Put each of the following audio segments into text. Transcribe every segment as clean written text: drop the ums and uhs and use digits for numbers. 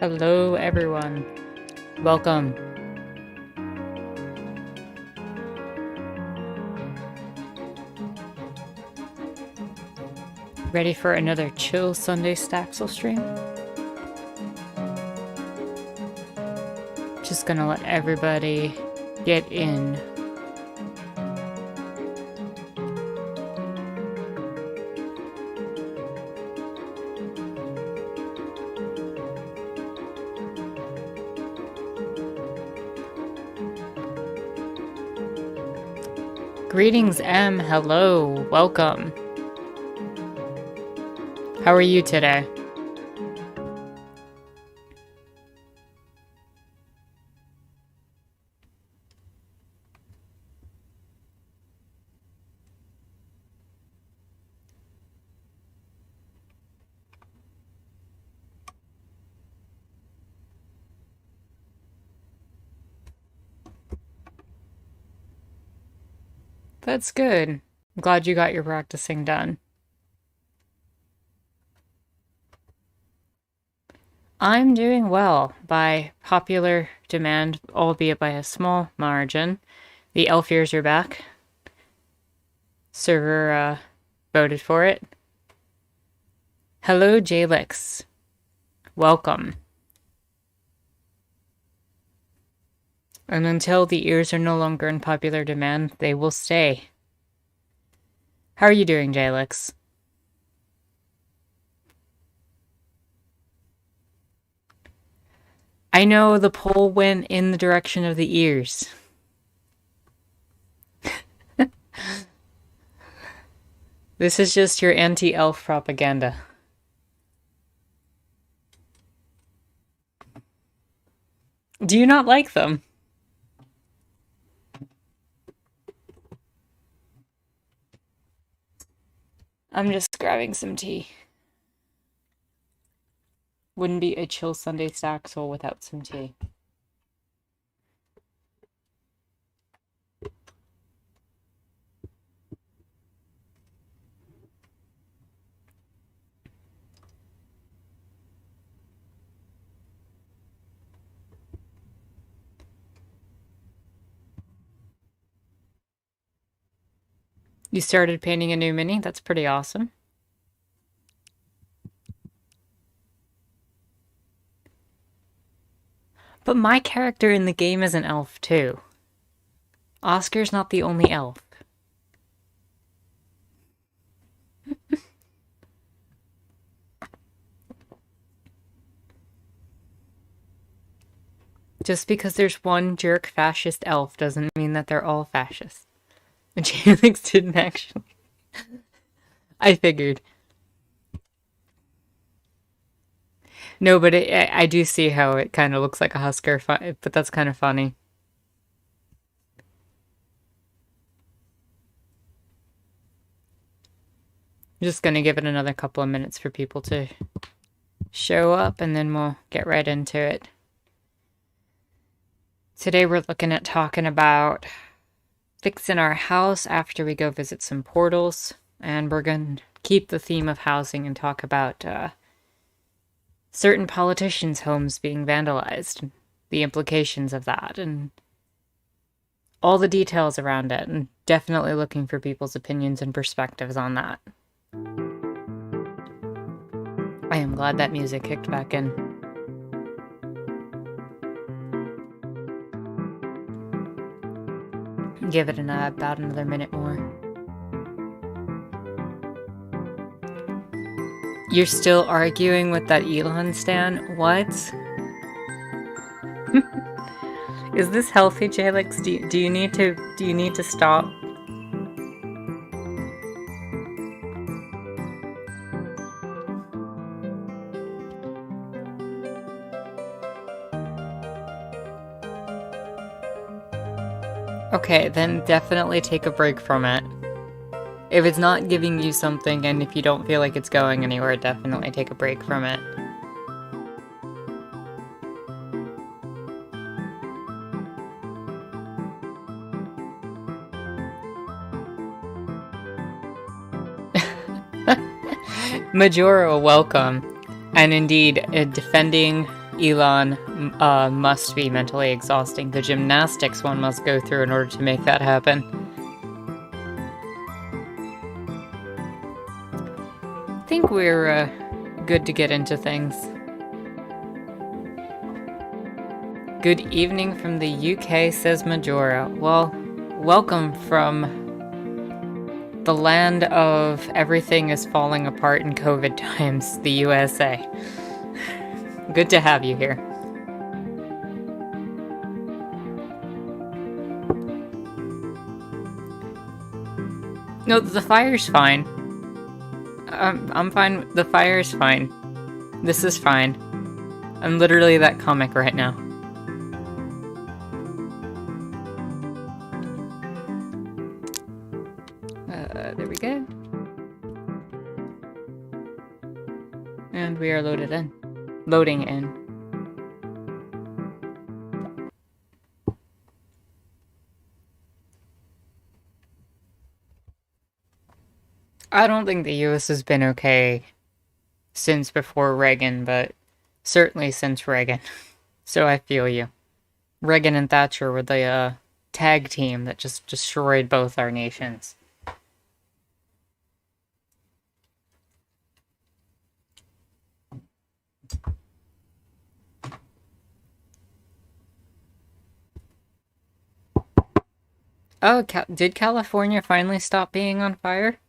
Hello, everyone. Welcome. Ready for another chill Sunday Staxel stream? Just gonna let everybody get in. Greetings, M. Hello. Welcome. How are you today? That's good. I'm glad you got your practicing done. I'm doing well by popular demand, albeit by a small margin. The elf ears are back. Server voted for it. Hello, Jalix. Welcome. And until the ears are no longer in popular demand, they will stay. How are you doing, Jalix? I know the poll went in the direction of the ears. This is just your anti-elf propaganda. Do you not like them? I'm just grabbing some tea. Wouldn't be a chill Sunday Staxel without some tea. You started painting a new mini? That's pretty awesome. But my character in the game is an elf, too. Oscar's not the only elf. Just because there's one jerk fascist elf doesn't mean that they're all fascist. And Jalix didn't actually. I figured. No, but I do see how it kind of looks like a Husker, but that's kind of funny. I'm just gonna give it another couple of minutes for people to show up, and then we'll get right into it. Today we're looking at talking about fixing our house after we go visit some portals, and we're going to keep the theme of housing and talk about certain politicians' homes being vandalized, the implications of that, and all the details around it, and definitely looking for people's opinions and perspectives on that. I am glad that music kicked back in. Give it about another minute more. You're still arguing with that Elon stan? What? Is this healthy, Jalix? Do you need to stop? Okay, then definitely take a break from it. If it's not giving you something, and if you don't feel like it's going anywhere, definitely take a break from it. Majora, welcome. And indeed, defending Elon must be mentally exhausting. The gymnastics one must go through in order to make that happen. I think we're good to get into things. Good evening from the UK, says Majora. Well, welcome from the land of everything is falling apart in COVID times, the USA. Good to have you here. No, the fire's fine. I'm fine. The fire's fine. This is fine. I'm literally that comic right now. There we go. And we are loaded in. Loading in. I don't think the US has been okay since before Reagan, but certainly since Reagan. So I feel you. Reagan and Thatcher were the tag team that just destroyed both our nations. Oh, did California finally stop being on fire?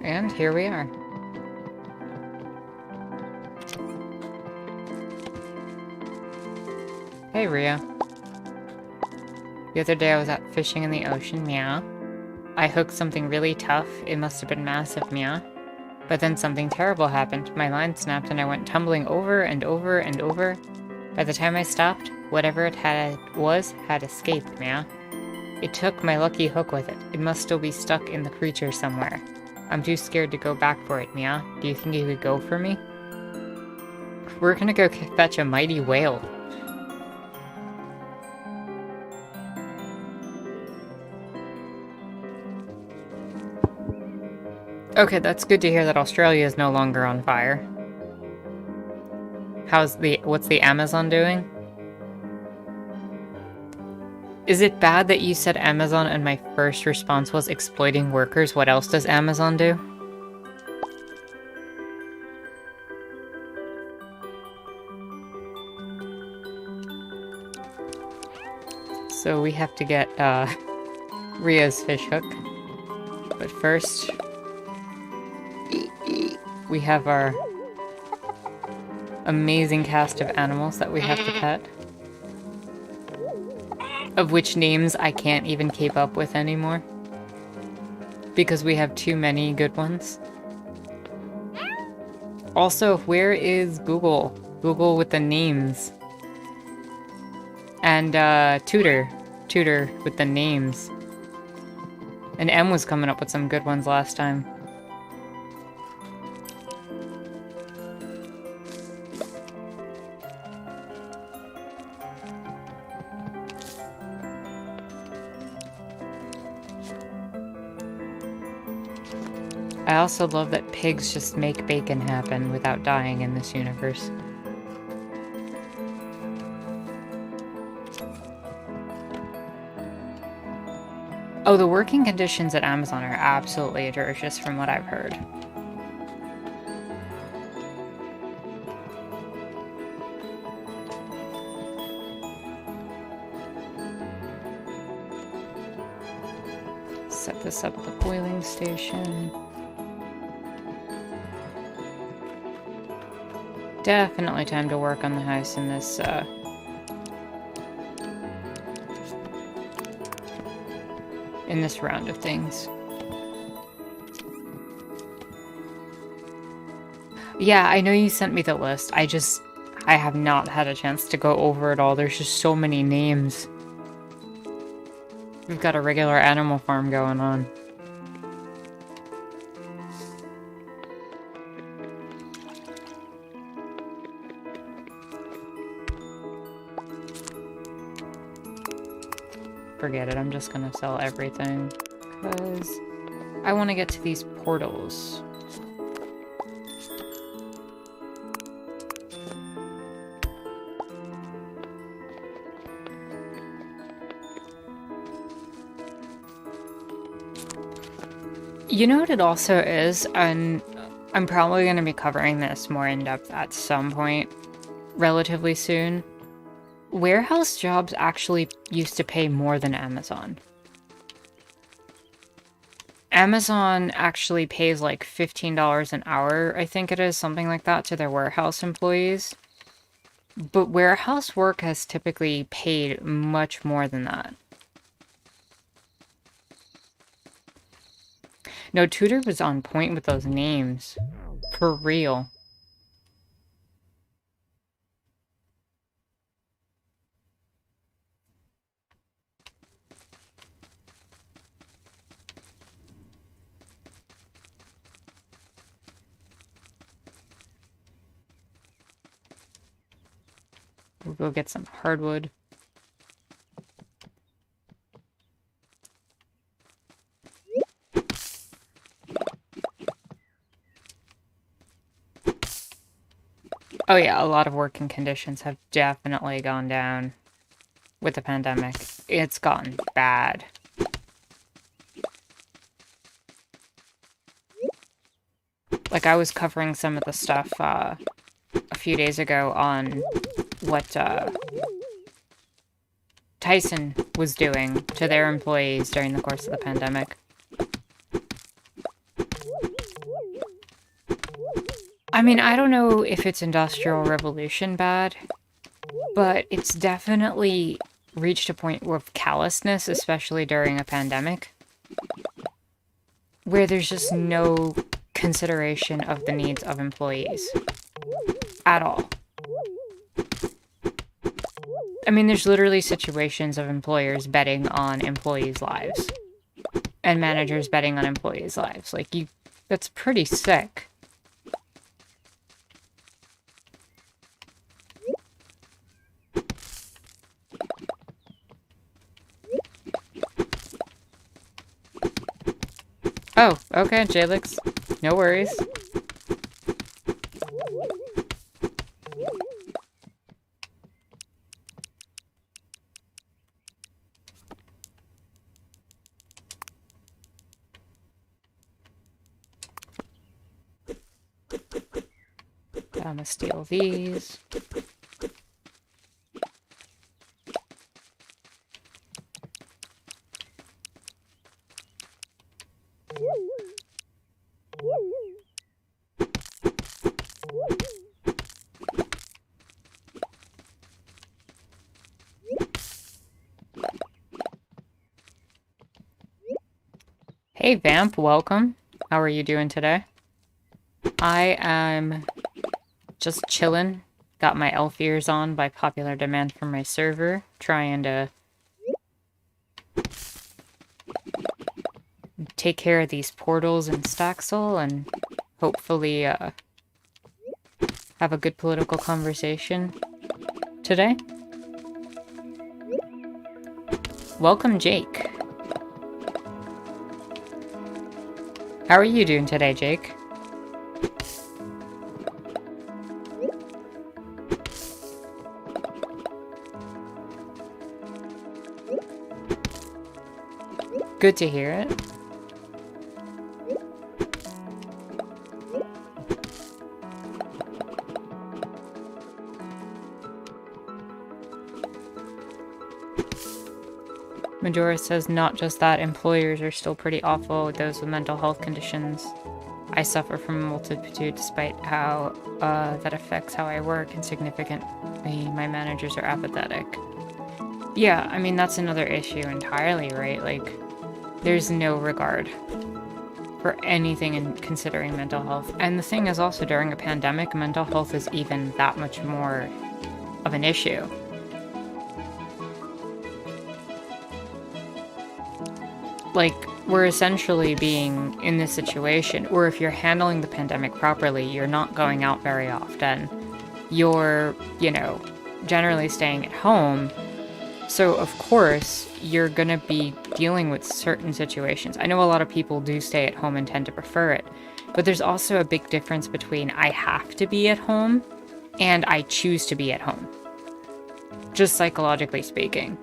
And here we are. Hey, Ria. The other day I was out fishing in the ocean, meow. I hooked something really tough. It must have been massive, meow. But then something terrible happened. My line snapped and I went tumbling over and over and over. By the time I stopped, whatever it had escaped, meow. It took my lucky hook with it. It must still be stuck in the creature somewhere. I'm too scared to go back for it, meow. Do you think you could go for me? We're gonna go fetch a mighty whale. Okay, that's good to hear that Australia is no longer on fire. What's the Amazon doing? Is it bad that you said Amazon and my first response was exploiting workers? What else does Amazon do? So we have to get Ria's fish hook. But first, we have our amazing cast of animals that we have to pet. Of which names I can't even keep up with anymore. Because we have too many good ones. Also, where is Google? Google with the names. And Tutor. Tutor with the names. And M was coming up with some good ones last time. I also love that pigs just make bacon happen without dying in this universe. Oh, the working conditions at Amazon are absolutely atrocious from what I've heard. Set this up at the boiling station. Definitely time to work on the house in this, round of things. Yeah, I know you sent me the list. I have not had a chance to go over it all. There's just so many names. We've got a regular animal farm going on. forget it. I'm just gonna sell everything. Because I want to get to these portals. You know what it also is, and I'm probably going to be covering this more in depth at some point relatively soon. Warehouse jobs actually used to pay more than Amazon. Amazon actually pays like $15 an hour, I think it is, something like that, to their warehouse employees. But warehouse work has typically paid much more than that. No, Tudor was on point with those names. For real. We'll go get some hardwood. Oh yeah, a lot of working conditions have definitely gone down with the pandemic. It's gotten bad. Like, I was covering some of the stuff a few days ago on what Tyson was doing to their employees during the course of the pandemic. I mean, I don't know if it's Industrial Revolution bad, but it's definitely reached a point of callousness, especially during a pandemic, where there's just no consideration of the needs of employees at all. I mean, there's literally situations of employers betting on employees' lives and managers betting on employees' lives. Like, that's pretty sick. Oh, okay, Jalix. No worries. I'm gonna steal these. Hey Vamp, welcome. How are you doing today? I am just chilling. Got my elf ears on by popular demand from my server, trying to take care of these portals in Staxel and hopefully have a good political conversation today. Welcome, Jake. How are you doing today, Jake? Good to hear it. Majora says not just that, employers are still pretty awful, those with mental health conditions. I suffer from a multitude despite how that affects how I work, and significantly my managers are apathetic. Yeah, I mean, that's another issue entirely, right? Like, there's no regard for anything in considering mental health. And the thing is also, during a pandemic, mental health is even that much more of an issue. Like, we're essentially being in this situation where if you're handling the pandemic properly, you're not going out very often. You're, you know, generally staying at home. So, of course, you're going to be dealing with certain situations. I know a lot of people do stay at home and tend to prefer it, but there's also a big difference between I have to be at home and I choose to be at home, just psychologically speaking.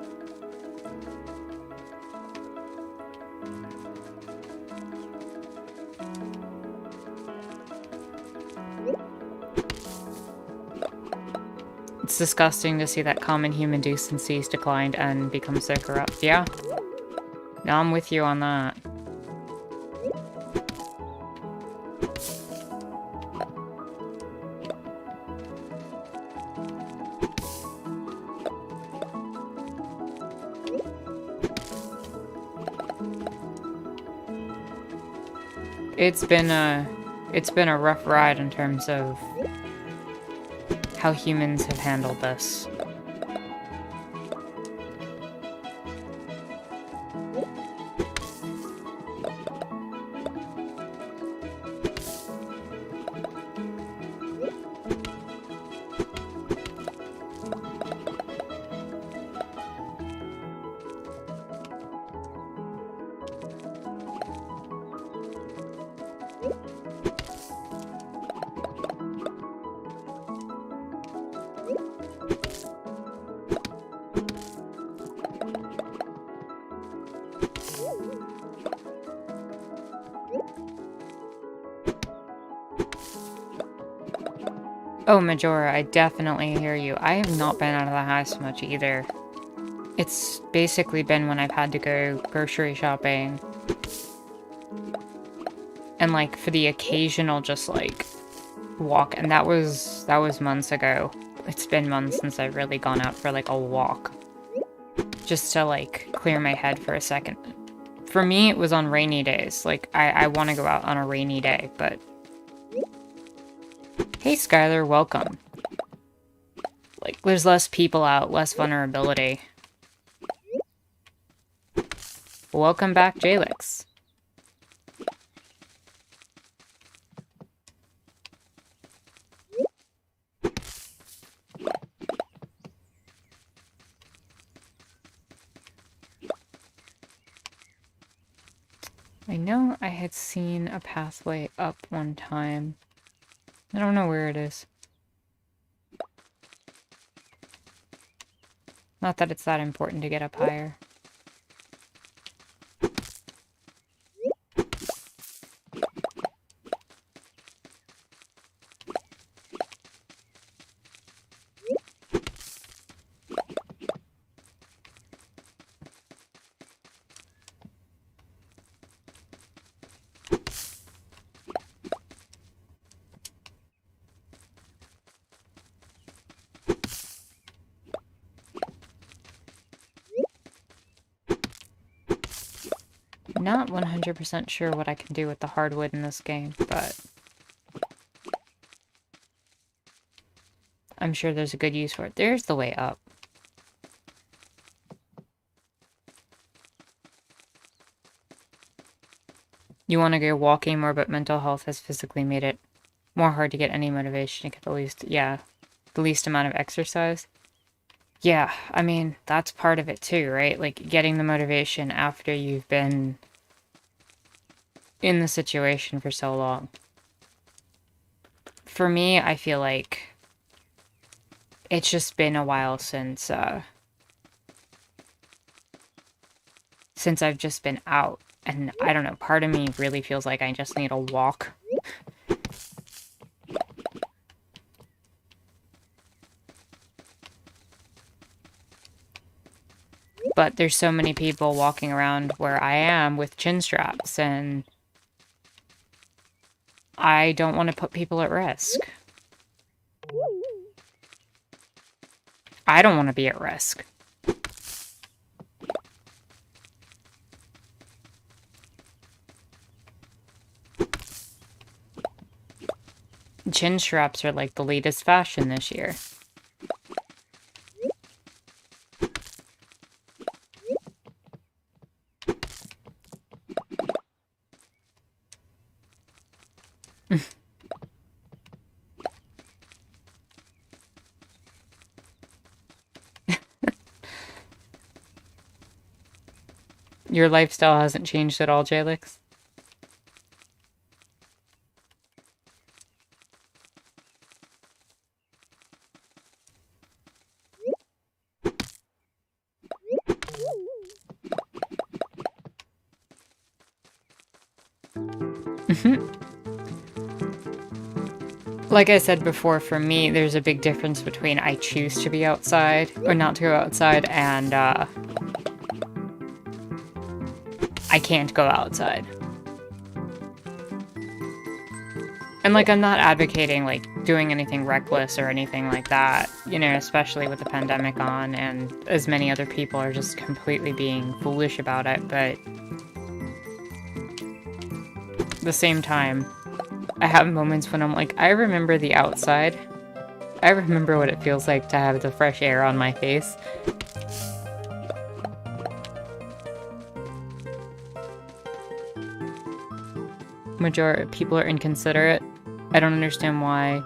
It's disgusting to see that common human decency's declined and become so corrupt. Yeah. No, I'm with you on that. It's been a rough ride in terms of how humans have handled this. Oh, Majora, I definitely hear you. I have not been out of the house much either. It's basically been when I've had to go grocery shopping. And like for the occasional just like walk, and that was months ago. It's been months since I've really gone out for like a walk. Just to like clear my head for a second. For me, it was on rainy days. Like I want to go out on a rainy day, but hey, Skylar, welcome. Like, there's less people out, less vulnerability. Welcome back, Jalix. I know I had seen a pathway up one time. I don't know where it is. Not that it's that important to get up higher. Not 100% sure what I can do with the hardwood in this game, but I'm sure there's a good use for it. There's the way up. You want to go walking more, but mental health has physically made it more hard to get any motivation to get the least amount of exercise. Yeah, I mean, that's part of it too, right? Like, getting the motivation after you've been in the situation for so long. For me, I feel like it's just been a while since I've just been out. And I don't know, part of me really feels like I just need a walk. But there's so many people walking around where I am with chin straps, and I don't want to put people at risk. I don't want to be at risk. Chin straps are like the latest fashion this year. Your lifestyle hasn't changed at all, Jalix? Like I said before, for me, there's a big difference between I choose to be outside, or not to go outside, and I can't go outside. And, like, I'm not advocating, like, doing anything reckless or anything like that, you know, especially with the pandemic on, and as many other people are just completely being foolish about it, but at the same time, I have moments when I'm like, I remember the outside. I remember what it feels like to have the fresh air on my face. Majority of people are inconsiderate. I don't understand why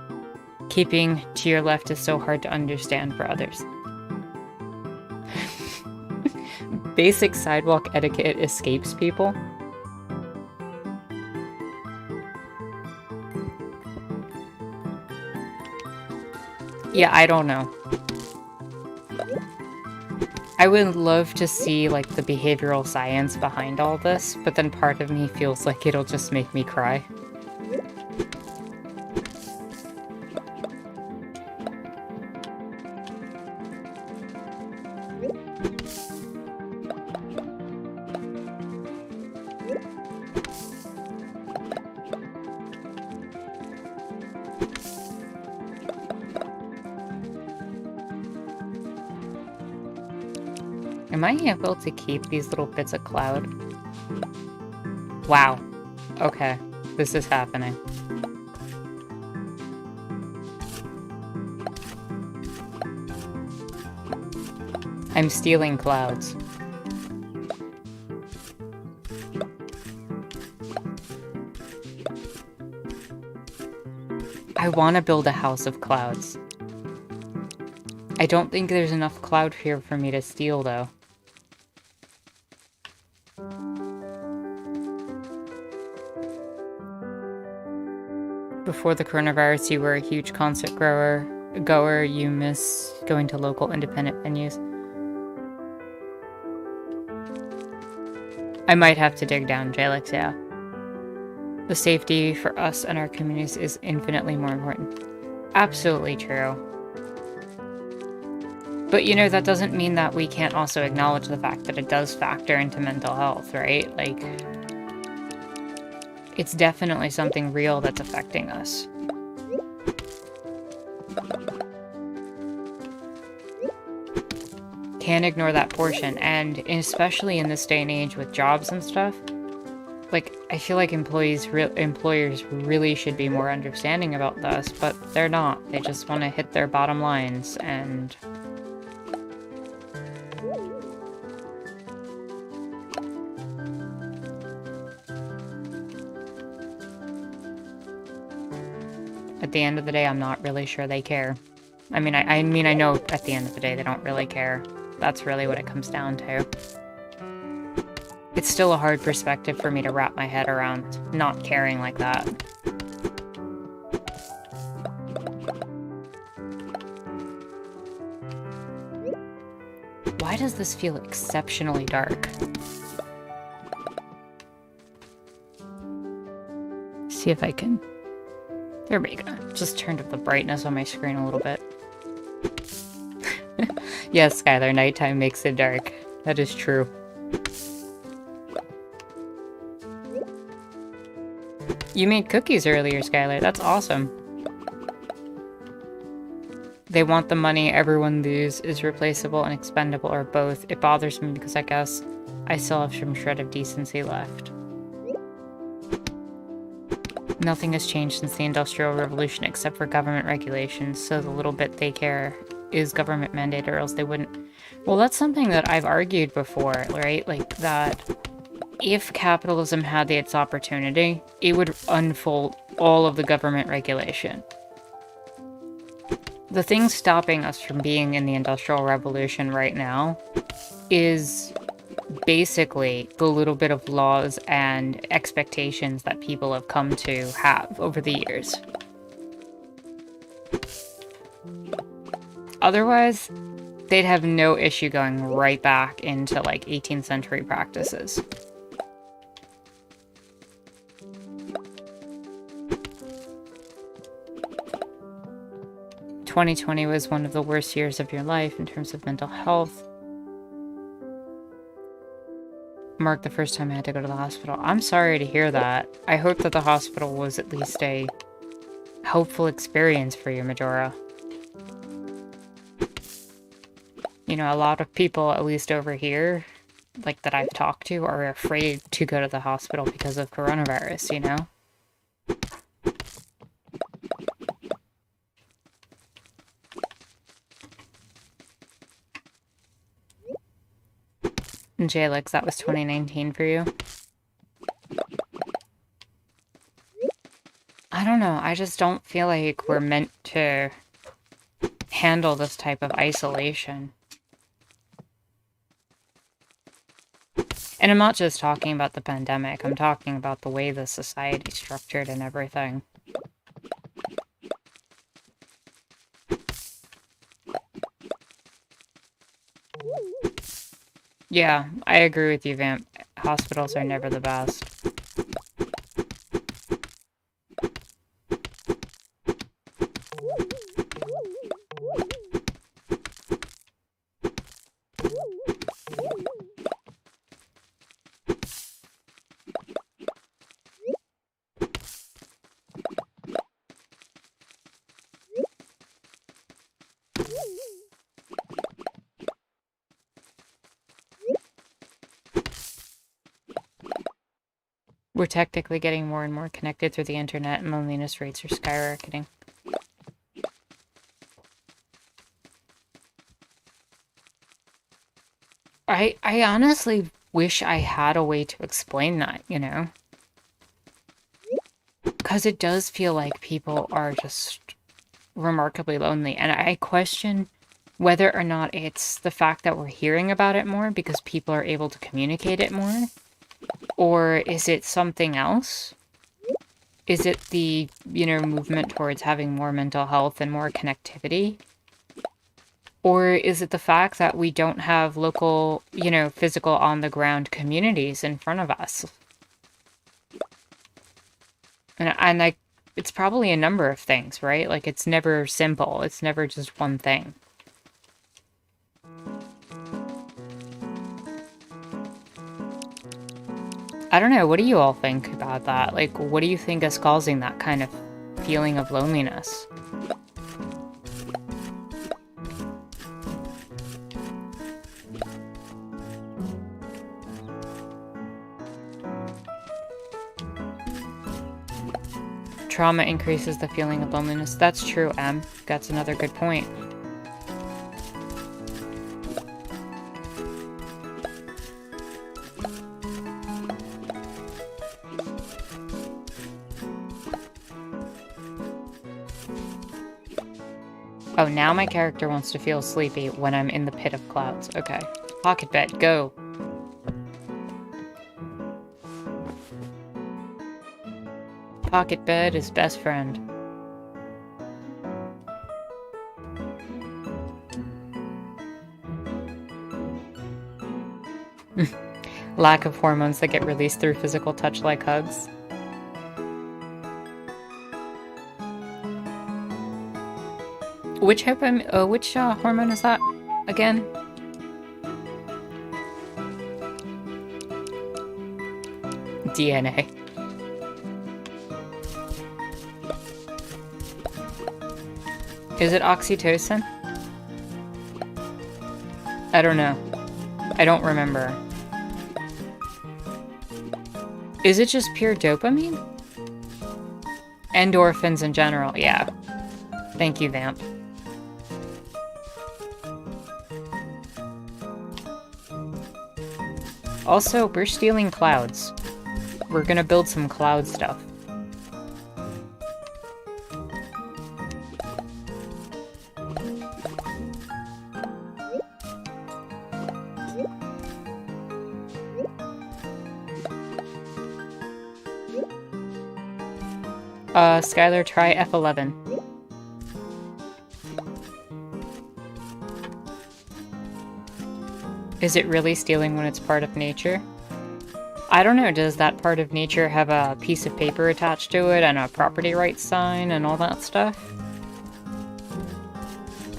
keeping to your left is so hard to understand for others. Basic sidewalk etiquette escapes people. Yeah, I don't know. I would love to see, like, the behavioral science behind all this, but then part of me feels like it'll just make me cry. Am I able to keep these little bits of cloud? Wow. Okay. This is happening. I'm stealing clouds. I want to build a house of clouds. I don't think there's enough cloud here for me to steal, though. Before the coronavirus, you were a huge concert goer. You miss going to local independent venues. I might have to dig down, Jalix, yeah. The safety for us and our communities is infinitely more important. Absolutely true. But, you know, that doesn't mean that we can't also acknowledge the fact that it does factor into mental health, right? Like, it's definitely something real that's affecting us. Can't ignore that portion, and especially in this day and age with jobs and stuff, like, I feel like employers really should be more understanding about this, but they're not. They just want to hit their bottom lines, and at the end of the day, I'm not really sure they care. I mean, I know at the end of the day they don't really care. That's really what it comes down to. It's still a hard perspective for me to wrap my head around not caring like that. Why does this feel exceptionally dark? See if I can... There we go. Just turned up the brightness on my screen a little bit. Yes, Skylar, nighttime makes it dark. That is true. You made cookies earlier, Skylar. That's awesome. They want the money. Everyone lose is replaceable and expendable, or both. It bothers me because I guess I still have some shred of decency left. Nothing has changed since the Industrial Revolution except for government regulations, so the little bit they care is government mandate, or else they wouldn't. Well, that's something that I've argued before, right? Like, that if capitalism had its opportunity, it would unfold all of the government regulation. The thing stopping us from being in the Industrial Revolution right now is basically the little bit of laws and expectations that people have come to have over the years. Otherwise, they'd have no issue going right back into like 18th century practices. "2020 was one of the worst years of your life in terms of mental health. Marked the first time I had to go to the hospital." I'm sorry to hear that. I hope that the hospital was at least a helpful experience for you, Majora. You know, a lot of people, at least over here, like that I've talked to, are afraid to go to the hospital because of coronavirus, you know? And Jalix, that was 2019 for you? I don't know, I just don't feel like we're meant to handle this type of isolation. And I'm not just talking about the pandemic, I'm talking about the way the society's structured and everything. Yeah, I agree with you, Vamp. Hospitals are never the best. We're technically getting more and more connected through the internet, and loneliness rates are skyrocketing. I honestly wish I had a way to explain that, you know? Because it does feel like people are just remarkably lonely, and I question whether or not it's the fact that we're hearing about it more because people are able to communicate it more, or is it something else? Is it the, you know, movement towards having more mental health and more connectivity? Or is it the fact that we don't have local, you know, physical on-the-ground communities in front of us? And like, it's probably a number of things, right? Like, it's never simple. It's never just one thing. I don't know, what do you all think about that? Like, what do you think is causing that kind of feeling of loneliness? Trauma increases the feeling of loneliness. That's true, Em. That's another good point. Oh, now my character wants to feel sleepy when I'm in the pit of clouds. Okay. Pocket bed, go. Pocket bed is best friend. Lack of hormones that get released through physical touch like hugs. Which hormone is that again? DNA. Is it oxytocin? I don't know. I don't remember. Is it just pure dopamine? Endorphins in general, yeah. Thank you, Vamp. Also, we're stealing clouds. We're gonna build some cloud stuff. Skylar, try F11. Is it really stealing when it's part of nature? I don't know, does that part of nature have a piece of paper attached to it and a property rights sign and all that stuff?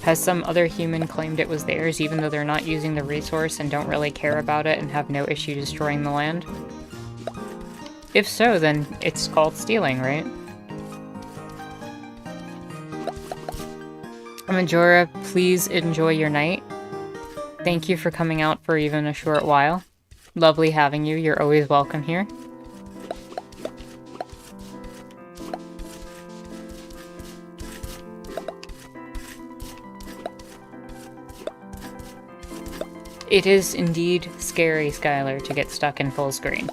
Has some other human claimed it was theirs even though they're not using the resource and don't really care about it and have no issue destroying the land? If so, then it's called stealing, right? Majora, please enjoy your night. Thank you for coming out for even a short while. Lovely having you. You're always welcome here. It is indeed scary, Skylar, to get stuck in full screen.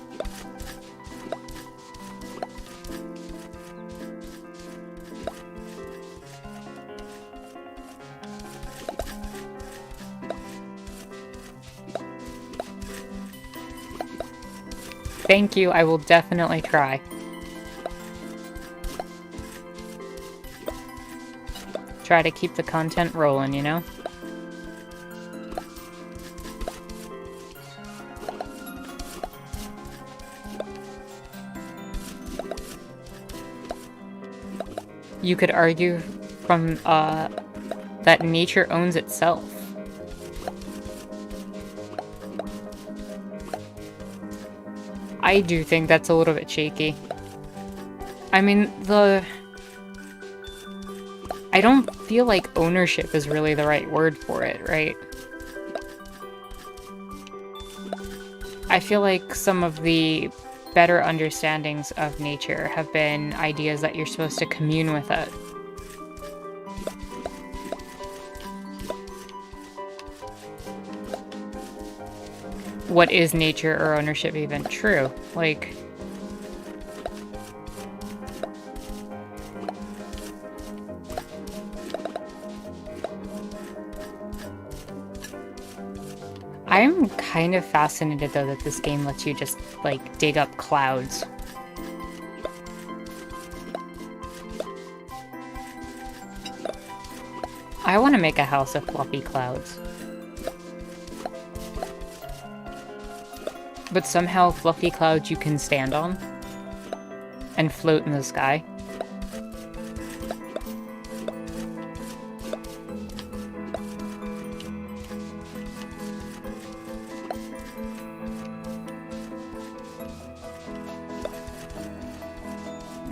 Thank you, I will definitely try. Try to keep the content rolling, you know? You could argue from, that nature owns itself. I do think that's a little bit shaky. I mean, I don't feel like ownership is really the right word for it, right? I feel like some of the better understandings of nature have been ideas that you're supposed to commune with it. What is nature or ownership even true? Like, I'm kind of fascinated though that this game lets you just, like, dig up clouds. I want to make a house of fluffy clouds. But somehow fluffy clouds you can stand on and float in the sky.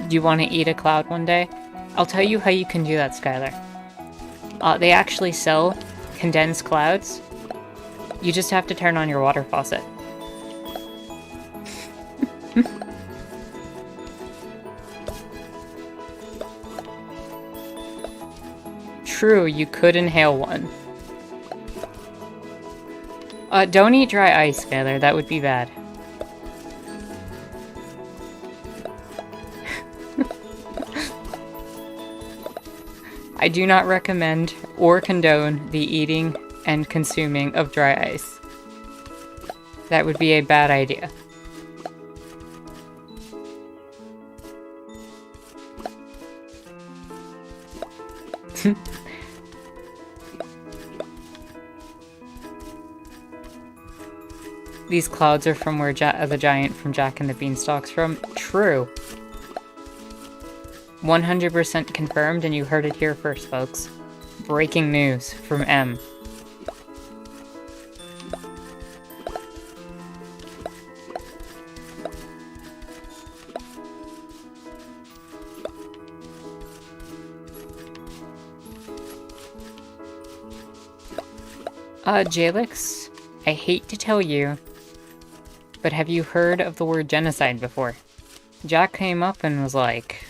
Do you want to eat a cloud one day? I'll tell you how you can do that, Skylar. They actually sell condensed clouds. You just have to turn on your water faucet. True, you could inhale one. Don't eat dry ice, Skylar. That would be bad. I do not recommend or condone the eating and consuming of dry ice. That would be a bad idea. These clouds are from where the giant from Jack and the Beanstalk's from. True. 100% confirmed, and you heard it here first, folks. Breaking news from M. Jalix, I hate to tell you, but have you heard of the word genocide before? Jack came up and was like,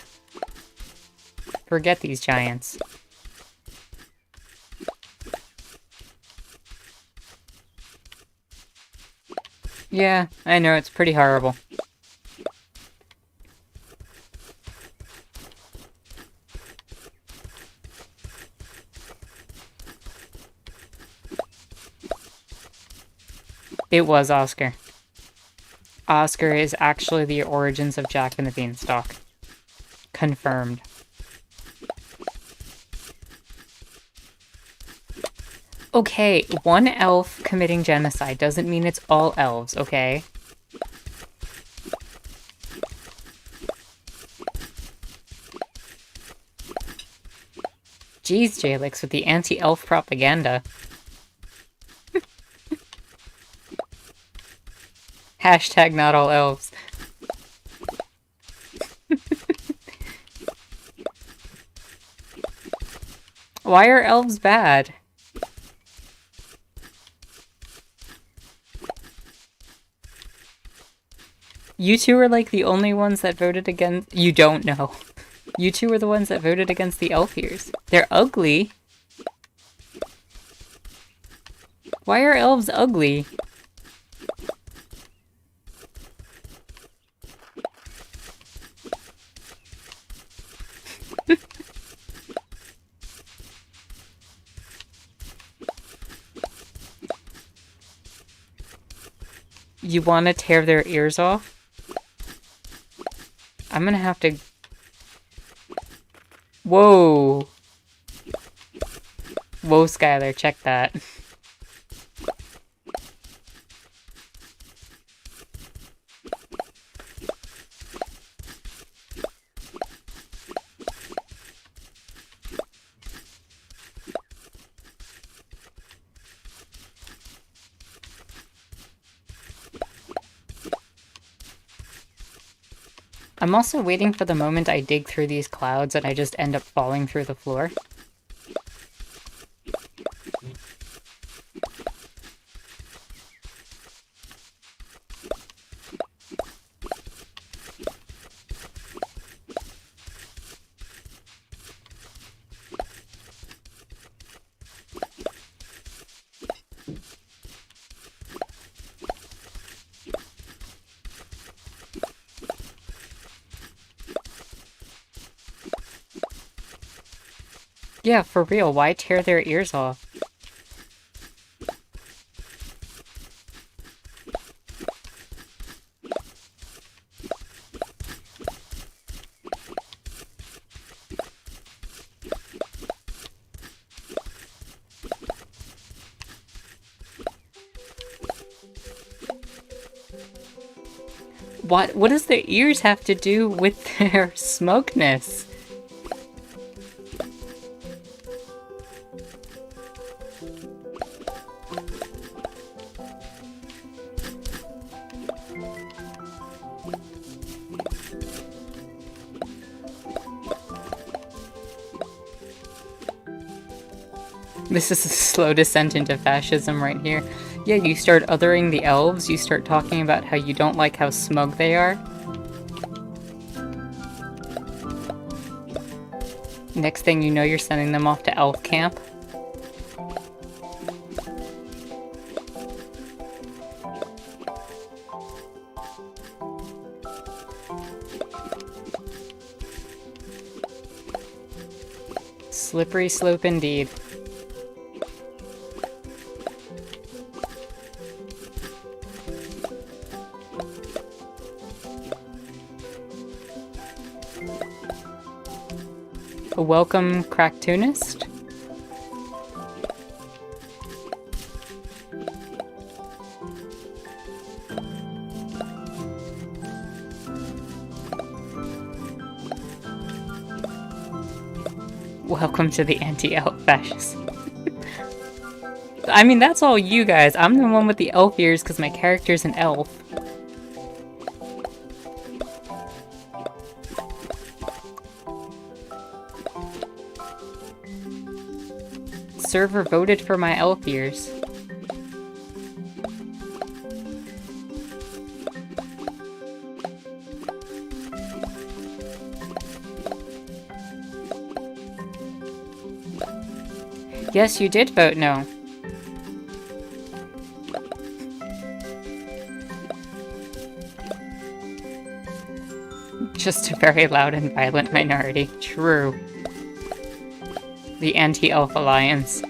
forget these giants. Yeah, I know, it's pretty horrible. It was Oscar. Oscar is actually the origins of Jack and the Beanstalk. Confirmed. Okay, one elf committing genocide doesn't mean it's all elves, okay? Jeez, Jalix, with the anti-elf propaganda. Hashtag not all elves. Why are elves bad? You two are like the only ones that voted against... You don't know. You two are the ones that voted against the elf ears. They're ugly. Why are elves ugly? You want to tear their ears off? I'm gonna have to... Whoa! Whoa, Skylar, check that. I'm also waiting for the moment I dig through these clouds and I just end up falling through the floor. Yeah, for real, why tear their ears off? What does their ears have to do with their smugness? This is a slow descent into fascism right here. Yeah, you start othering the elves, you start talking about how you don't like how smug they are. Next thing you know, you're sending them off to elf camp. Slippery slope indeed. A welcome cracktoonist? Welcome to the anti-elf fascist. I mean, that's all you guys. I'm the one with the elf ears because my character's an elf. Server voted for my elf ears. Yes, you did vote no. Just a very loud and violent minority. True. The Anti-Elf Alliance.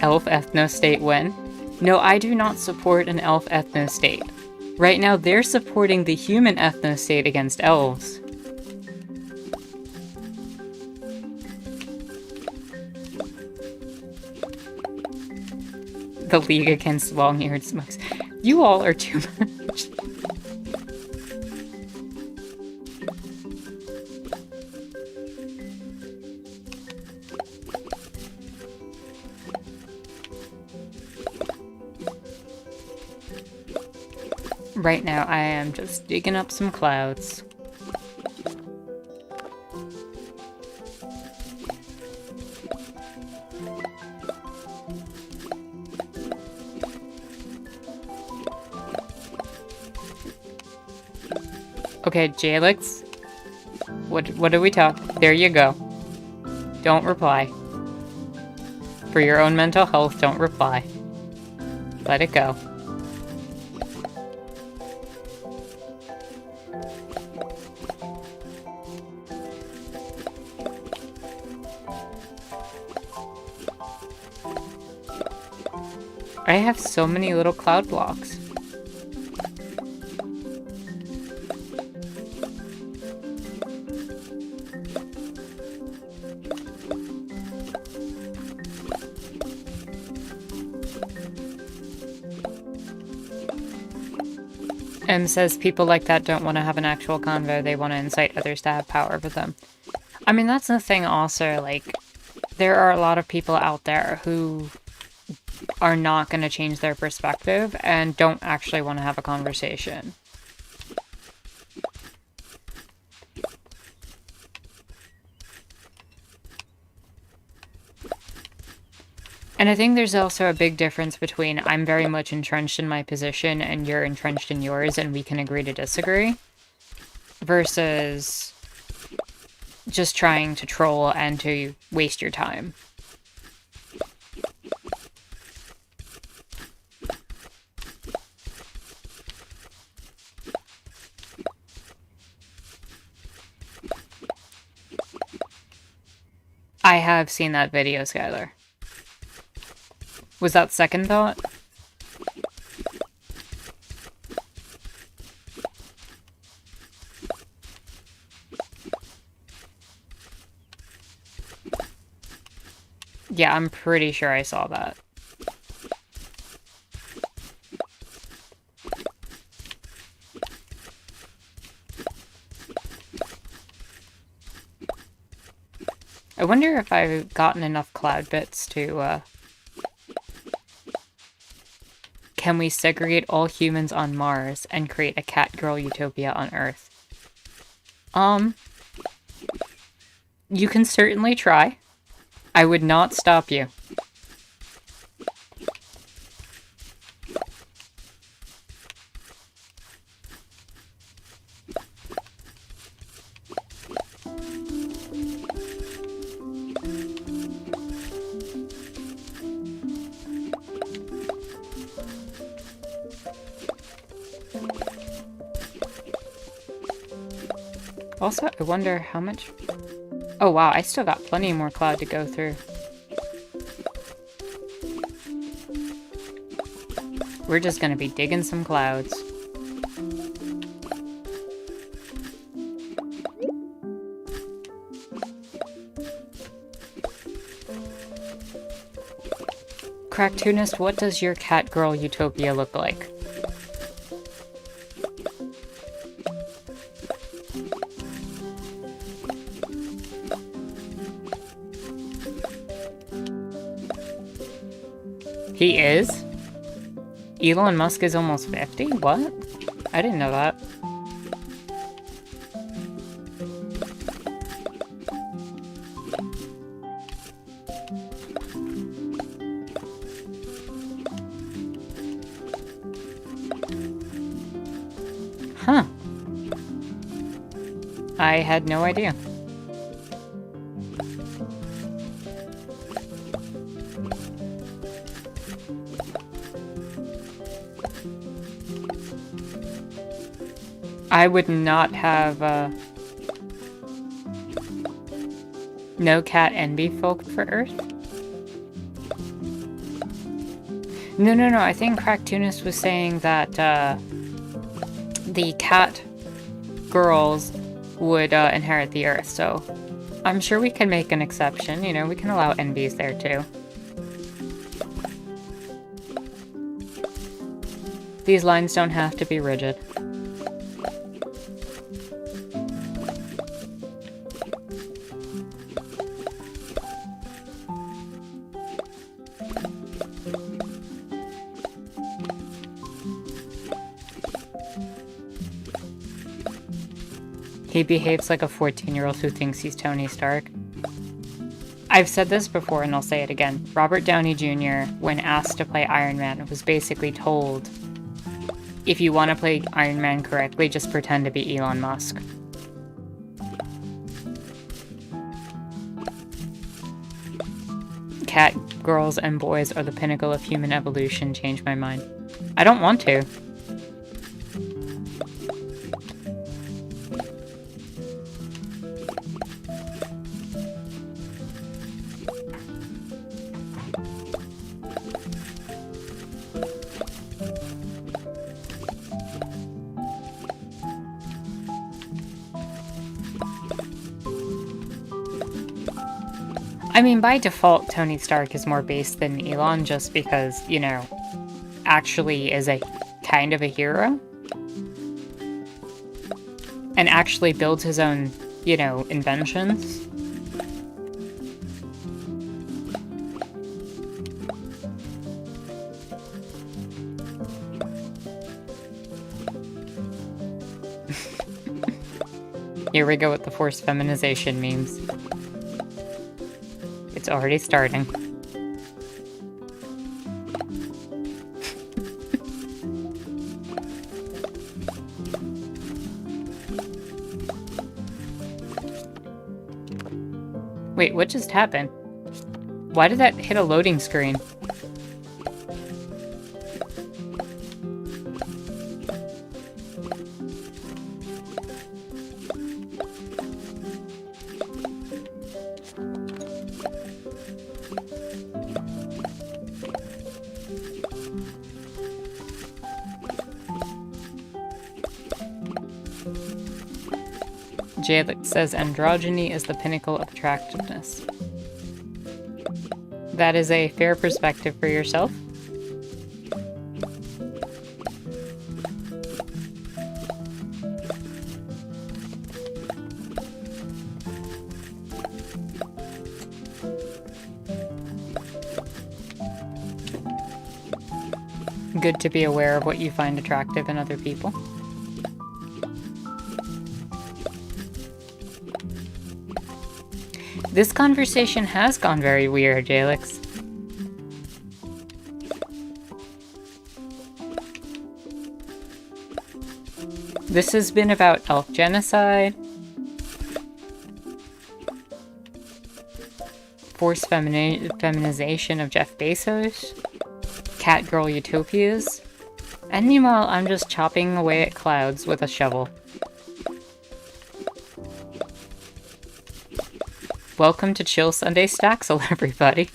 Elf ethno-state when? No, I do not support an elf ethno-state. Right now, they're supporting the human ethno-state against elves. The League Against Long-Eared Smokes. You all are too much. Right now, I am just digging up some clouds. Okay, Jalix. What do we talk? There you go. Don't reply. For your own mental health, don't reply. Let it go. I have so many little cloud blocks. M says people like that don't want to have an actual convo, they want to incite others to have power over them. I mean, that's the thing also, like, there are a lot of people out there who are not going to change their perspective and don't actually want to have a conversation. And I think there's also a big difference between I'm very much entrenched in my position and you're entrenched in yours and we can agree to disagree, versus just trying to troll and to waste your time. I have seen that video, Skylar. Was that second thought? Yeah, I'm pretty sure I saw that. I wonder if I've gotten enough cloud bits to, Can we segregate all humans on Mars and create a cat-girl utopia on Earth? You can certainly try. I would not stop you. Also, I wonder how much... Oh wow, I still got plenty more cloud to go through. We're just gonna be digging some clouds. Cracktoonist, what does your cat girl utopia look like? He is? Elon Musk is almost 50? What? I didn't know that. Huh. I had no idea. I would not have, no cat envy folk for Earth. No. I think Cracktoonis was saying that the cat girls would inherit the earth, so I'm sure we can make an exception. You know, we can allow NBs there too. These lines don't have to be rigid. He behaves like a 14-year-old who thinks he's Tony Stark. I've said this before and I'll say it again. Robert Downey Jr., when asked to play Iron Man, was basically told, if you want to play Iron Man correctly, just pretend to be Elon Musk. Cat girls and boys are the pinnacle of human evolution. Changed my mind. I don't want to. I mean, by default, Tony Stark is more based than Elon just because, you know, actually is a kind of a hero. And actually builds his own, you know, inventions. Here we go with the forced feminization memes. It's already starting. Wait, what just happened? Why did that hit a loading screen? Jalix says androgyny is the pinnacle of attractiveness. That is a fair perspective for yourself. Good to be aware of what you find attractive in other people. This conversation has gone very weird, Jalix. This has been about elf genocide, forced feminization of Jeff Bezos, cat girl utopias, and meanwhile I'm just chopping away at clouds with a shovel. Welcome to Chill Sunday Staxel, everybody.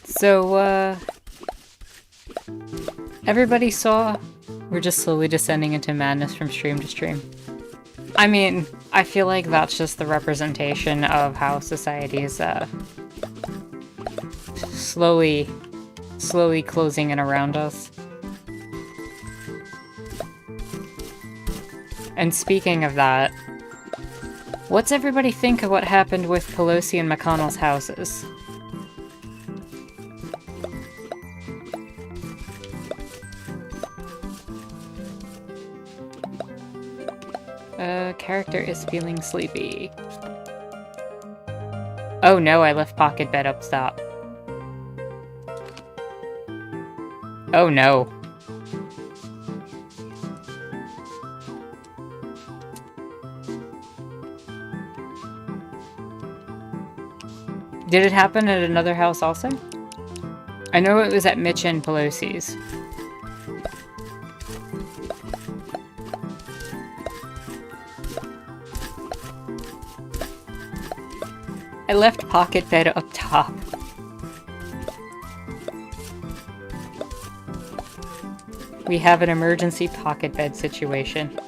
So, everybody saw we're just slowly descending into madness from stream to stream. I mean, I feel like that's just the representation of how society is slowly closing in around us. And speaking of that, what's everybody think of what happened with Pelosi and McConnell's houses? Character is feeling sleepy. Oh no, I left pocket bed up top. Oh no. Did it happen at another house also? I know it was at Mitch and Pelosi's. I left pocket bed up top. We have an emergency pocket bed situation.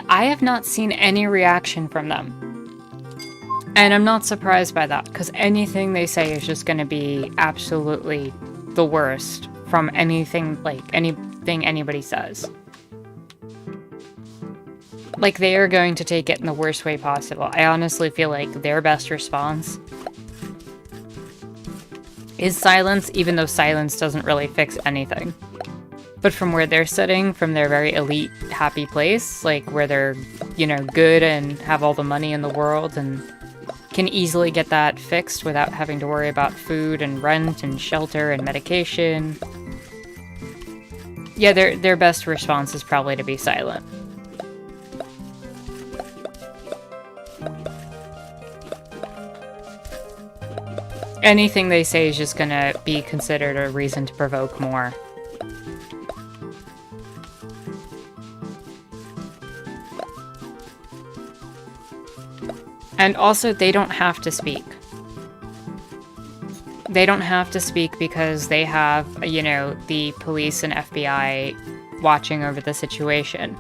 I have not seen any reaction from them. And I'm not surprised by that, because anything they say is just going to be absolutely the worst from anything anybody says. Like, they are going to take it in the worst way possible. I honestly feel like their best response is silence, even though silence doesn't really fix anything. But from where they're sitting, from their very elite, happy place, like where they're, you know, good and have all the money in the world and can easily get that fixed without having to worry about food and rent and shelter and medication. Yeah, their best response is probably to be silent. Anything they say is just gonna be considered a reason to provoke more. And also, they don't have to speak. They don't have to speak because they have, you know, the police and FBI watching over the situation.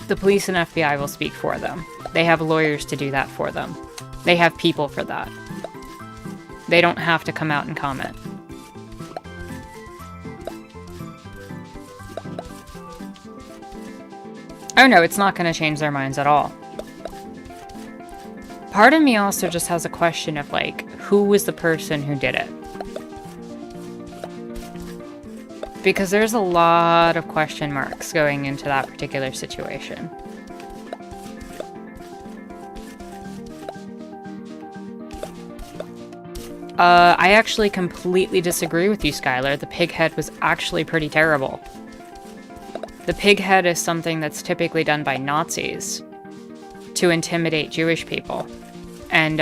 The police and FBI will speak for them. They have lawyers to do that for them. They have people for that. They don't have to come out and comment. Oh no, it's not going to change their minds at all. Part of me also just has a question of, like, who was the person who did it? Because there's a lot of question marks going into that particular situation. I actually completely disagree with you, Skylar. The pig head was actually pretty terrible. The pig head is something that's typically done by Nazis to intimidate Jewish people and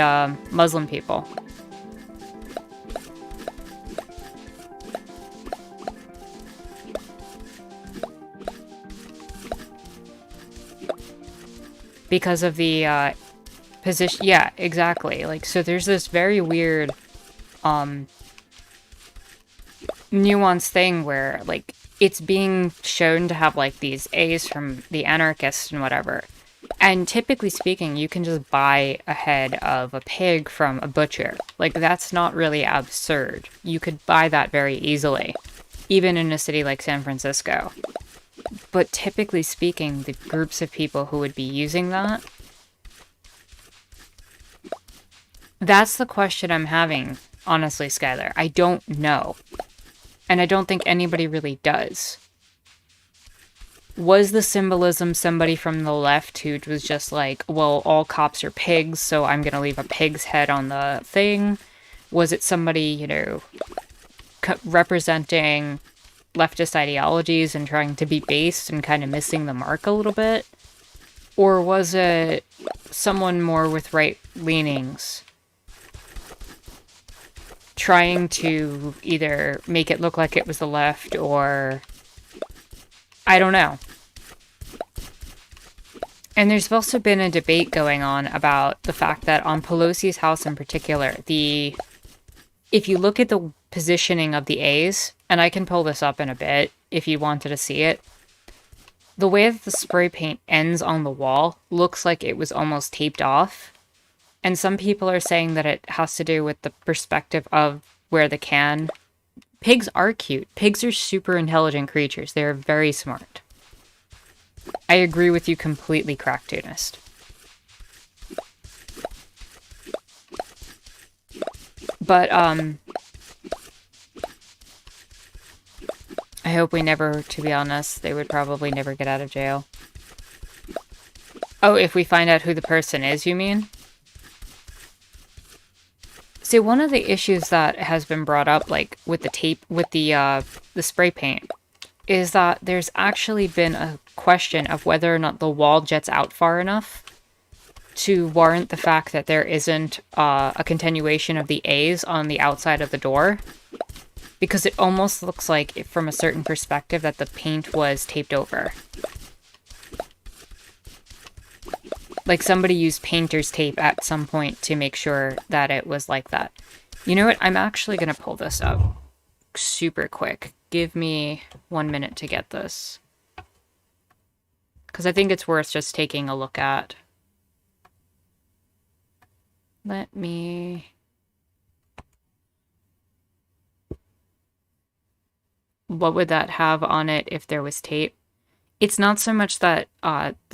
Muslim people. Because of the position. Yeah, exactly. Like, so there's this very weird nuanced thing where, like, it's being shown to have, like, these A's from the anarchists and whatever. And typically speaking, you can just buy a head of a pig from a butcher. Like, that's not really absurd. You could buy that very easily, even in a city like San Francisco. But typically speaking, the groups of people who would be using that, that's the question I'm having, honestly, Skylar. I don't know. And I don't think anybody really does. Was the symbolism somebody from the left who was just like, well, all cops are pigs, so I'm gonna leave a pig's head on the thing? Was it somebody, you know, representing leftist ideologies and trying to be based and kind of missing the mark a little bit? Or was it someone more with right leanings trying to either make it look like it was the left or... I don't know. And there's also been a debate going on about the fact that on Pelosi's house in particular, if you look at the positioning of the A's, and I can pull this up in a bit if you wanted to see it, the way that the spray paint ends on the wall looks like it was almost taped off. And some people are saying that it has to do with the perspective of where the can... Pigs are cute. Pigs are super intelligent creatures. They're very smart. I agree with you completely, Cracktoonist. But, I hope we never, to be honest, they would probably never get out of jail. Oh, if we find out who the person is, you mean? See, one of the issues that has been brought up, like, with the tape, with the spray paint, is that there's actually been a question of whether or not the wall jets out far enough to warrant the fact that there isn't a continuation of the A's on the outside of the door. Because it almost looks like, from a certain perspective, that the paint was taped over. Like somebody used painter's tape at some point to make sure that it was like that. You know what? I'm actually going to pull this up super quick. Give me 1 minute to get this. Because I think it's worth just taking a look at. Let me... What would that have on it if there was tape? It's not so much that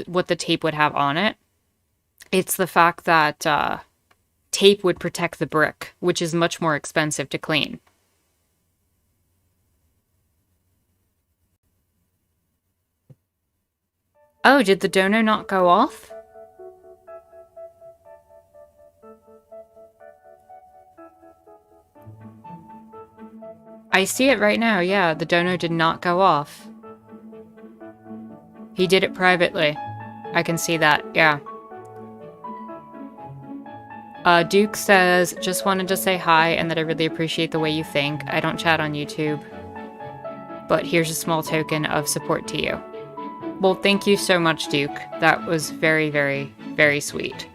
what the tape would have on it. It's the fact that tape would protect the brick, which is much more expensive to clean. Oh, did the dono not go off? I see it right now, yeah. The dono did not go off. He did it privately. I can see that, yeah. Duke says, just wanted to say hi and that I really appreciate the way you think. I don't chat on YouTube. But here's a small token of support to you. Well, thank you so much, Duke. That was very, very, very sweet.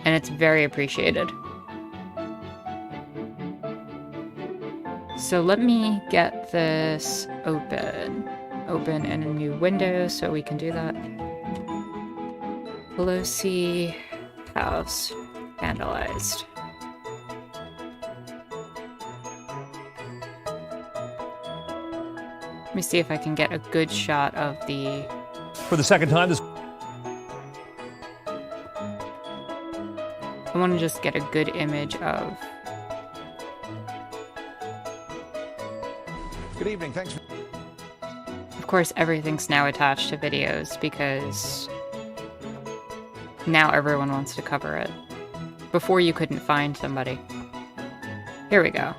And it's very appreciated. So let me get this open. Open in a new window so we can do that. Pelosi house vandalized. Let me see if I can get a good shot of the... For the second time this... I want to just get a good image of... Good evening, thanks for... Of course, everything's now attached to videos because now everyone wants to cover it. Before you couldn't find somebody. Here we go.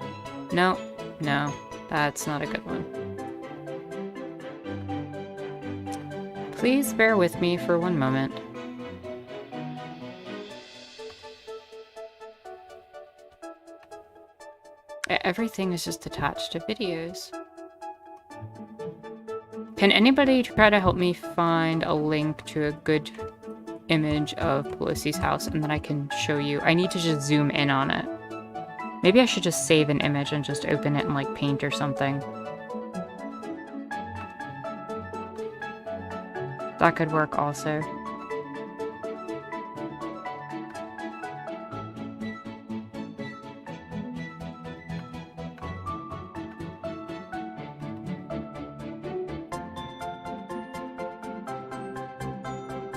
No, that's not a good one. Please bear with me for 1 moment. Everything is just attached to videos. Can anybody try to help me find a link to a good image of Pelosi's house and then I can show you? I need to just zoom in on it. Maybe I should just save an image and just open it in like Paint or something. That could work also.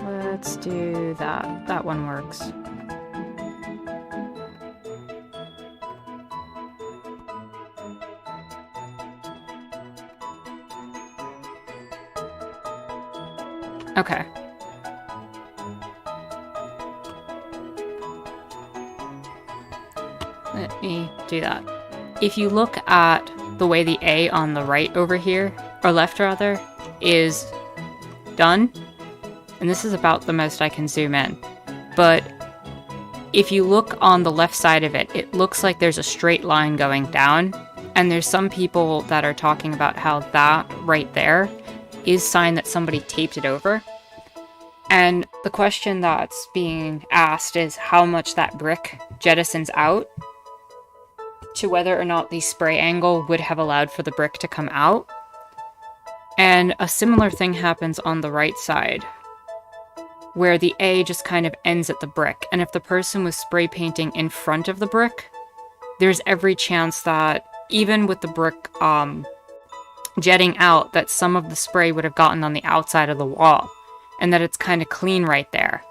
Let's do that. That one works. Okay. Let me do that. If you look at the way the A on the right over here, or left rather, is done, and this is about the most I can zoom in, but if you look on the left side of it, it looks like there's a straight line going down, and there's some people that are talking about how that right there is sign that somebody taped it over. And the question that's being asked is how much that brick jettisons out to whether or not the spray angle would have allowed for the brick to come out. And a similar thing happens on the right side, where the A just kind of ends at the brick. And if the person was spray painting in front of the brick, there's every chance that even with the brick jetting out, that some of the spray would have gotten on the outside of the wall, and that it's kind of clean right there.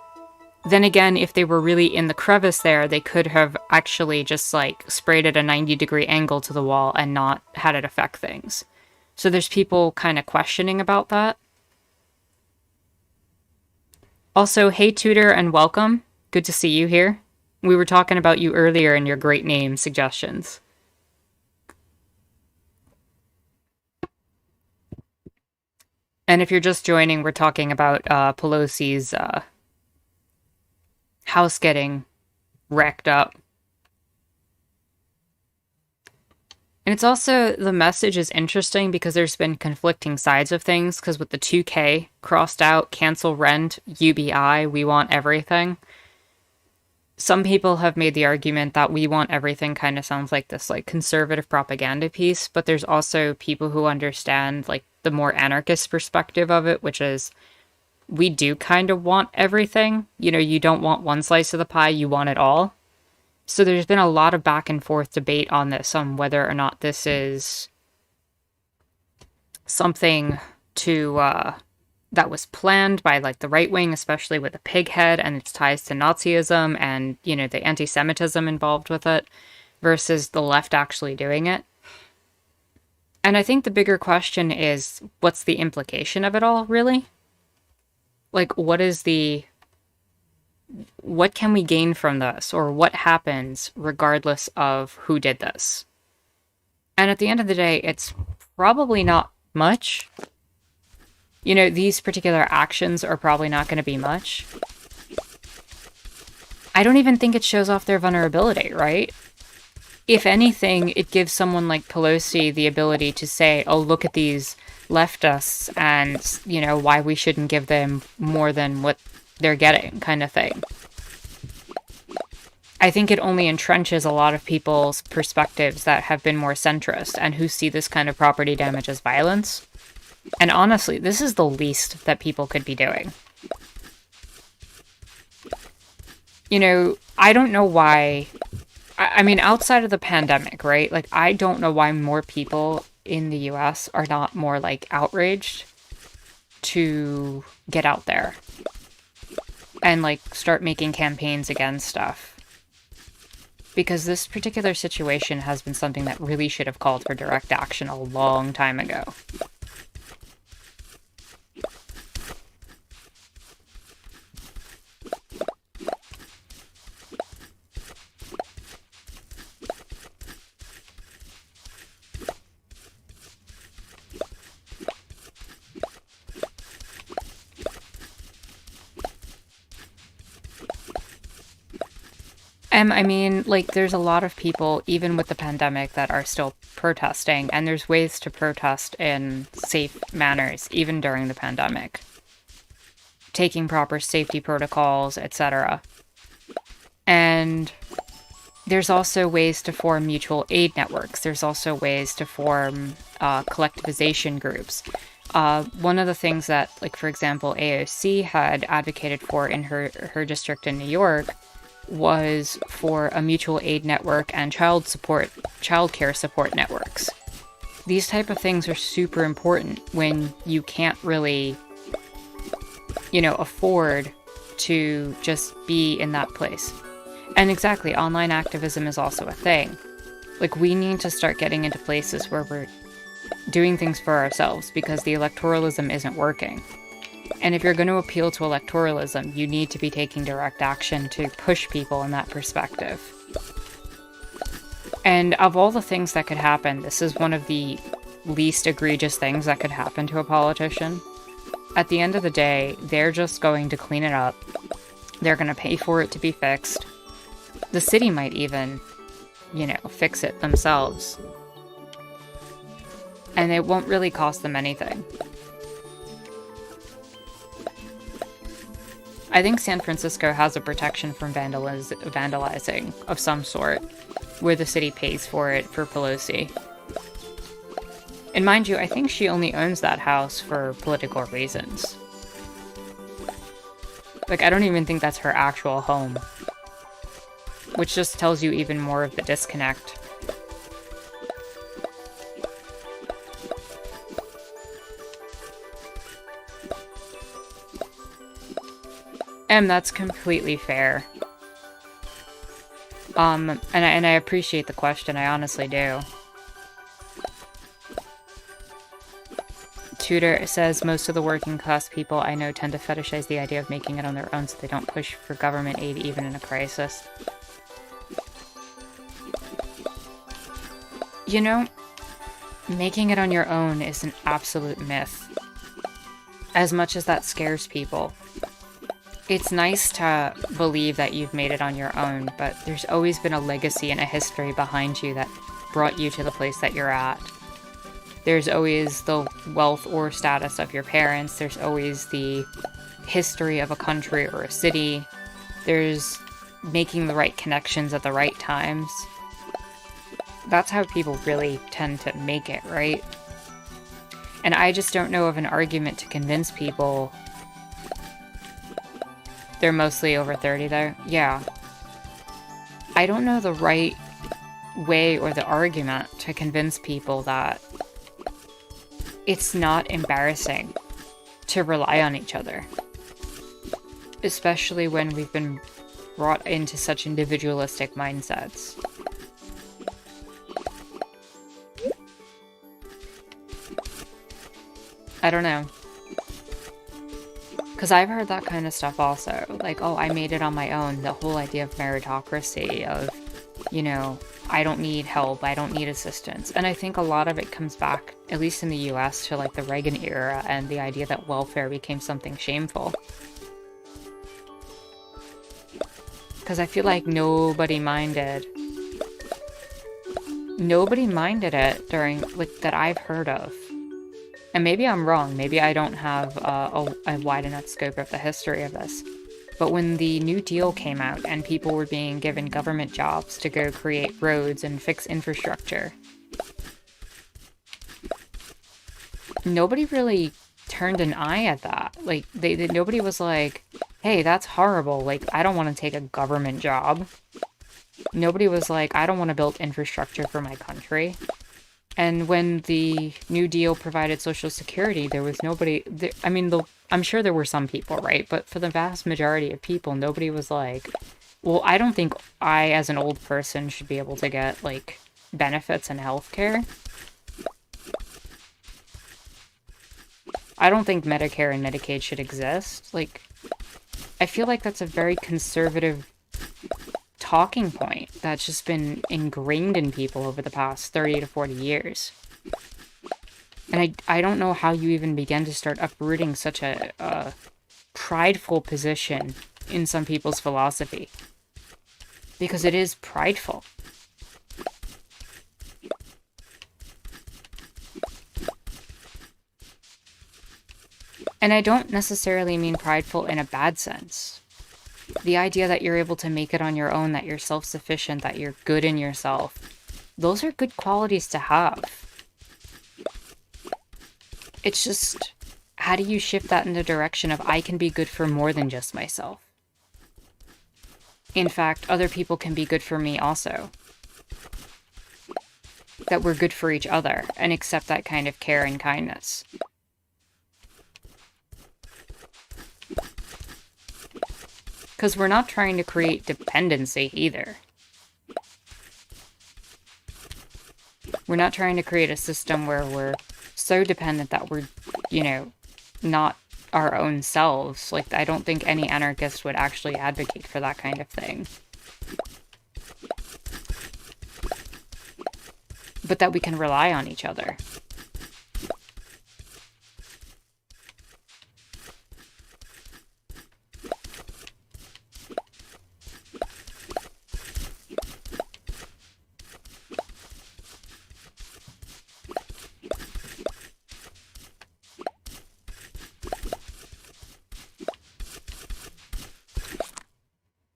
Then again, if they were really in the crevice there, they could have actually just like sprayed at a 90-degree angle to the wall and not had it affect things. So there's people kind of questioning about that. Also, hey Tutor and welcome. Good to see you here. We were talking about you earlier and your great name suggestions. And if you're just joining, we're talking about Pelosi's house getting wrecked up. And it's also, the message is interesting because there's been conflicting sides of things, because with the 2K crossed out, cancel rent, UBI, we want everything. Some people have made the argument that we want everything kind of sounds like this like conservative propaganda piece, but there's also people who understand like the more anarchist perspective of it, which is we do kind of want everything. You know, you don't want one slice of the pie, you want it all. So there's been a lot of back and forth debate on this, on whether or not this is something to that was planned by like the right wing, especially with the pig head and its ties to Nazism and, you know, the anti-Semitism involved with it, versus the left actually doing it. And I think the bigger question is, what's the implication of it all, really? Like, what can we gain from this, or what happens regardless of who did this? And at the end of the day, it's probably not much. You know, these particular actions are probably not going to be much. I don't even think it shows off their vulnerability, right? If anything, it gives someone like Pelosi the ability to say, oh, look at these leftists and, you know, why we shouldn't give them more than what they're getting, kind of thing. I think it only entrenches a lot of people's perspectives that have been more centrist and who see this kind of property damage as violence. And honestly, this is the least that people could be doing. You know, I don't know why. I mean, outside of the pandemic, right? Like, I don't know why more people in the US are not more, like, outraged to get out there and, like, start making campaigns against stuff. Because this particular situation has been something that really should have called for direct action a long time ago. I mean, like, there's a lot of people, even with the pandemic, that are still protesting, and there's ways to protest in safe manners, even during the pandemic. Taking proper safety protocols, etc. And there's also ways to form mutual aid networks. There's also ways to form collectivization groups. One of the things that, like, for example, AOC had advocated for in her district in New York was for a mutual aid network and childcare support networks. These type of things are super important when you can't really, you know, afford to just be in that place. And exactly, online activism is also a thing. Like, we need to start getting into places where we're doing things for ourselves because the electoralism isn't working. And if you're going to appeal to electoralism, you need to be taking direct action to push people in that perspective. And of all the things that could happen, this is one of the least egregious things that could happen to a politician. At the end of the day, they're just going to clean it up. They're going to pay for it to be fixed. The city might even, you know, fix it themselves. And it won't really cost them anything. I think San Francisco has a protection from vandalizing of some sort, where the city pays for it for Pelosi. And mind you, I think she only owns that house for political reasons. Like, I don't even think that's her actual home. Which just tells you even more of the disconnect. And that's completely fair. And I appreciate the question, I honestly do. Tutor says most of the working class people I know tend to fetishize the idea of making it on their own so they don't push for government aid even in a crisis. You know, making it on your own is an absolute myth. As much as that scares people, it's nice to believe that you've made it on your own, but there's always been a legacy and a history behind you that brought you to the place that you're at. There's always the wealth or status of your parents. There's always the history of a country or a city. There's making the right connections at the right times. That's how people really tend to make it, right? And I just don't know of an argument to convince people. They're mostly over 30 there? Yeah. I don't know the right way or the argument to convince people that it's not embarrassing to rely on each other. Especially when we've been brought into such individualistic mindsets. I don't know. Because I've heard that kind of stuff also. Like, oh, I made it on my own. The whole idea of meritocracy, of, you know, I don't need help, I don't need assistance. And I think a lot of it comes back, at least in the US, to like the Reagan era and the idea that welfare became something shameful. Because I feel like nobody minded it during, like, that I've heard of. And maybe I'm wrong, maybe I don't have a wide enough scope of the history of this. But when the New Deal came out and people were being given government jobs to go create roads and fix infrastructure, nobody really turned an eye at that. Like, nobody was like, hey, that's horrible, like, I don't want to take a government job. Nobody was like, I don't want to build infrastructure for my country. And when the New Deal provided Social Security, there was nobody... I mean, I'm sure there were some people, right? But for the vast majority of people, nobody was like, well, I don't think I, as an old person, should be able to get, like, benefits and healthcare. I don't think Medicare and Medicaid should exist. Like, I feel like that's a very conservative talking point that's just been ingrained in people over the past 30 to 40 years. And I don't know how you even begin to start uprooting such a prideful position in some people's philosophy. Because it is prideful. And I don't necessarily mean prideful in a bad sense. The idea that you're able to make it on your own, that you're self-sufficient, that you're good in yourself, those are good qualities to have. It's just, how do you shift that in the direction of I can be good for more than just myself? In fact, other people can be good for me also. That we're good for each other and accept that kind of care and kindness. Because we're not trying to create dependency either. We're not trying to create a system where we're so dependent that we're, you know, not our own selves. Like, I don't think any anarchist would actually advocate for that kind of thing. But that we can rely on each other.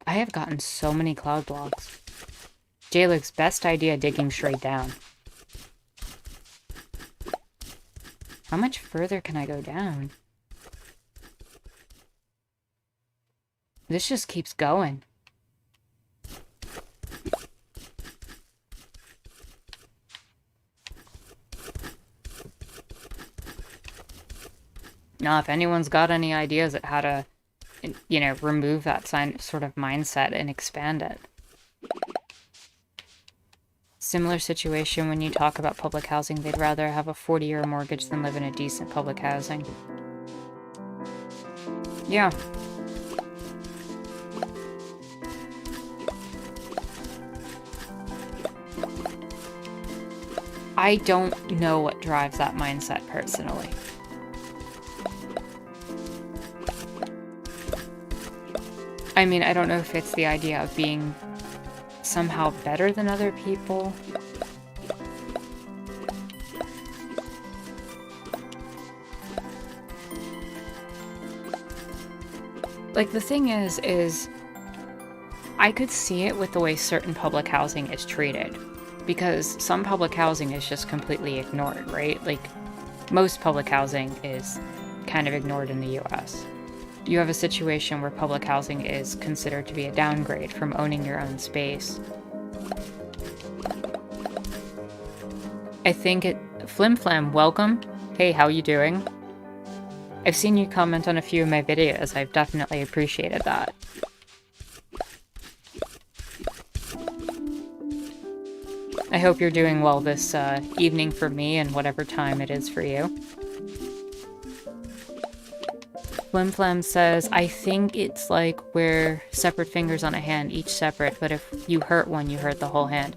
I have gotten so many cloud blocks. J-Luke's best idea, digging straight down. How much further can I go down? This just keeps going. Now, if anyone's got any ideas at how to, you know, remove that sort of mindset and expand it, Similar situation when you talk about public housing, they'd rather have a 40-year mortgage than live in a decent public housing. Yeah. I don't know what drives that mindset personally. I mean, I don't know if it's the idea of being somehow better than other people. Like, the thing is I could see it with the way certain public housing is treated. Because some public housing is just completely ignored, right? Like, most public housing is kind of ignored in the US. You have a situation where public housing is considered to be a downgrade from owning your own space. I think Flim Flam, welcome. Hey, how you doing? I've seen you comment on a few of my videos. I've definitely appreciated that. I hope you're doing well this evening for me and whatever time it is for you. Flim Flam says, I think it's like we're separate fingers on a hand, each separate, but if you hurt one, you hurt the whole hand.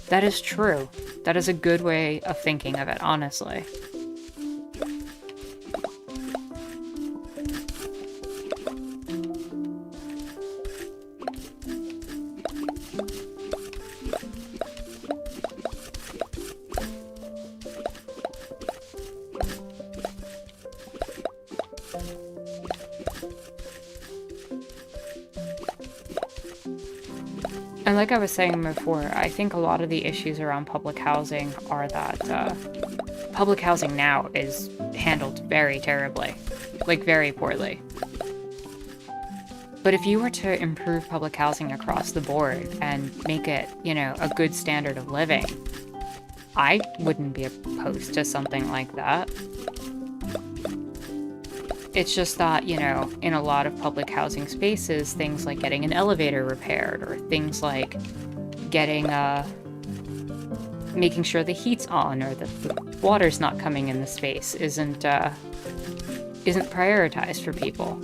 That is true. That is a good way of thinking of it, honestly. And like I was saying before, I think a lot of the issues around public housing are that public housing now is handled very terribly, like very poorly. But if you were to improve public housing across the board and make it, you know, a good standard of living, I wouldn't be opposed to something like that. It's just that, you know, in a lot of public housing spaces, things like getting an elevator repaired or things like getting, making sure the heat's on or that the water's not coming in the space isn't prioritized for people.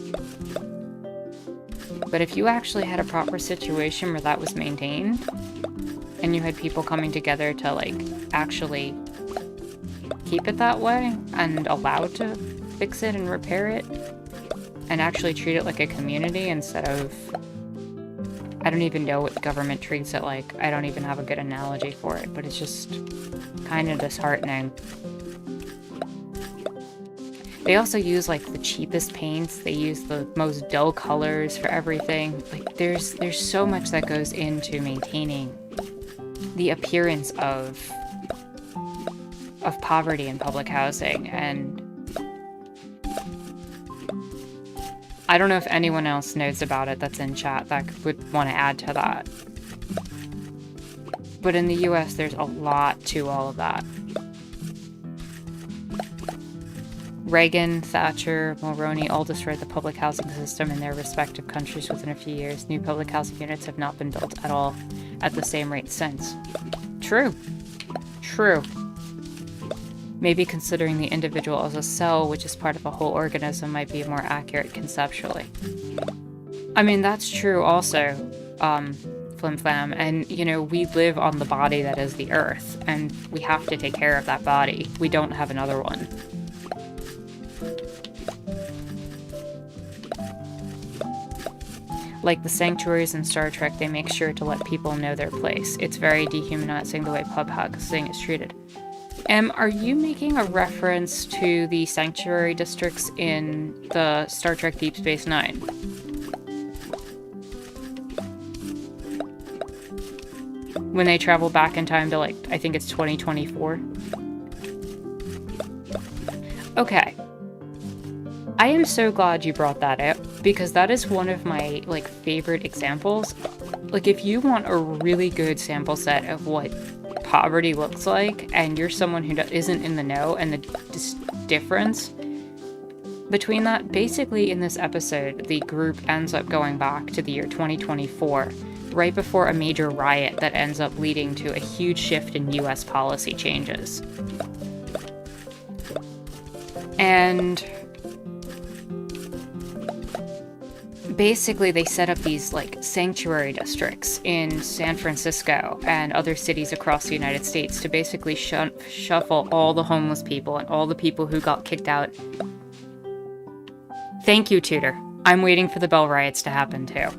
But if you actually had a proper situation where that was maintained and you had people coming together to, like, actually keep it that way and allowed to fix it and repair it and actually treat it like a community instead of, I don't even know what government treats it like. I don't even have a good analogy for it, but it's just kind of disheartening. They also use, like, the cheapest paints. They use the most dull colors for everything. Like, there's so much that goes into maintaining the appearance of poverty in public housing, and I don't know if anyone else knows about it that's in chat that would want to add to that. But in the US, there's a lot to all of that. Reagan, Thatcher, Mulroney all destroyed the public housing system in their respective countries within a few years. New public housing units have not been built at all at the same rate since. True. True. Maybe considering the individual as a cell, which is part of a whole organism, might be more accurate conceptually. I mean, that's true also, Flim Flam, and, you know, we live on the body that is the Earth, and we have to take care of that body. We don't have another one. Like the sanctuaries in Star Trek, they make sure to let people know their place. It's very dehumanizing the way pub housing is treated. Are you making a reference to the sanctuary districts in the Star Trek Deep Space Nine? When they travel back in time to, like, I think it's 2024? Okay. I am so glad you brought that up, because that is one of my, like, favorite examples. Like, if you want a really good sample set of what poverty looks like, and you're someone who isn't in the know, and the difference between that, basically in this episode, the group ends up going back to the year 2024 right before a major riot that ends up leading to a huge shift in US policy changes. And basically they set up these like sanctuary districts in San Francisco and other cities across the United States to basically shuffle all the homeless people and all the people who got kicked out. Thank you, Tutor. I'm waiting for the Bell riots to happen too.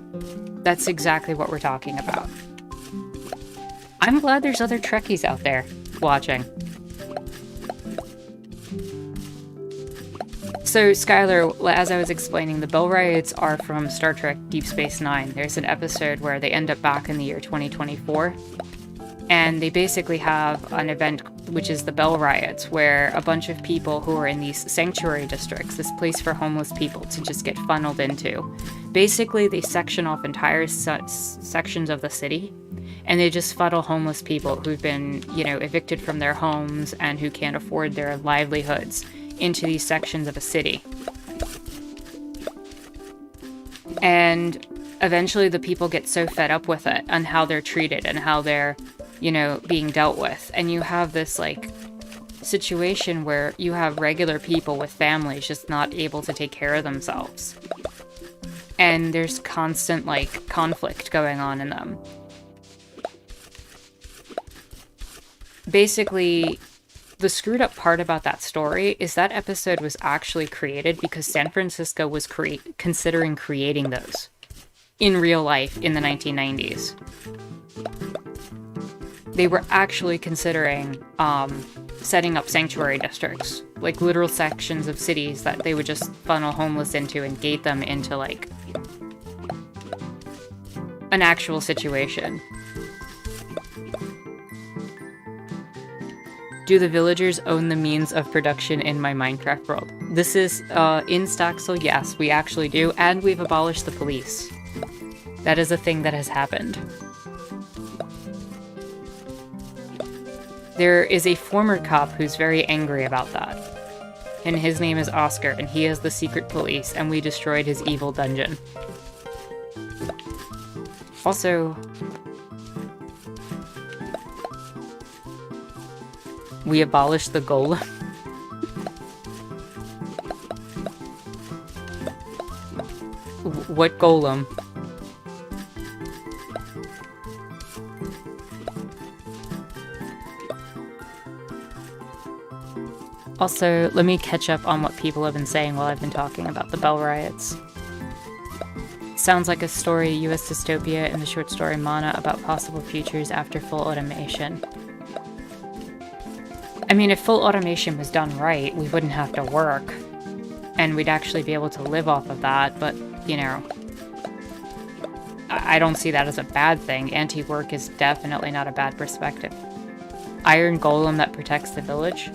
That's exactly what we're talking about. I'm glad there's other Trekkies out there watching. So, Skylar, as I was explaining, the Bell riots are from Star Trek Deep Space Nine. There's an episode where they end up back in the year 2024, and they basically have an event which is the Bell riots, where a bunch of people who are in these sanctuary districts, this place for homeless people to just get funneled into. Basically, they section off entire sections of the city, and they just funnel homeless people who've been, evicted from their homes and who can't afford their livelihoods into these sections of a city. And eventually the people get so fed up with it and how they're treated and how they're, being dealt with. And you have this, situation where you have regular people with families just not able to take care of themselves. And there's constant, conflict going on in them. Basically, the screwed up part about that story is that episode was actually created because San Francisco was considering creating those in real life in the 1990s. They were actually considering setting up sanctuary districts, like literal sections of cities that they would just funnel homeless into and gate them into, an actual situation. Do the villagers own the means of production in my Minecraft world? This is, in Staxel, yes, we actually do, and we've abolished the police. That is a thing that has happened. There is a former cop who's very angry about that. And his name is Oscar, and he is the secret police, and we destroyed his evil dungeon. Also, we abolished the golem. What golem? Also, let me catch up on what people have been saying while I've been talking about the Bell riots. Sounds like a story, US dystopia, in the short story Mana about possible futures after full automation. I mean, if full automation was done right, we wouldn't have to work. And we'd actually be able to live off of that, but, I don't see that as a bad thing. Anti-work is definitely not a bad perspective. Iron golem that protects the village?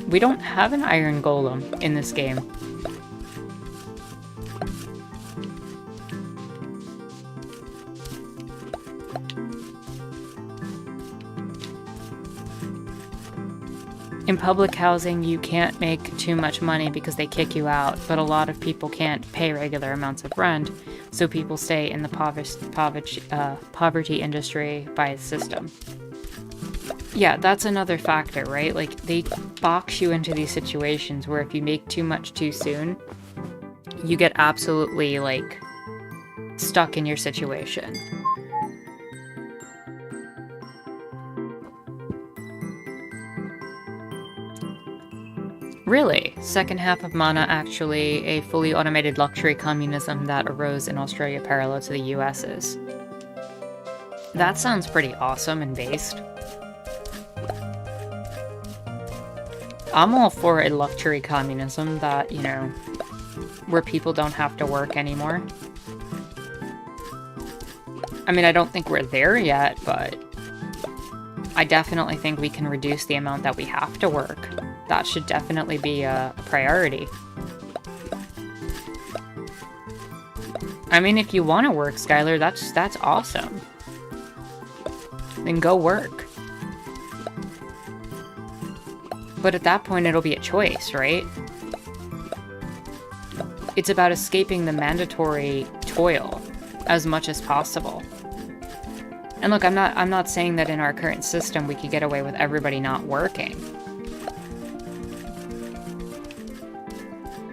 We don't have an iron golem in this game. In public housing, you can't make too much money because they kick you out, but a lot of people can't pay regular amounts of rent, so people stay in the poverty industry by the system. Yeah, that's another factor, right? They box you into these situations where if you make too much too soon, you get absolutely, stuck in your situation. Really? Second half of Mana actually a fully automated luxury communism that arose in Australia parallel to the US's. That sounds pretty awesome and based. I'm all for a luxury communism that, where people don't have to work anymore. I mean, I don't think we're there yet, but I definitely think we can reduce the amount that we have to work. That should definitely be a priority. I mean, if you want to work, Skylar, that's awesome. Then go work. But at that point, it'll be a choice, right? It's about escaping the mandatory toil as much as possible. And look, I'm not saying that in our current system we could get away with everybody not working.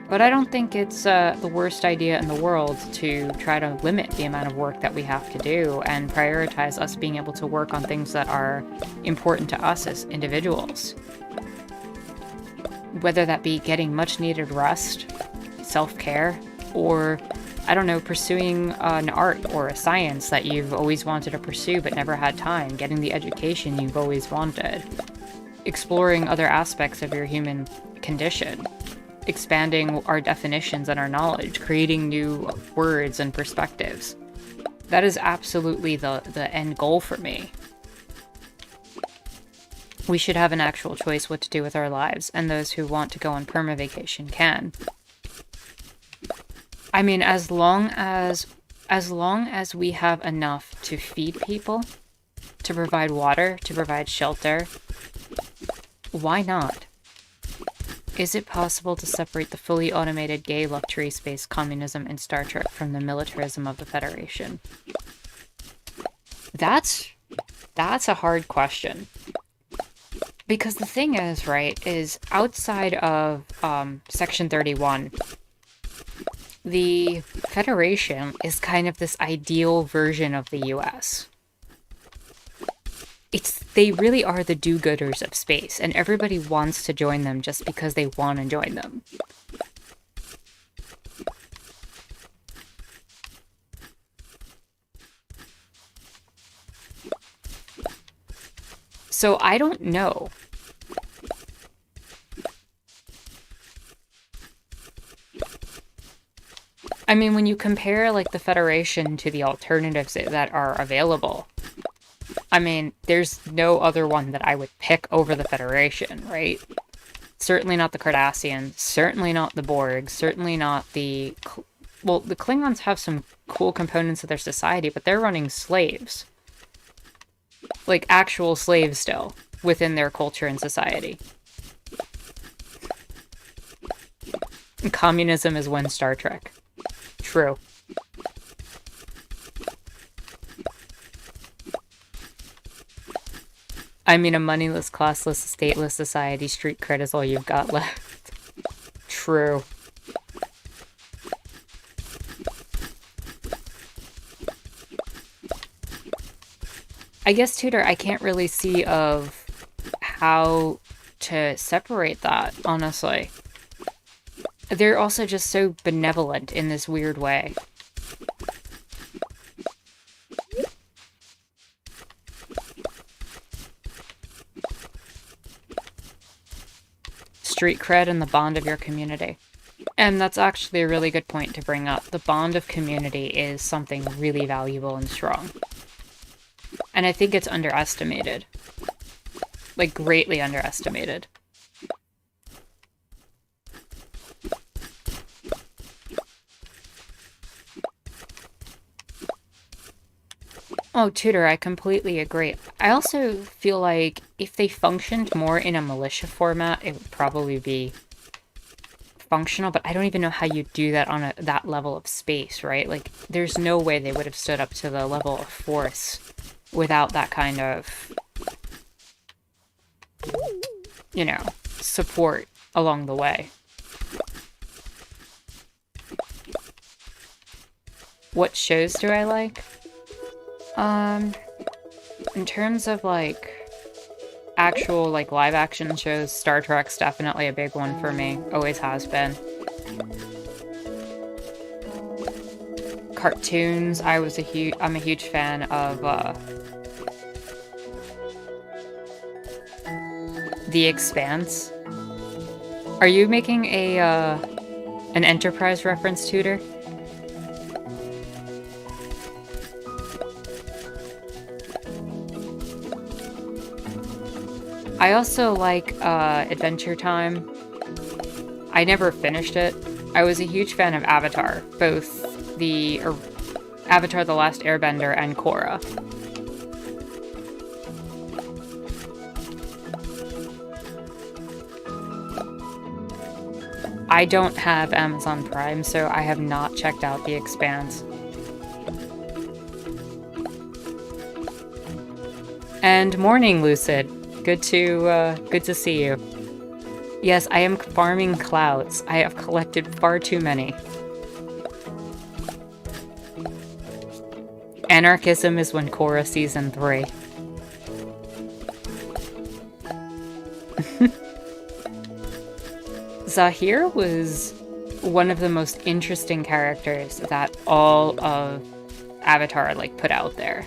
But I don't think it's the worst idea in the world to try to limit the amount of work that we have to do and prioritize us being able to work on things that are important to us as individuals. Whether that be getting much needed rest, self-care, or, I don't know, pursuing an art or a science that you've always wanted to pursue but never had time, getting the education you've always wanted, exploring other aspects of your human condition, expanding our definitions and our knowledge, creating new words and perspectives. That is absolutely the end goal for me. We should have an actual choice what to do with our lives, and those who want to go on perma-vacation can. I mean, as long as we have enough to feed people, to provide water, to provide shelter, why not? Is it possible to separate the fully automated gay luxury space communism in Star Trek from the militarism of the Federation? That's a hard question. Because the thing is, right, is outside of Section 31, the Federation is kind of this ideal version of the US. They really are the do-gooders of space, and everybody wants to join them just because they want to join them. So I don't know. I mean, when you compare, like, the Federation to the alternatives that are available, I mean, there's no other one that I would pick over the Federation, right? Certainly not the Cardassians, certainly not the Borg, certainly not the... Well, the Klingons have some cool components of their society, but they're running slaves. Like, actual slaves still, within their culture and society. And communism is one Star Trek. True. I mean, a moneyless, classless, stateless society, street cred is all you've got left. True. I guess, Tudor, I can't really see of how to separate that, honestly. They're also just so benevolent in this weird way. Street cred and the bond of your community. And that's actually a really good point to bring up. The bond of community is something really valuable and strong. And I think it's underestimated. Like, greatly underestimated. Oh, Tudor, I completely agree. I also feel like if they functioned more in a militia format, it would probably be functional, but I don't even know how you do that on that level of space, right? Like, there's no way they would have stood up to the level of force without that kind of, you know, support along the way. What shows do I like? In terms of, like, actual, like, live-action shows, Star Trek's definitely a big one for me. Always has been. Cartoons, I'm a huge fan of, The Expanse. Are you making an Enterprise reference, Tudor? I also like Adventure Time. I never finished it. I was a huge fan of Avatar, both the Avatar: The Last Airbender and Korra. I don't have Amazon Prime, so I have not checked out The Expanse. And morning, Lucid. Good to see you. Yes, I am farming clouds. I have collected far too many. Anarchism is when Korra Season 3. Zahir was one of the most interesting characters that all of Avatar, like, put out there.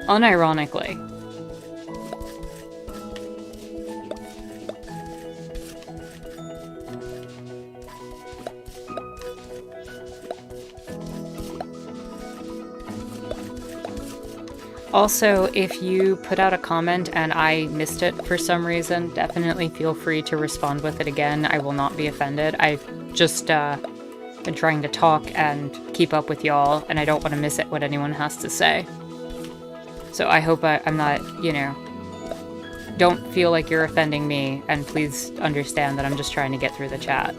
Unironically. Also, if you put out a comment and I missed it for some reason, definitely feel free to respond with it again. I will not be offended. I've just been trying to talk and keep up with y'all, and I don't want to miss it what anyone has to say. So I hope I'm not, you know, don't feel like you're offending me, and please understand that I'm just trying to get through the chat.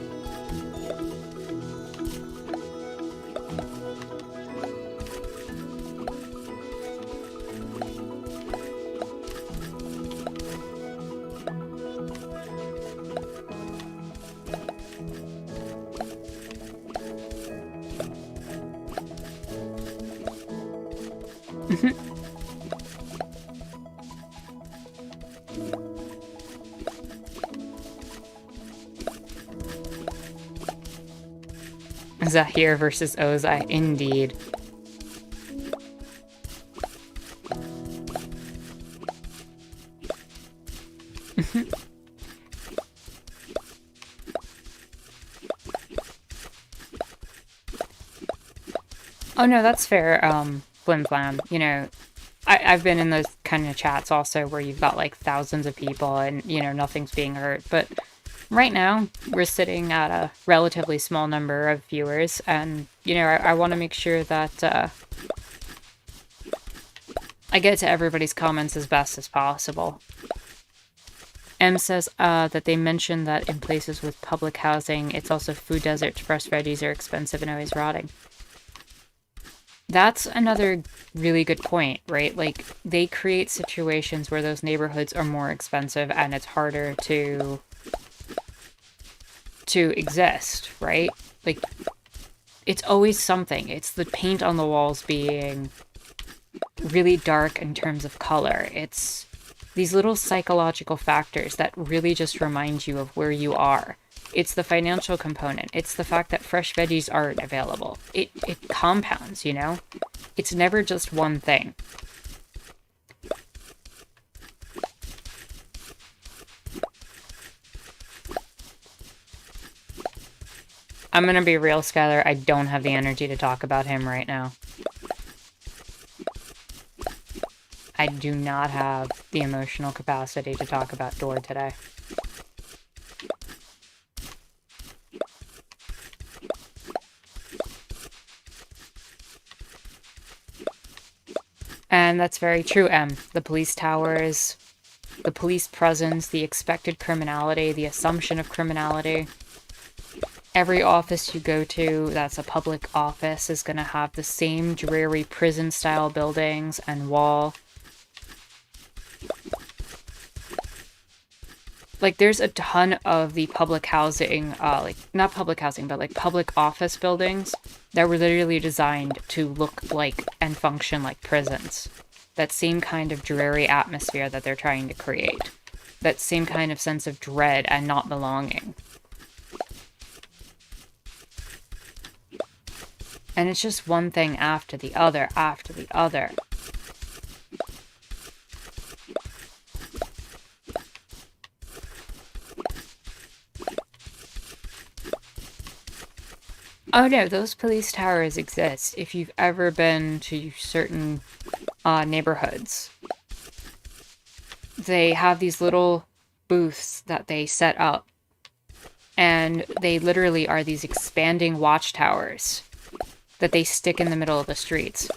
Zahir versus Ozai, indeed. Oh no, that's fair, Flim Flam. You know, I've been in those kind of chats also where you've got like thousands of people and, you know, nothing's being heard. But right now, we're sitting at a relatively small number of viewers, and, you know, I want to make sure that I get to everybody's comments as best as possible. M says that they mentioned that in places with public housing, it's also food deserts, fresh veggies are expensive and always rotting. That's another really good point, right? Like, they create situations where those neighborhoods are more expensive and it's harder to exist, right? Like, it's always something. It's the paint on the walls being really dark in terms of color. It's these little psychological factors that really just remind you of where you are. It's the financial component. It's the fact that fresh veggies aren't available. It compounds, you know? It's never just one thing. I'm gonna be real, Skylar. I don't have the energy to talk about him right now. I do not have the emotional capacity to talk about Door today. And that's very true, M. The police towers, the police presence, the expected criminality, the assumption of criminality. Every office you go to that's a public office is going to have the same dreary prison-style buildings and wall. Like, there's a ton of the public housing, like, not public housing, but, like, public office buildings that were literally designed to look like and function like prisons. That same kind of dreary atmosphere that they're trying to create. That same kind of sense of dread and not belonging. And it's just one thing after the other, after the other. Oh no, those police towers exist. If you've ever been to certain neighborhoods, they have these little booths that they set up. And they literally are these expanding watchtowers that they stick in the middle of the streets.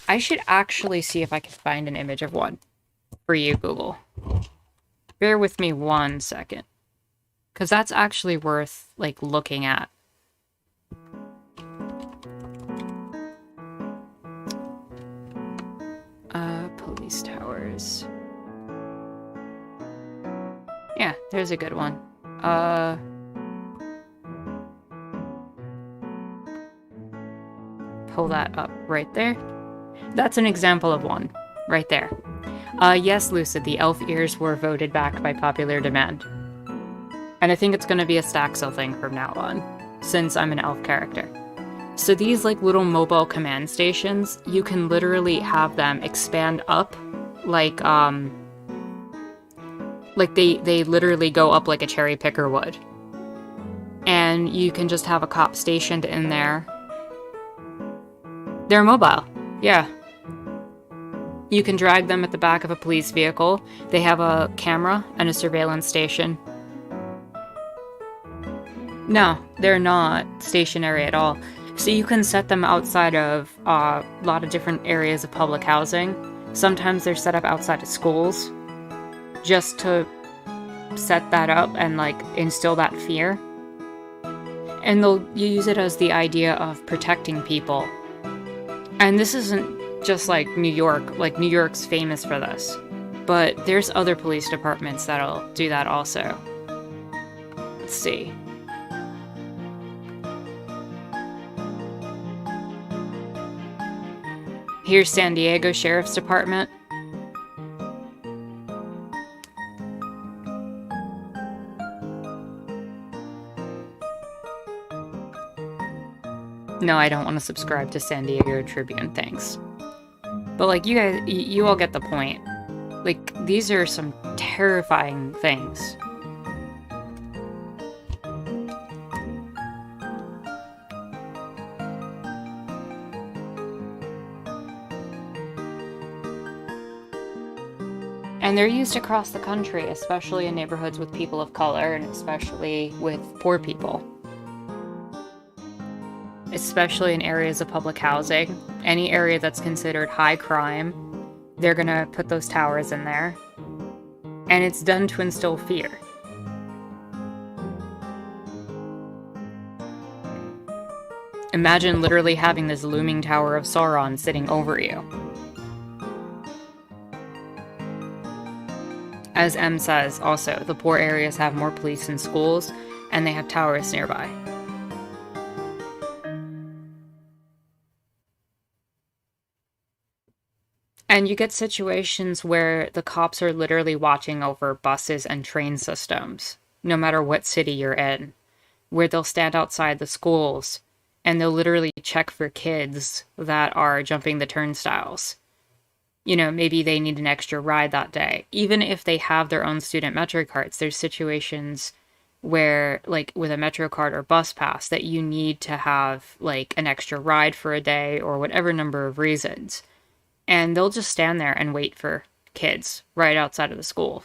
I should actually see if I can find an image of one for you, Google. Bear with me 1 second. Because that's actually worth, like, looking at. ears. Yeah, there's a good one. Pull that up right there. That's an example of one, right there. Yes, Lucid, the elf ears were voted back by popular demand. And I think it's going to be a Staxel thing from now on, since I'm an elf character. So these like little mobile command stations, you can literally have them expand up like they literally go up like a cherry picker would. And you can just have a cop stationed in there. They're mobile, yeah. You can drag them at the back of a police vehicle. They have a camera and a surveillance station. No, they're not stationary at all. So you can set them outside of a lot of different areas of public housing. Sometimes they're set up outside of schools just to set that up and like instill that fear. And they'll use it as the idea of protecting people. And this isn't just like New York. Like New York's famous for this. But there's other police departments that'll do that also. Let's see. Here's San Diego Sheriff's Department. No, I don't want to subscribe to San Diego Tribune, thanks. But like, you guys, you all get the point. Like, these are some terrifying things. And they're used across the country, especially in neighborhoods with people of color, and especially with poor people. Especially in areas of public housing. Any area that's considered high crime, they're gonna put those towers in there. And it's done to instill fear. Imagine literally having this looming tower of Sauron sitting over you. As M says, also, the poor areas have more police and schools, and they have towers nearby. And you get situations where the cops are literally watching over buses and train systems, no matter what city you're in, where they'll stand outside the schools, and they'll literally check for kids that are jumping the turnstiles. You know, maybe they need an extra ride that day. Even if they have their own student Metro cards, there's situations where, like, with a Metro card or bus pass, that you need to have, like, an extra ride for a day or whatever number of reasons. And they'll just stand there and wait for kids right outside of the school.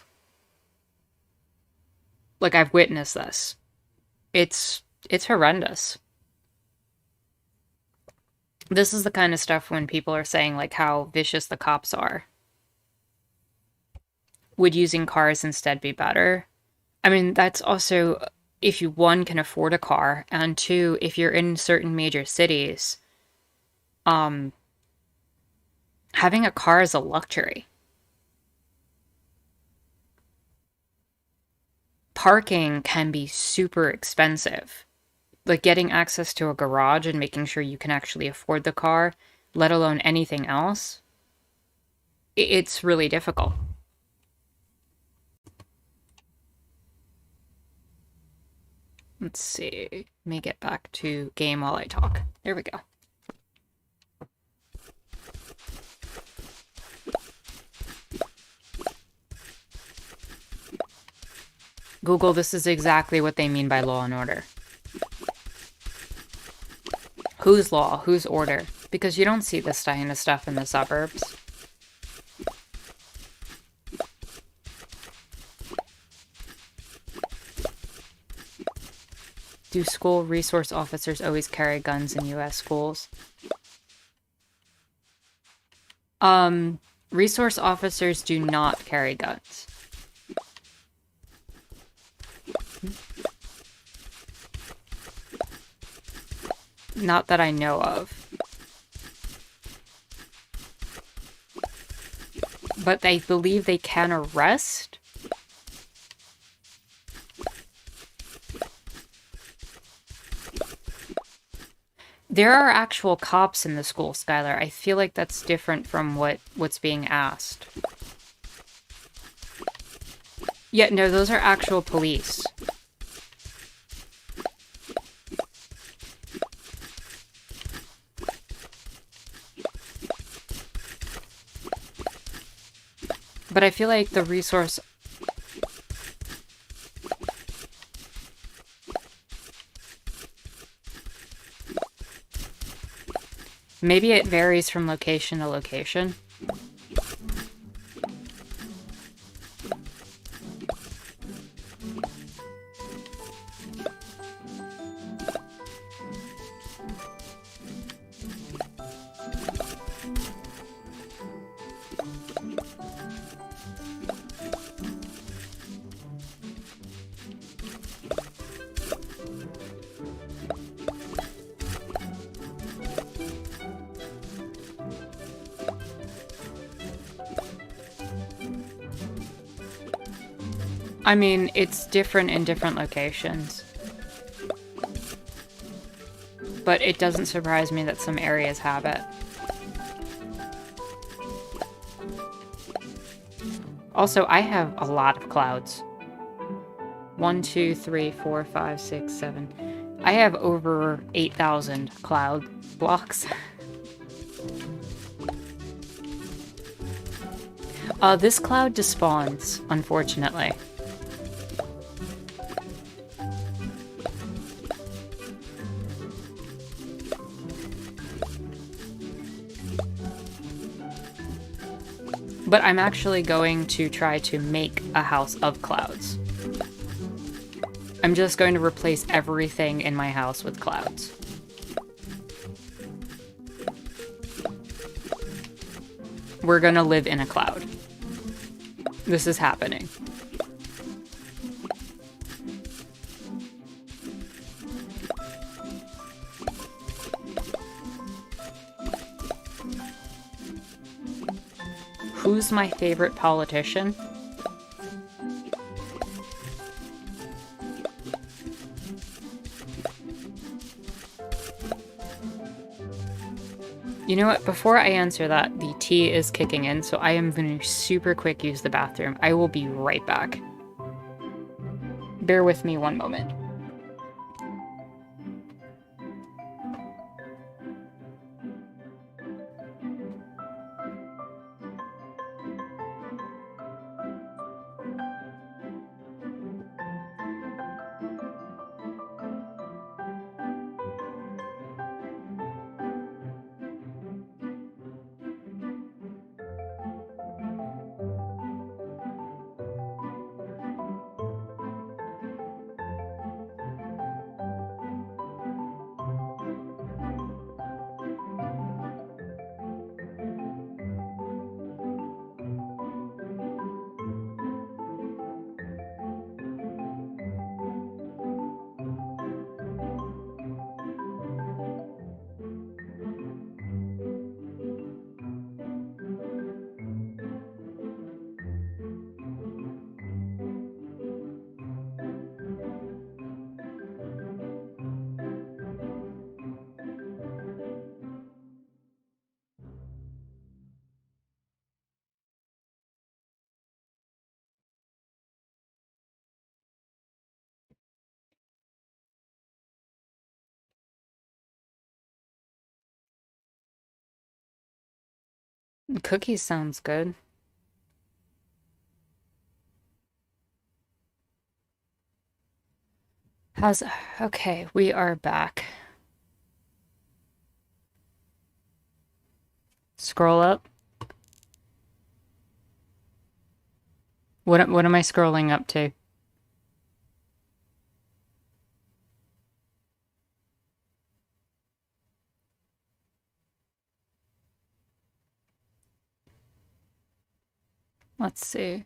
Like, I've witnessed this. It's horrendous. This is the kind of stuff when people are saying, like, how vicious the cops are. Would using cars instead be better? I mean, that's also if you, one, can afford a car, and two, if you're in certain major cities, having a car is a luxury. Parking can be super expensive. Like, getting access to a garage and making sure you can actually afford the car, let alone anything else, it's really difficult. Let's see. Let me get back to game while I talk. There we go. Google, this is exactly what they mean by law and order. Whose law? Whose order? Because you don't see this kind of stuff in the suburbs. Do school resource officers always carry guns in U.S. schools? Resource officers do not carry guns. Not that I know of. but they believe they can arrest. There are actual cops in the school, Skylar. I feel like that's different from what's being asked. Yeah, no, those are actual police. But I feel like the resource... Maybe it varies from location to location. I mean, it's different in different locations. But it doesn't surprise me that some areas have it. Also, I have a lot of clouds. 1, 2, 3, 4, 5, 6, 7. I have over 8,000 cloud blocks. This cloud despawns, unfortunately. But I'm actually going to try to make a house of clouds. I'm just going to replace everything in my house with clouds. We're gonna live in a cloud. This is happening. Who's my favorite politician? You know what? Before I answer that, the tea is kicking in, so I am going to super quick use the bathroom. I will be right back. Bear with me one moment. Cookies sounds good. How's... Okay, we are back. Scroll up. What am I scrolling up to? Let's see.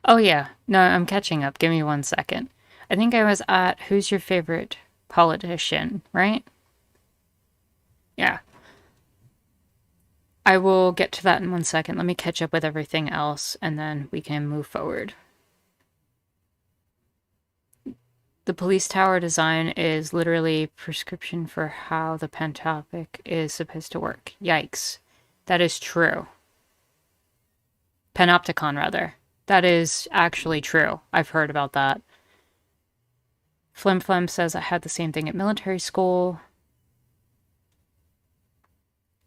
Oh yeah, no, I'm catching up. Give me 1 second. I think I was at who's your favorite politician, right? Yeah. I will get to that in 1 second. Let me catch up with everything else, and then we can move forward. The police tower design is literally prescription for how the Pantopic is supposed to work. Yikes. That is true. Panopticon, rather. That is actually true. I've heard about that. Flim Flam says I had the same thing at military school.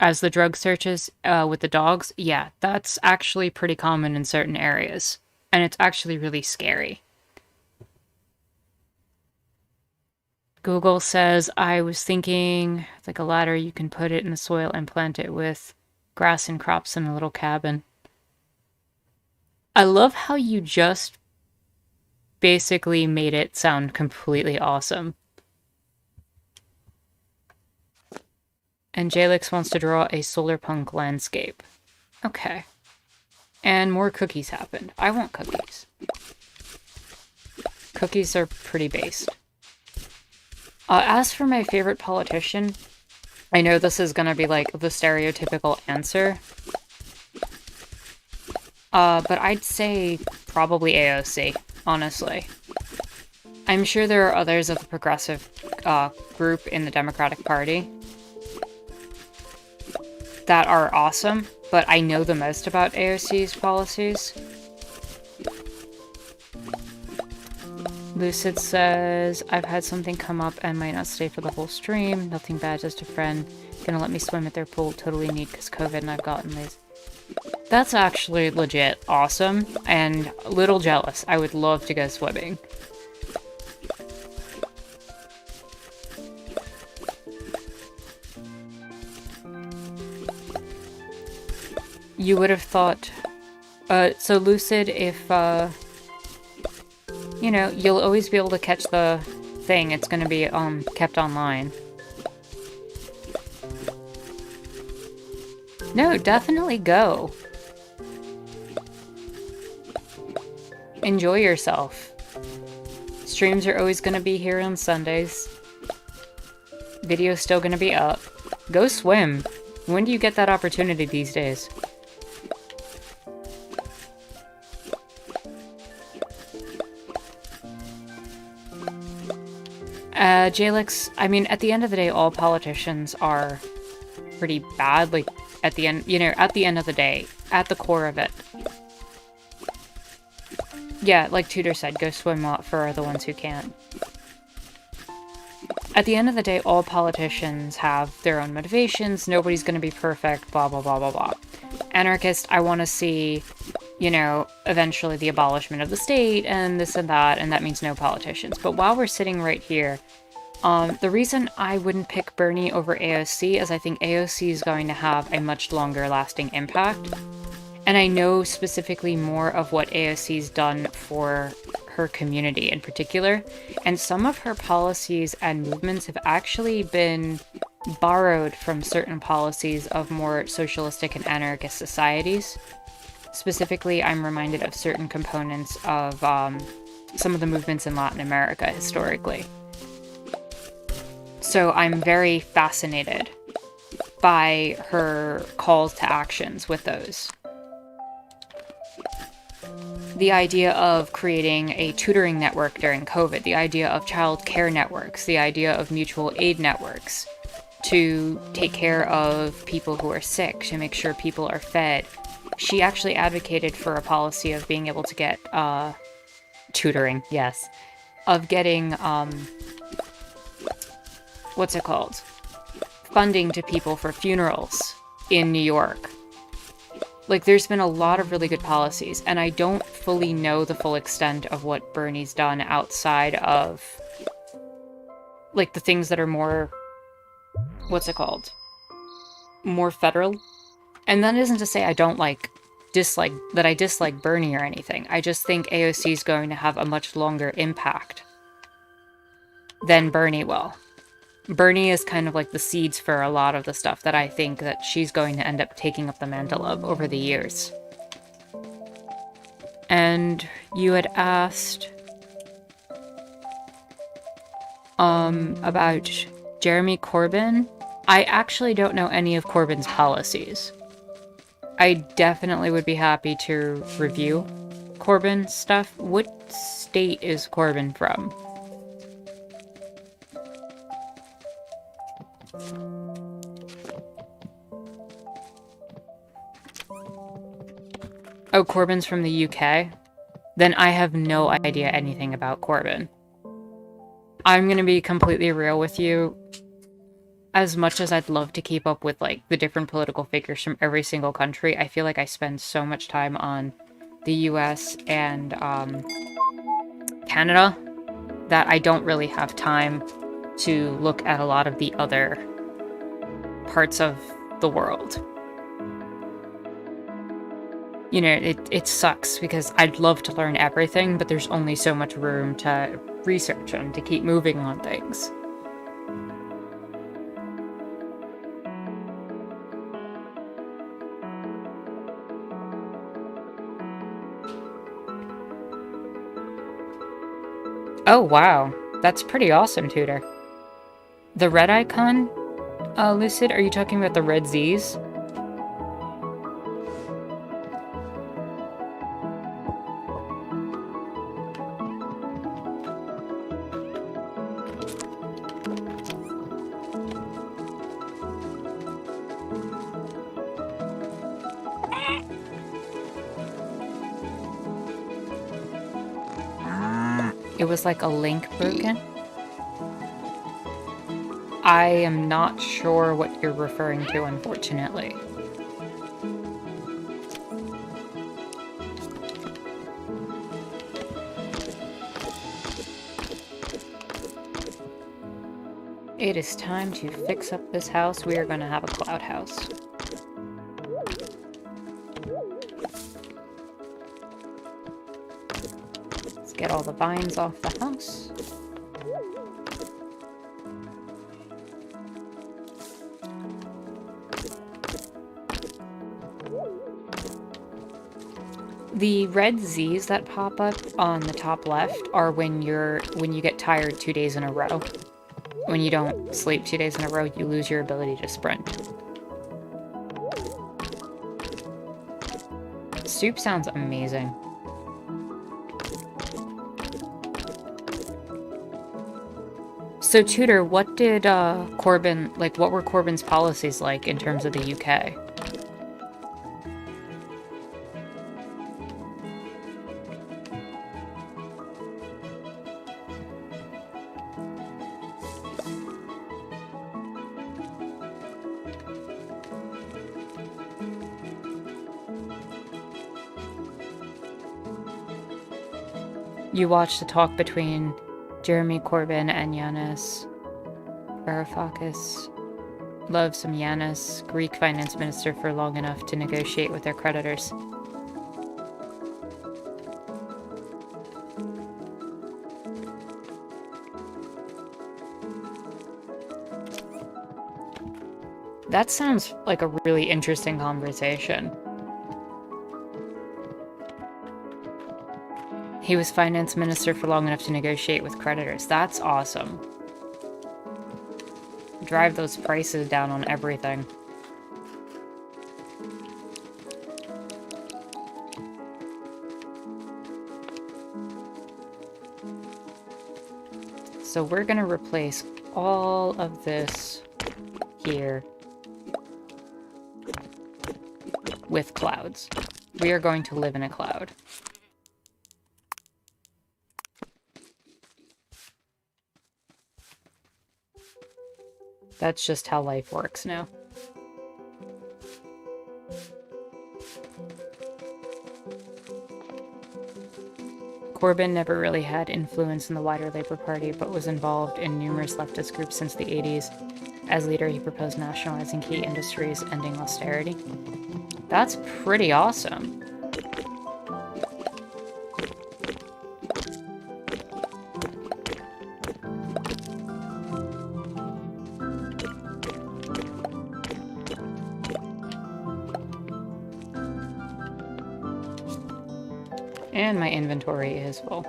As the drug searches with the dogs, yeah, that's actually pretty common in certain areas. And it's actually really scary. Google says, I was thinking it's like a ladder, you can put it in the soil and plant it with grass and crops in a little cabin. I love how you just basically made it sound completely awesome. And Jalix wants to draw a solar punk landscape. Okay. And more cookies happened. I want cookies. Cookies are pretty based. As for my favorite politician, I know this is gonna be like the stereotypical answer. But I'd say probably AOC, honestly. I'm sure there are others of the progressive group in the Democratic Party that are awesome, but I know the most about AOC's policies. Lucid says, I've had something come up and might not stay for the whole stream. Nothing bad, just a friend. Gonna let me swim at their pool. Totally need because COVID and I've gotten lazy. That's actually legit awesome and a little jealous. I would love to go swimming. You would have thought... so Lucid, if, you know, you'll always be able to catch the thing. It's gonna be, kept online. No, definitely go. Enjoy yourself. Streams are always gonna be here on Sundays. Video's still gonna be up. Go swim. When do you get that opportunity these days? Jalix, I mean, at the end of the day, all politicians are pretty bad. Like, at the end, you know, at the end of the day, at the core of it. Yeah, like Tudor said, go swim for the ones who can't. At the end of the day, all politicians have their own motivations. Nobody's going to be perfect, blah, blah, blah, blah, blah. Anarchist, I want to see, you know, eventually the abolishment of the state and this and that means no politicians. But while we're sitting right here, the reason I wouldn't pick Bernie over AOC is I think AOC is going to have a much longer lasting impact. And I know specifically more of what AOC's done for her community in particular. And some of her policies and movements have actually been borrowed from certain policies of more socialistic and anarchist societies. Specifically, I'm reminded of certain components of some of the movements in Latin America historically. So I'm very fascinated by her calls to actions with those. The idea of creating a tutoring network during COVID, the idea of child care networks, the idea of mutual aid networks to take care of people who are sick, to make sure people are fed. She actually advocated for a policy of being able to get tutoring, yes, of getting what's it called? Funding to people for funerals in New York. Like, there's been a lot of really good policies, and I don't fully know the full extent of what Bernie's done outside of, like, the things that are more, what's it called? More federal. And that isn't to say I don't dislike Bernie or anything. I just think AOC is going to have a much longer impact than Bernie will. Bernie is kind of like the seeds for a lot of the stuff that I think that she's going to end up taking up the mantle of over the years. And you had asked about Jeremy Corbyn. I actually don't know any of Corbyn's policies. I definitely would be happy to review Corbyn's stuff. What state is Corbyn from? Oh, Corbyn's from the UK? Then I have no idea anything about Corbyn. I'm gonna be completely real with you. As much as I'd love to keep up with, like, the different political figures from every single country, I feel like I spend so much time on the US and Canada that I don't really have time to look at a lot of the other parts of the world. You know, it sucks because I'd love to learn everything, but there's only so much room to research and to keep moving on things. Oh, wow. That's pretty awesome, Tutor. The red icon, Lucid, are you talking about the red Z's? It was like a link broken? I am not sure what you're referring to, unfortunately. It is time to fix up this house. We are going to have a cloud house. Let's get all the vines off the house. The red Z's that pop up on the top left are when you get tired 2 days in a row. When you don't sleep 2 days in a row, you lose your ability to sprint. Soup sounds amazing. So, Tutor, what did Corbyn, like, what were Corbyn's policies like in terms of the UK? You watched the talk between Jeremy Corbyn and Yanis Varoufakis. Love some Yanis, Greek finance minister, for long enough to negotiate with their creditors. That sounds like a really interesting conversation. He was finance minister for long enough to negotiate with creditors. That's awesome. Drive those prices down on everything. So we're gonna replace all of this here with clouds. We are going to live in a cloud. That's just how life works now. Corbyn never really had influence in the wider Labour Party, but was involved in numerous leftist groups since the 80s. As leader, he proposed nationalizing key industries, ending austerity. That's pretty awesome. And my inventory is full.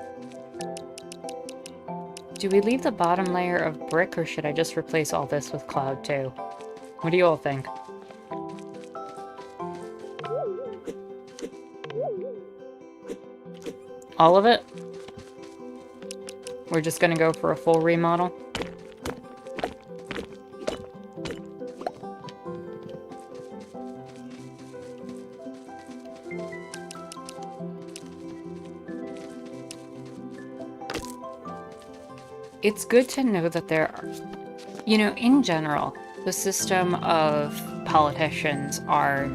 Do we leave the bottom layer of brick, or should I just replace all this with cloud too? What do you all think? All of it? We're just gonna go for a full remodel? It's good to know that there are, you know, in general, the system of politicians are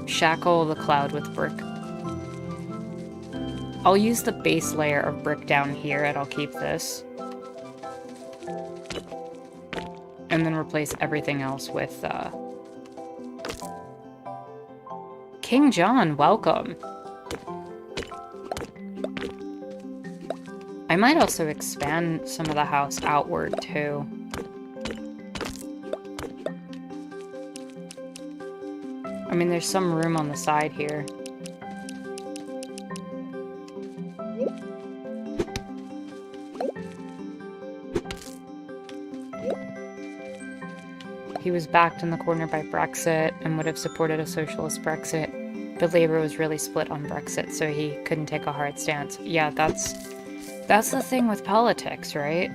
shackle the cloud with brick. I'll use the base layer of brick down here and I'll keep this. And then replace everything else with, King John, welcome! I might also expand some of the house outward, too. I mean, there's some room on the side here. He was backed in the corner by Brexit and would have supported a socialist Brexit, but Labour was really split on Brexit, so he couldn't take a hard stance. Yeah, that's the thing with politics, right?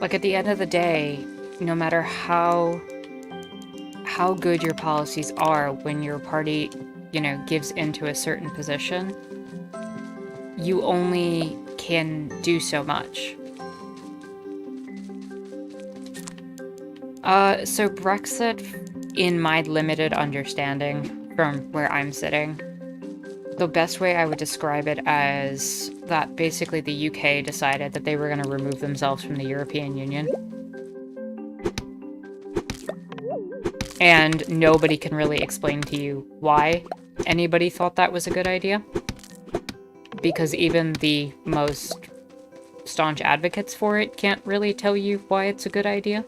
Like, at the end of the day, no matter how good your policies are, when your party, you know, gives into a certain position, you only can do so much. So Brexit, in my limited understanding from where I'm sitting, the best way I would describe it as that basically the UK decided that they were going to remove themselves from the European Union. And nobody can really explain to you why anybody thought that was a good idea. Because even the most staunch advocates for it can't really tell you why it's a good idea.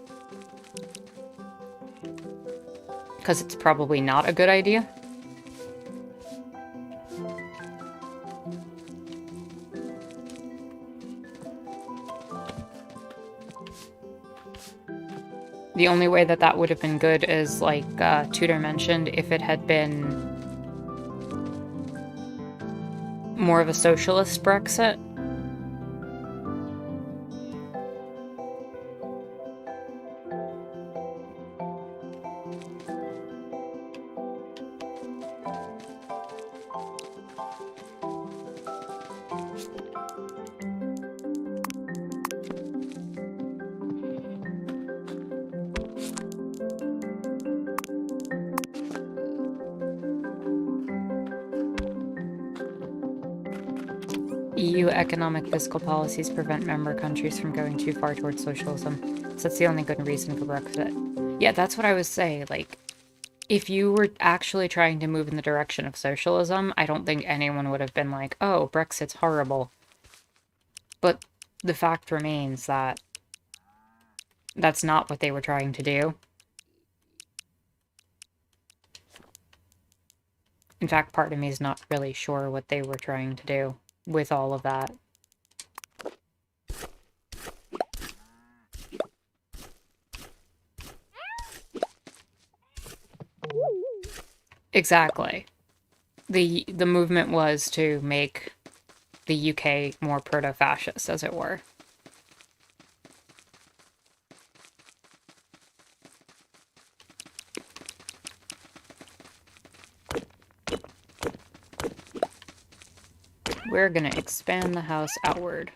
Because it's probably not a good idea. The only way that that would have been good is, like Tudor mentioned, if it had been more of a socialist Brexit. EU economic fiscal policies prevent member countries from going too far towards socialism. So that's the only good reason for Brexit. Yeah, that's what I was saying. Like, if you were actually trying to move in the direction of socialism, I don't think anyone would have been like, oh, Brexit's horrible. But the fact remains that that's not what they were trying to do. In fact, part of me is not really sure what they were trying to do with all of that. Exactly. The movement was to make the UK more proto-fascist, as it were. We're gonna expand the house outward.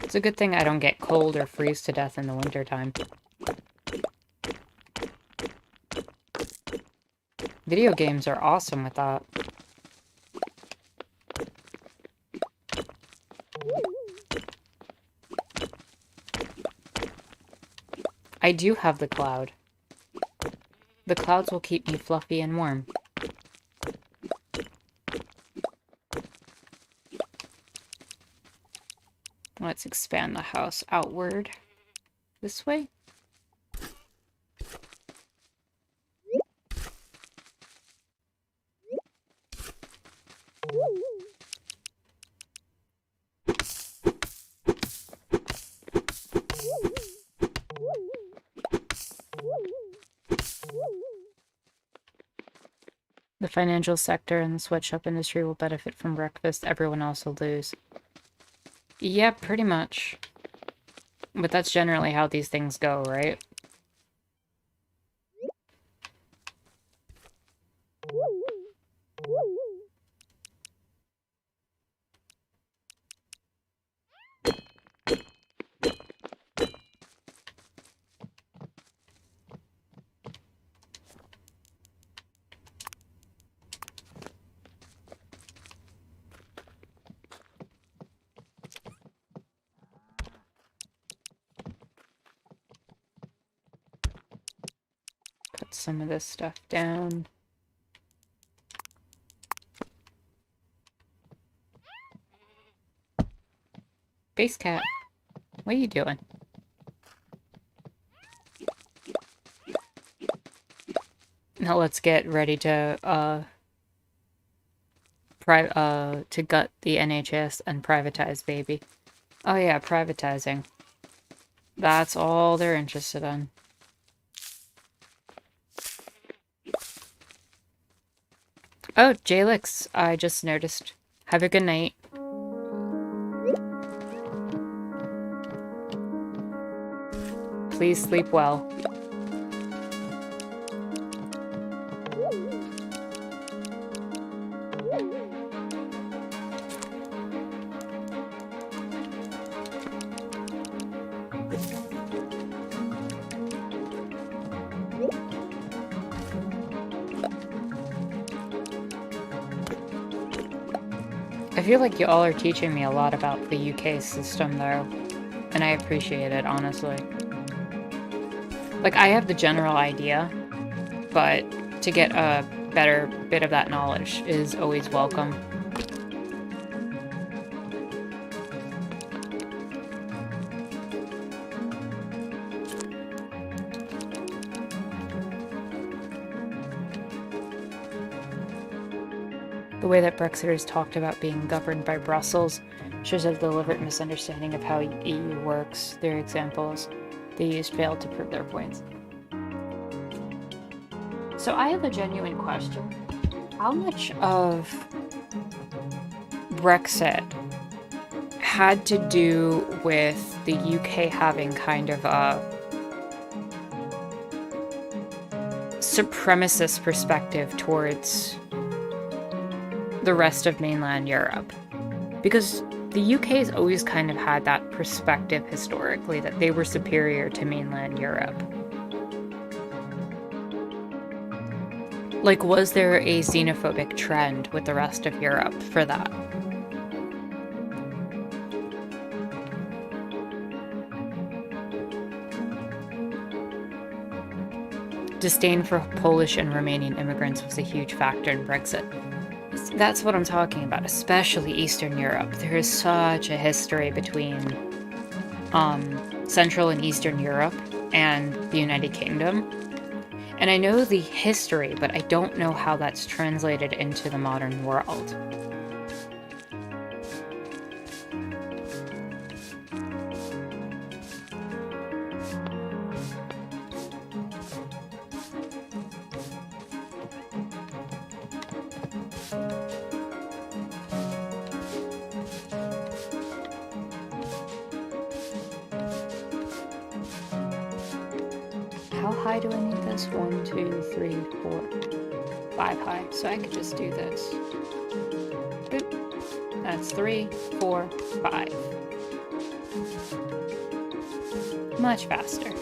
It's a good thing I don't get cold or freeze to death in the wintertime. Video games are awesome with that. I do have the cloud. The clouds will keep me fluffy and warm. Let's expand the house outward. This way? The financial sector and the sweatshop industry will benefit from breakfast. Everyone else will lose. Yeah, pretty much. But that's generally how these things go, right? Put some of this stuff down. Base cat, what are you doing? Now let's get ready to gut the NHS and privatize, baby. Oh yeah, privatizing. That's all they're interested in. Oh, Jalix, I just noticed. Have a good night. Please sleep well. I feel like you all are teaching me a lot about the UK system, though, and I appreciate it, honestly. Like, I have the general idea, but to get a better bit of that knowledge is always welcome. The way that Brexiters talked about being governed by Brussels shows a deliberate misunderstanding of how EU works. Their examples they used failed to prove their points. So I have a genuine question. How much of Brexit had to do with the UK having kind of a supremacist perspective towards the rest of mainland Europe? Because the UK has always kind of had that perspective historically that they were superior to mainland Europe. Like, was there a xenophobic trend with the rest of Europe for that? Disdain for Polish and Romanian immigrants was a huge factor in Brexit. That's what I'm talking about, especially Eastern Europe. There is such a history between Central and Eastern Europe and the United Kingdom. And I know the history, but I don't know how that's translated into the modern world. How high do I need this? 1, 2, 3, 4, 5 high. So I could just do this. Boop. That's 3, 4, 5. Much faster.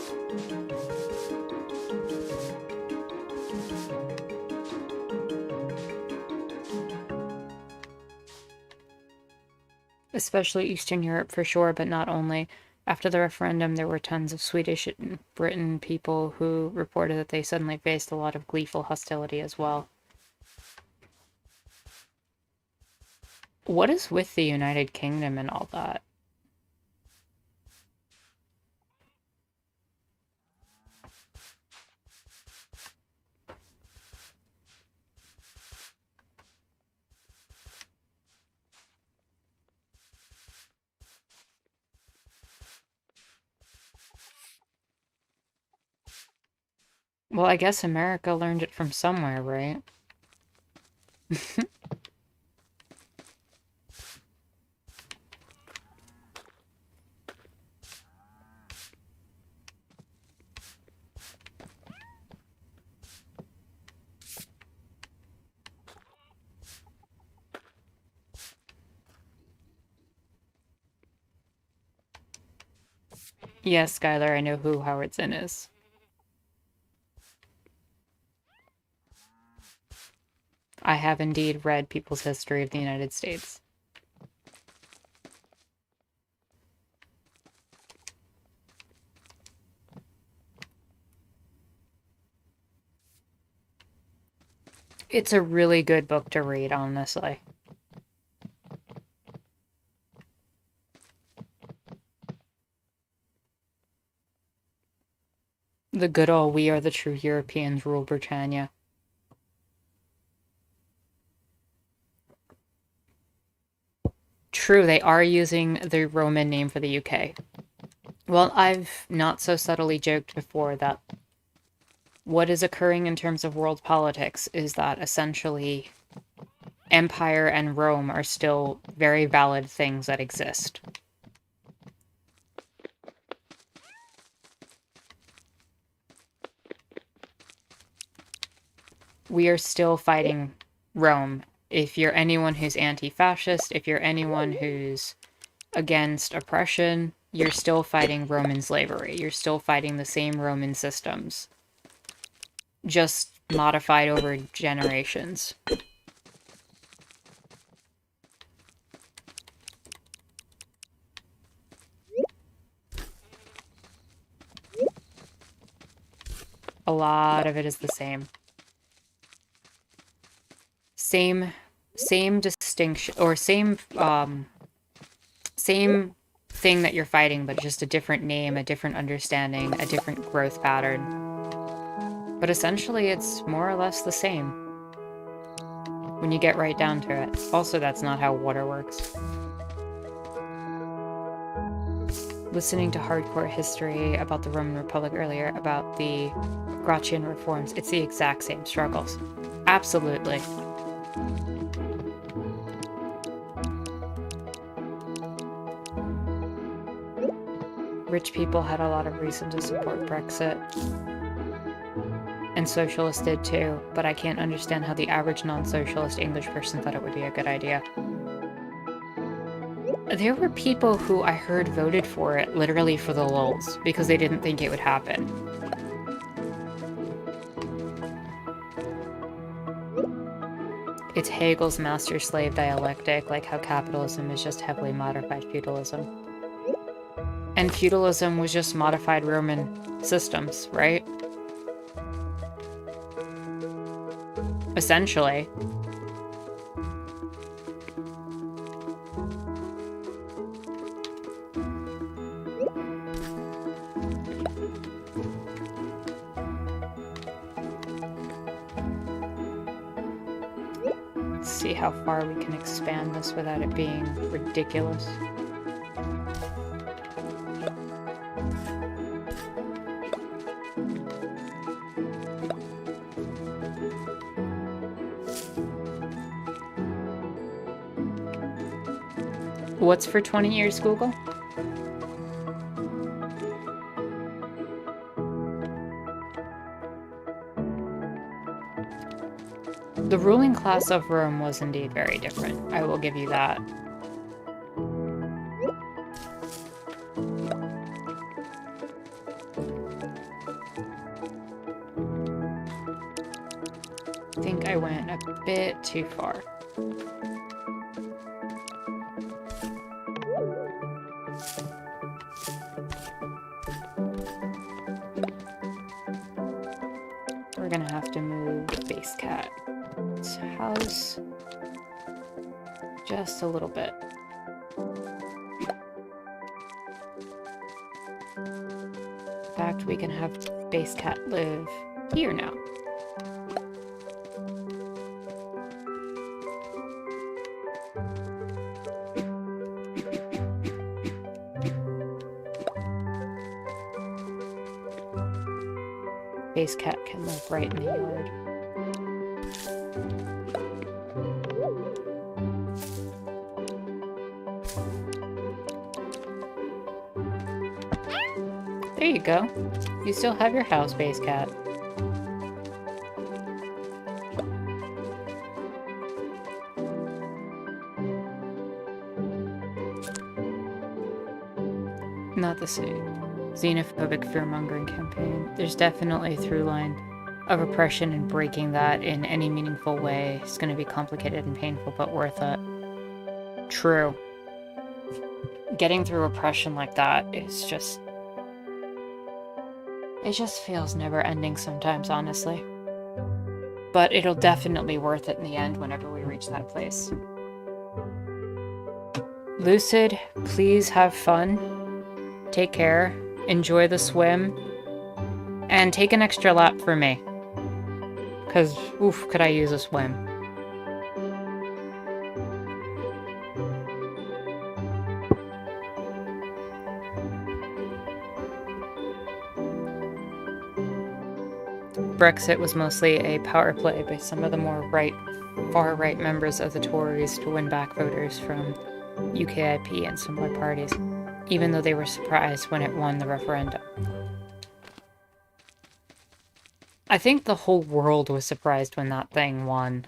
Especially Eastern Europe for sure, but not only. After the referendum, there were tons of Swedish and Britain people who reported that they suddenly faced a lot of gleeful hostility as well. What is with the United Kingdom and all that? Well, I guess America learned it from somewhere, right? Yes, Skylar, I know who Howard Zinn is. I have indeed read People's History of the United States. It's a really good book to read, honestly. The good old "We are the true Europeans rule Britannia." True, they are using the Roman name for the UK. Well, I've not so subtly joked before that what is occurring in terms of world politics is that essentially Empire and Rome are still very valid things that exist. We are still fighting Rome. If you're anyone who's anti-fascist, if you're anyone who's against oppression, you're still fighting Roman slavery. You're still fighting the same Roman systems, just modified over generations. A lot of it is the same. Same distinction, or same thing that you're fighting, but just a different name, a different understanding, a different growth pattern. But essentially, it's more or less the same when you get right down to it. Also, that's not how water works. Listening to hardcore history about the Roman Republic earlier, about the Gratian reforms, it's the exact same struggles. Absolutely. Rich people had a lot of reason to support Brexit. And socialists did too, but I can't understand how the average non-socialist English person thought it would be a good idea. There were people who I heard voted for it literally for the lulz, because they didn't think it would happen. It's Hegel's master-slave dialectic, like how capitalism is just heavily modified feudalism. And feudalism was just modified Roman systems, right? Essentially. Let's see how far we can expand this without it being ridiculous. What's for 20 years, Google? The ruling class of Rome was indeed very different. I will give you that. I think I went a bit too far. We're gonna have to move base cat's house just a little bit. In fact, we can have base cat live here now. Base cat can live right in the yard. you go. You still have your house base, cat. Not the xenophobic fear-mongering campaign. There's definitely a through line of oppression, and breaking that in any meaningful way is going to be complicated and painful, but worth it. True. Getting through oppression like that is just... it just feels never-ending sometimes, honestly. But it'll definitely be worth it in the end whenever we reach that place. Lucid, please have fun. Take care. Enjoy the swim. And take an extra lap for me. Because, oof, could I use a swim. Brexit was mostly a power play by some of the more far-right members of the Tories to win back voters from UKIP and similar parties, even though they were surprised when it won the referendum. I think the whole world was surprised when that thing won.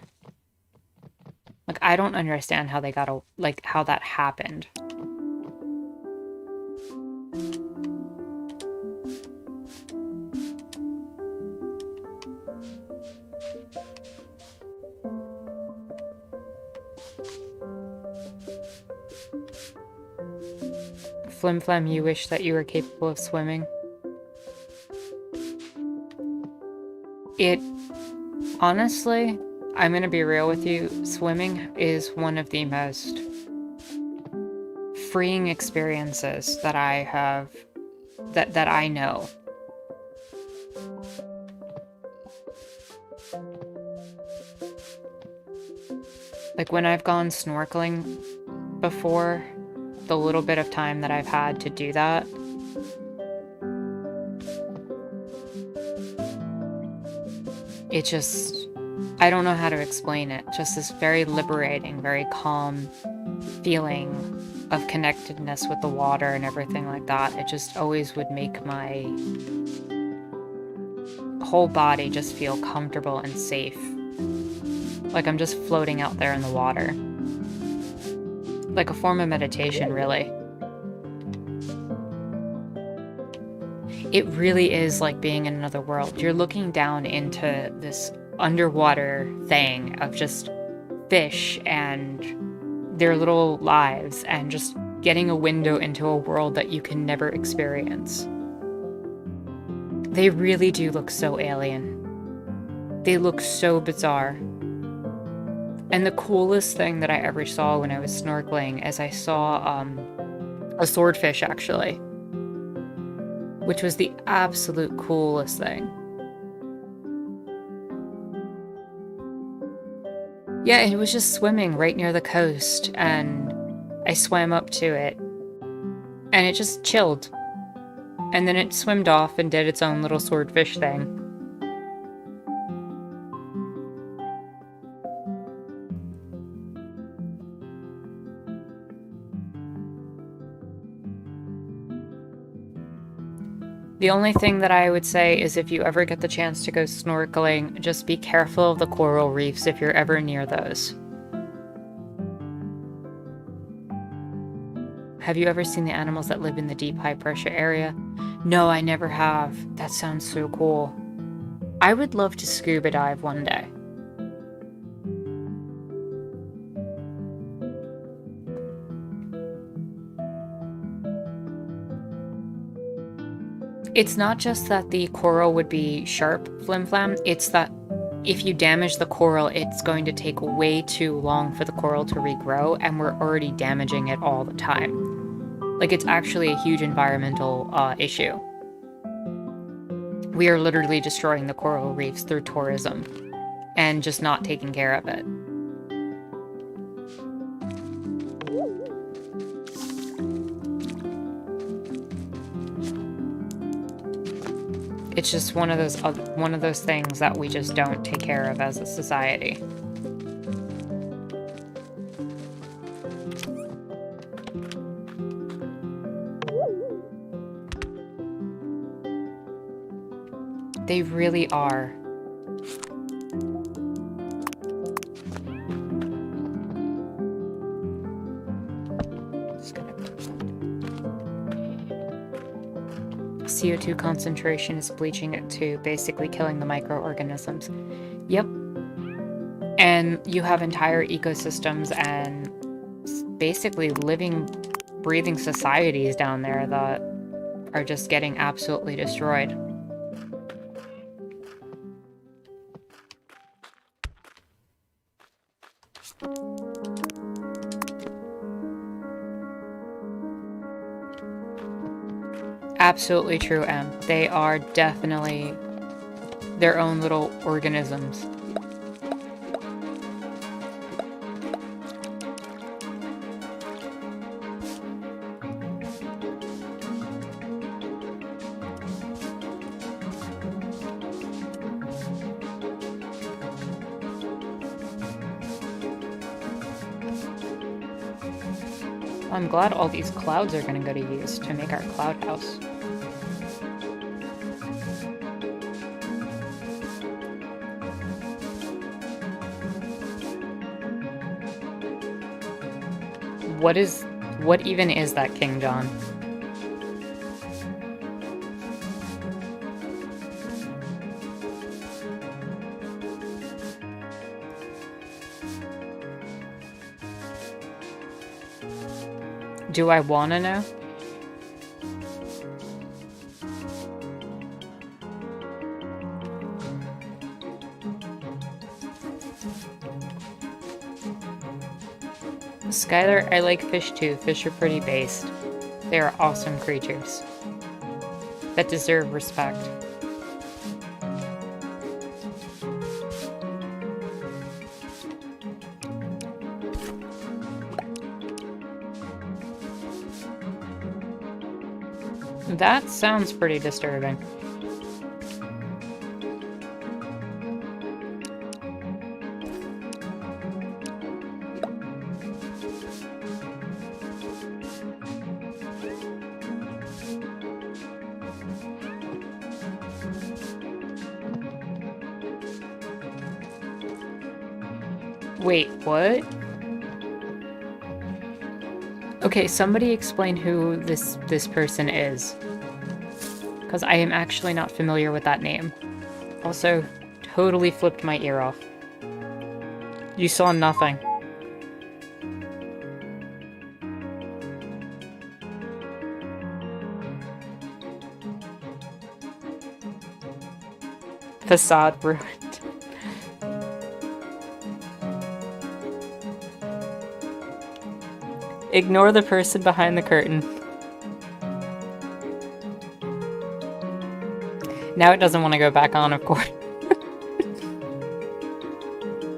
Like, I don't understand how they got how that happened. Flimflam, you wish that you were capable of swimming? Honestly, I'm gonna be real with you, swimming is one of the most freeing experiences that I have, that I know. Like, when I've gone snorkeling before, the little bit of time that I've had to do that, it just, I don't know how to explain it. Just this very liberating, very calm feeling of connectedness with the water and everything like that. It just always would make my whole body just feel comfortable and safe. Like I'm just floating out there in the water. Like a form of meditation, really. It really is like being in another world. You're looking down into this underwater thing of just fish and their little lives and just getting a window into a world that you can never experience. They really do look so alien. They look so bizarre. And the coolest thing that I ever saw when I was snorkeling is I saw a swordfish, actually. Which was the absolute coolest thing. Yeah, it was just swimming right near the coast, and I swam up to it, and it just chilled. And then it swimmed off and did its own little swordfish thing. The only thing that I would say is if you ever get the chance to go snorkeling, just be careful of the coral reefs if you're ever near those. Have you ever seen the animals that live in the deep high pressure area? No, I never have. That sounds so cool. I would love to scuba dive one day. It's not just that the coral would be sharp, Flimflam, it's that if you damage the coral, it's going to take way too long for the coral to regrow, and we're already damaging it all the time. Like, it's actually a huge environmental issue. We are literally destroying the coral reefs through tourism, and just not taking care of it. It's just one of those things that we just don't take care of as a society. They really are. CO2 concentration is bleaching it too, basically killing the microorganisms. Yep. And you have entire ecosystems and basically living, breathing societies down there that are just getting absolutely destroyed. Absolutely true, Em. They are definitely their own little organisms. I'm glad all these clouds are going to go to use to make our cloud house. What even is that, King John? Do I want to know? Skylar, I like fish too. Fish are pretty based. They are awesome creatures that deserve respect. That sounds pretty disturbing. Wait, what? Okay, somebody explain who this person is. Because I am actually not familiar with that name. Also, totally flipped my ear off. You saw nothing. Facade ruined. Ignore the person behind the curtain. Now it doesn't want to go back on, of course.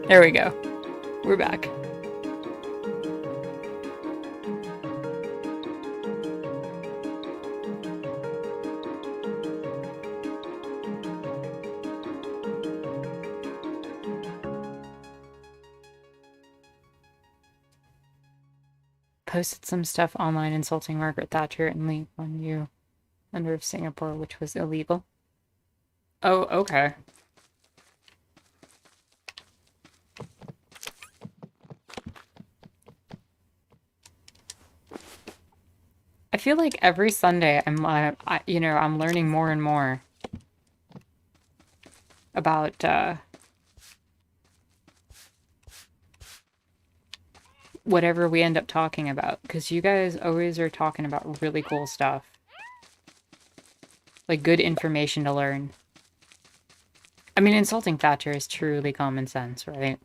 There we go. We're back. Posted some stuff online insulting Margaret Thatcher and Lee Kuan Yew under Singapore, which was illegal. Oh, okay. I feel like every Sunday I'm learning more and more about whatever we end up talking about, because you guys always are talking about really cool stuff. Like, good information to learn. I mean, insulting Thatcher is truly common sense, right?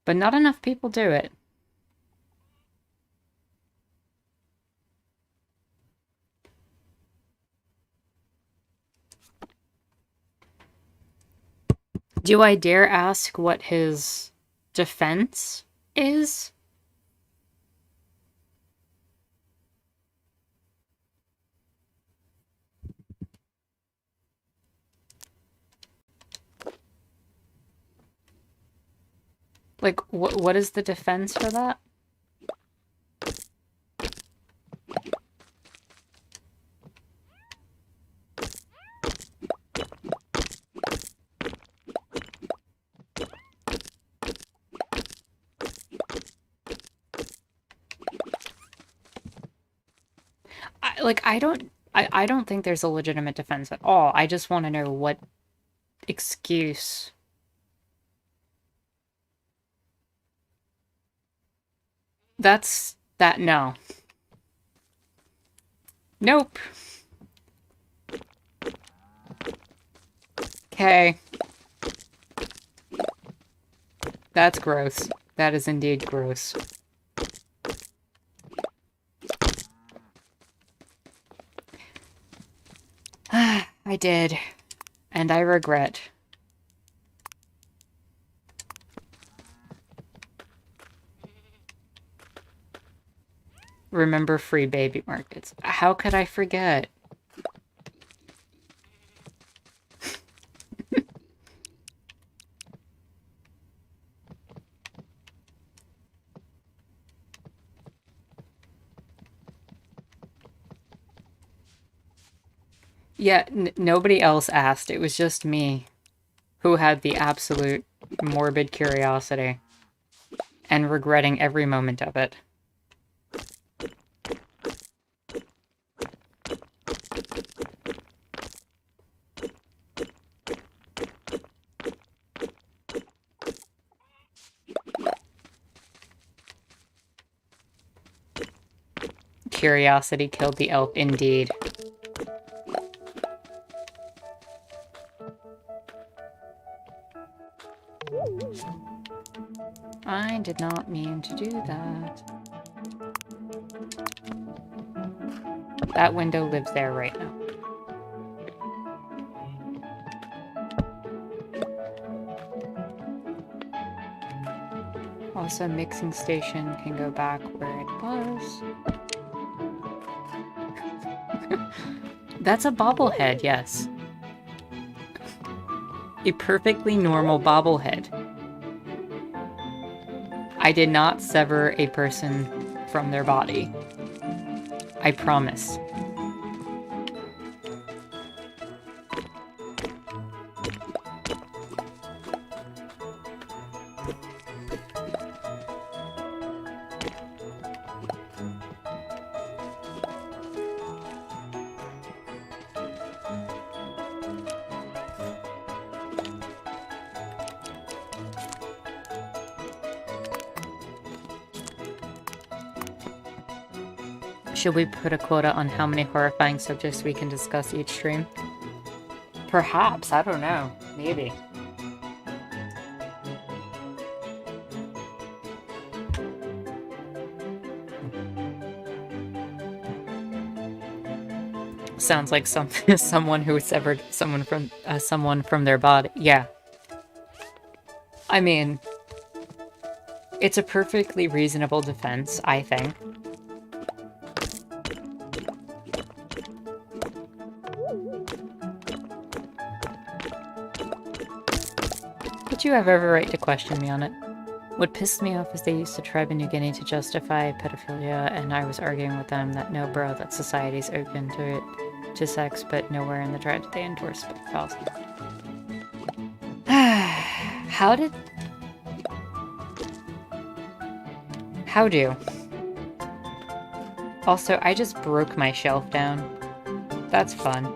But not enough people do it. Do I dare ask what his defense is? Like, what is the defense for that? I don't think there's a legitimate defense at all. I just want to know what excuse. No. Nope. Okay. That's gross. That is indeed gross. I did. And I regret. Remember free baby markets. How could I forget? Yeah, nobody else asked. It was just me who had the absolute morbid curiosity and regretting every moment of it. Curiosity killed the elf, indeed. I did not mean to do that. That window lives there right now. Also, mixing station can go back where it was. That's a bobblehead, yes. A perfectly normal bobblehead. I did not sever a person from their body. I promise. Should we put a quota on how many horrifying subjects we can discuss each stream? Perhaps, I don't know. Maybe. Sounds like someone who severed someone from their body. Yeah. I mean, it's a perfectly reasonable defense, I think. But you have every right to question me on it. What pissed me off is they used a tribe in New Guinea to justify pedophilia, and I was arguing with them that no, bro, that society's open to it, to sex, but nowhere in the tribe did they endorse pedophiles. How do? Also, I just broke my shelf down. That's fun.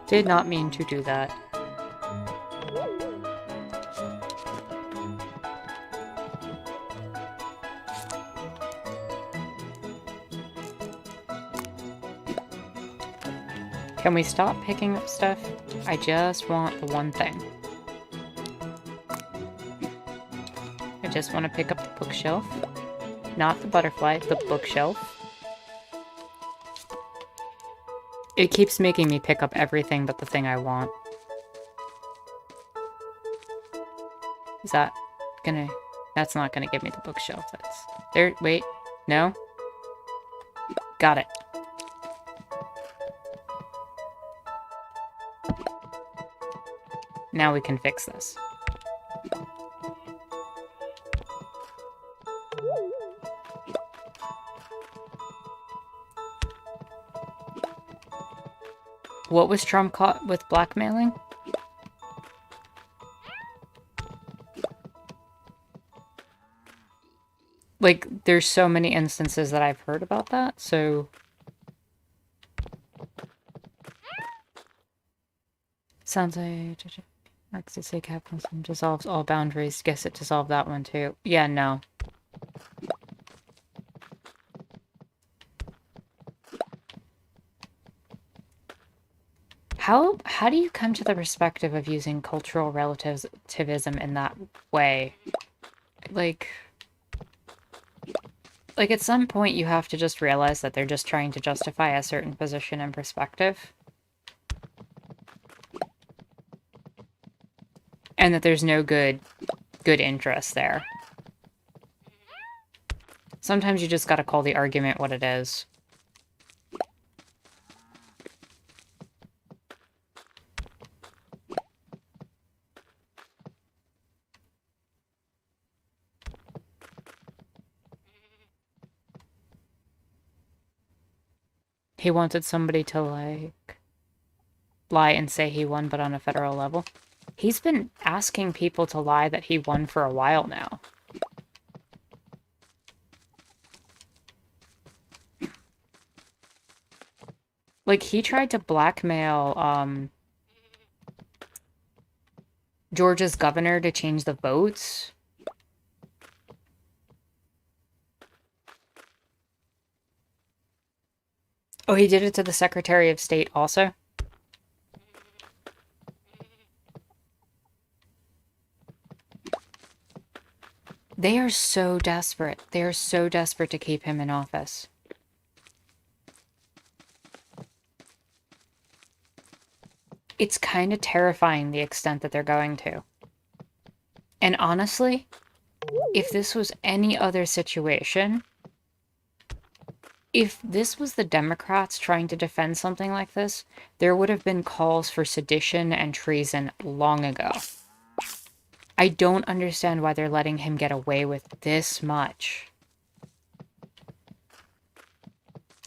Did not mean to do that. Can we stop picking up stuff? I just want the one thing. I just want to pick up the bookshelf. Not the butterfly, the bookshelf. It keeps making me pick up everything but the thing I want. Is that gonna... That's not gonna give me the bookshelf. That's... There... Wait. No? Got it. Now we can fix this. What was Trump caught with blackmailing? Like, there's so many instances that I've heard about that, so... Sounds like... Marks to say capitalism dissolves all boundaries. Guess it dissolved that one, too. Yeah, no. How do you come to the perspective of using cultural relativism in that way? Like, at some point you have to just realize that they're just trying to justify a certain position and perspective. And that there's no good interest there. Sometimes you just gotta call the argument what it is. He wanted somebody to, like, lie and say he won, but on a federal level. He's been asking people to lie that he won for a while now. Like, he tried to blackmail, Georgia's governor to change the votes. Oh, he did it to the Secretary of State also? They are so desperate. They are so desperate to keep him in office. It's kind of terrifying the extent that they're going to. And honestly, if this was any other situation, if this was the Democrats trying to defend something like this, there would have been calls for sedition and treason long ago. I don't understand why they're letting him get away with this much.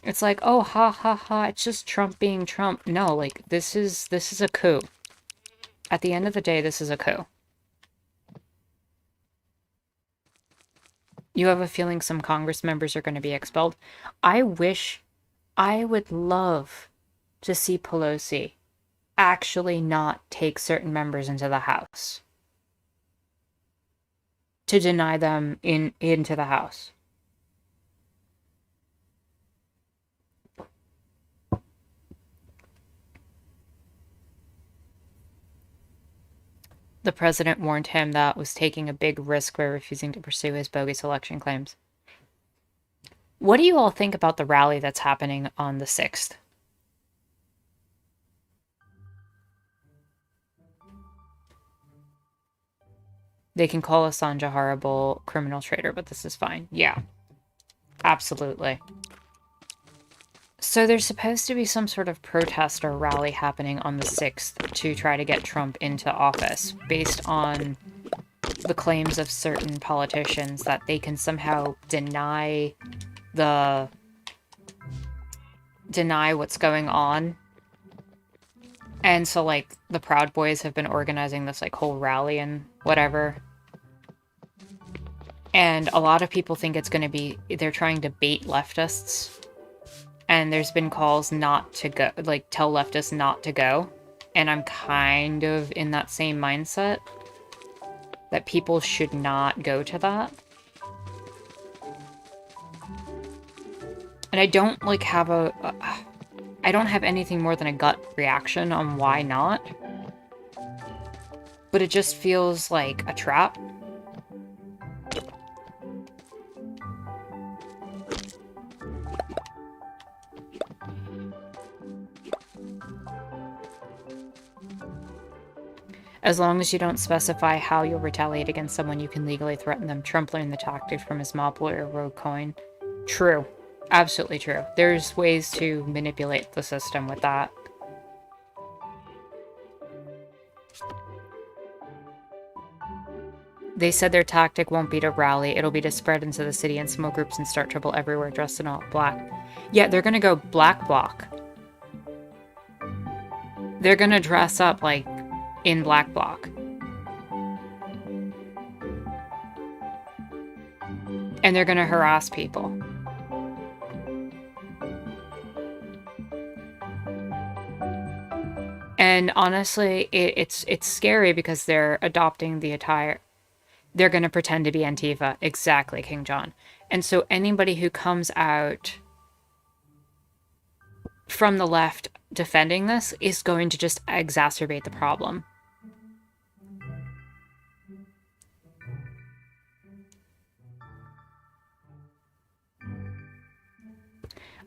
It's like, oh, ha, ha, ha, it's just Trump being Trump. No, like, this is a coup. At the end of the day, this is a coup. You have a feeling some Congress members are going to be expelled? I would love to see Pelosi actually not take certain members into the House. To deny them into the House. The president warned him that was taking a big risk by refusing to pursue his bogus election claims. What do you all think about the rally that's happening on the 6th? They can call Assange a horrible criminal traitor, but this is fine. Yeah, absolutely. So there's supposed to be some sort of protest or rally happening on the 6th to try to get Trump into office, based on the claims of certain politicians that they can somehow deny what's going on. And so, like, the Proud Boys have been organizing this, like, whole rally and whatever. And a lot of people think it's going to be, they're trying to bait leftists. And there's been calls not to go, like, tell leftists not to go. And I'm kind of in that same mindset. That people should not go to that. And I don't, like, have I don't have anything more than a gut reaction on why not. But it just feels like a trap. As long as you don't specify how you'll retaliate against someone, you can legally threaten them. Trump learned the tactic from his mob lawyer, Rogue Coin. True. Absolutely true. There's ways to manipulate the system with that. They said their tactic won't be to rally, it'll be to spread into the city in small groups and start trouble everywhere dressed in all black. Yeah, they're gonna go black bloc. They're gonna dress up like in black bloc. And they're gonna harass people. And honestly, it's scary because they're adopting the attire. They're going to pretend to be Antifa. Exactly, King John. And so anybody who comes out from the left defending this is going to just exacerbate the problem.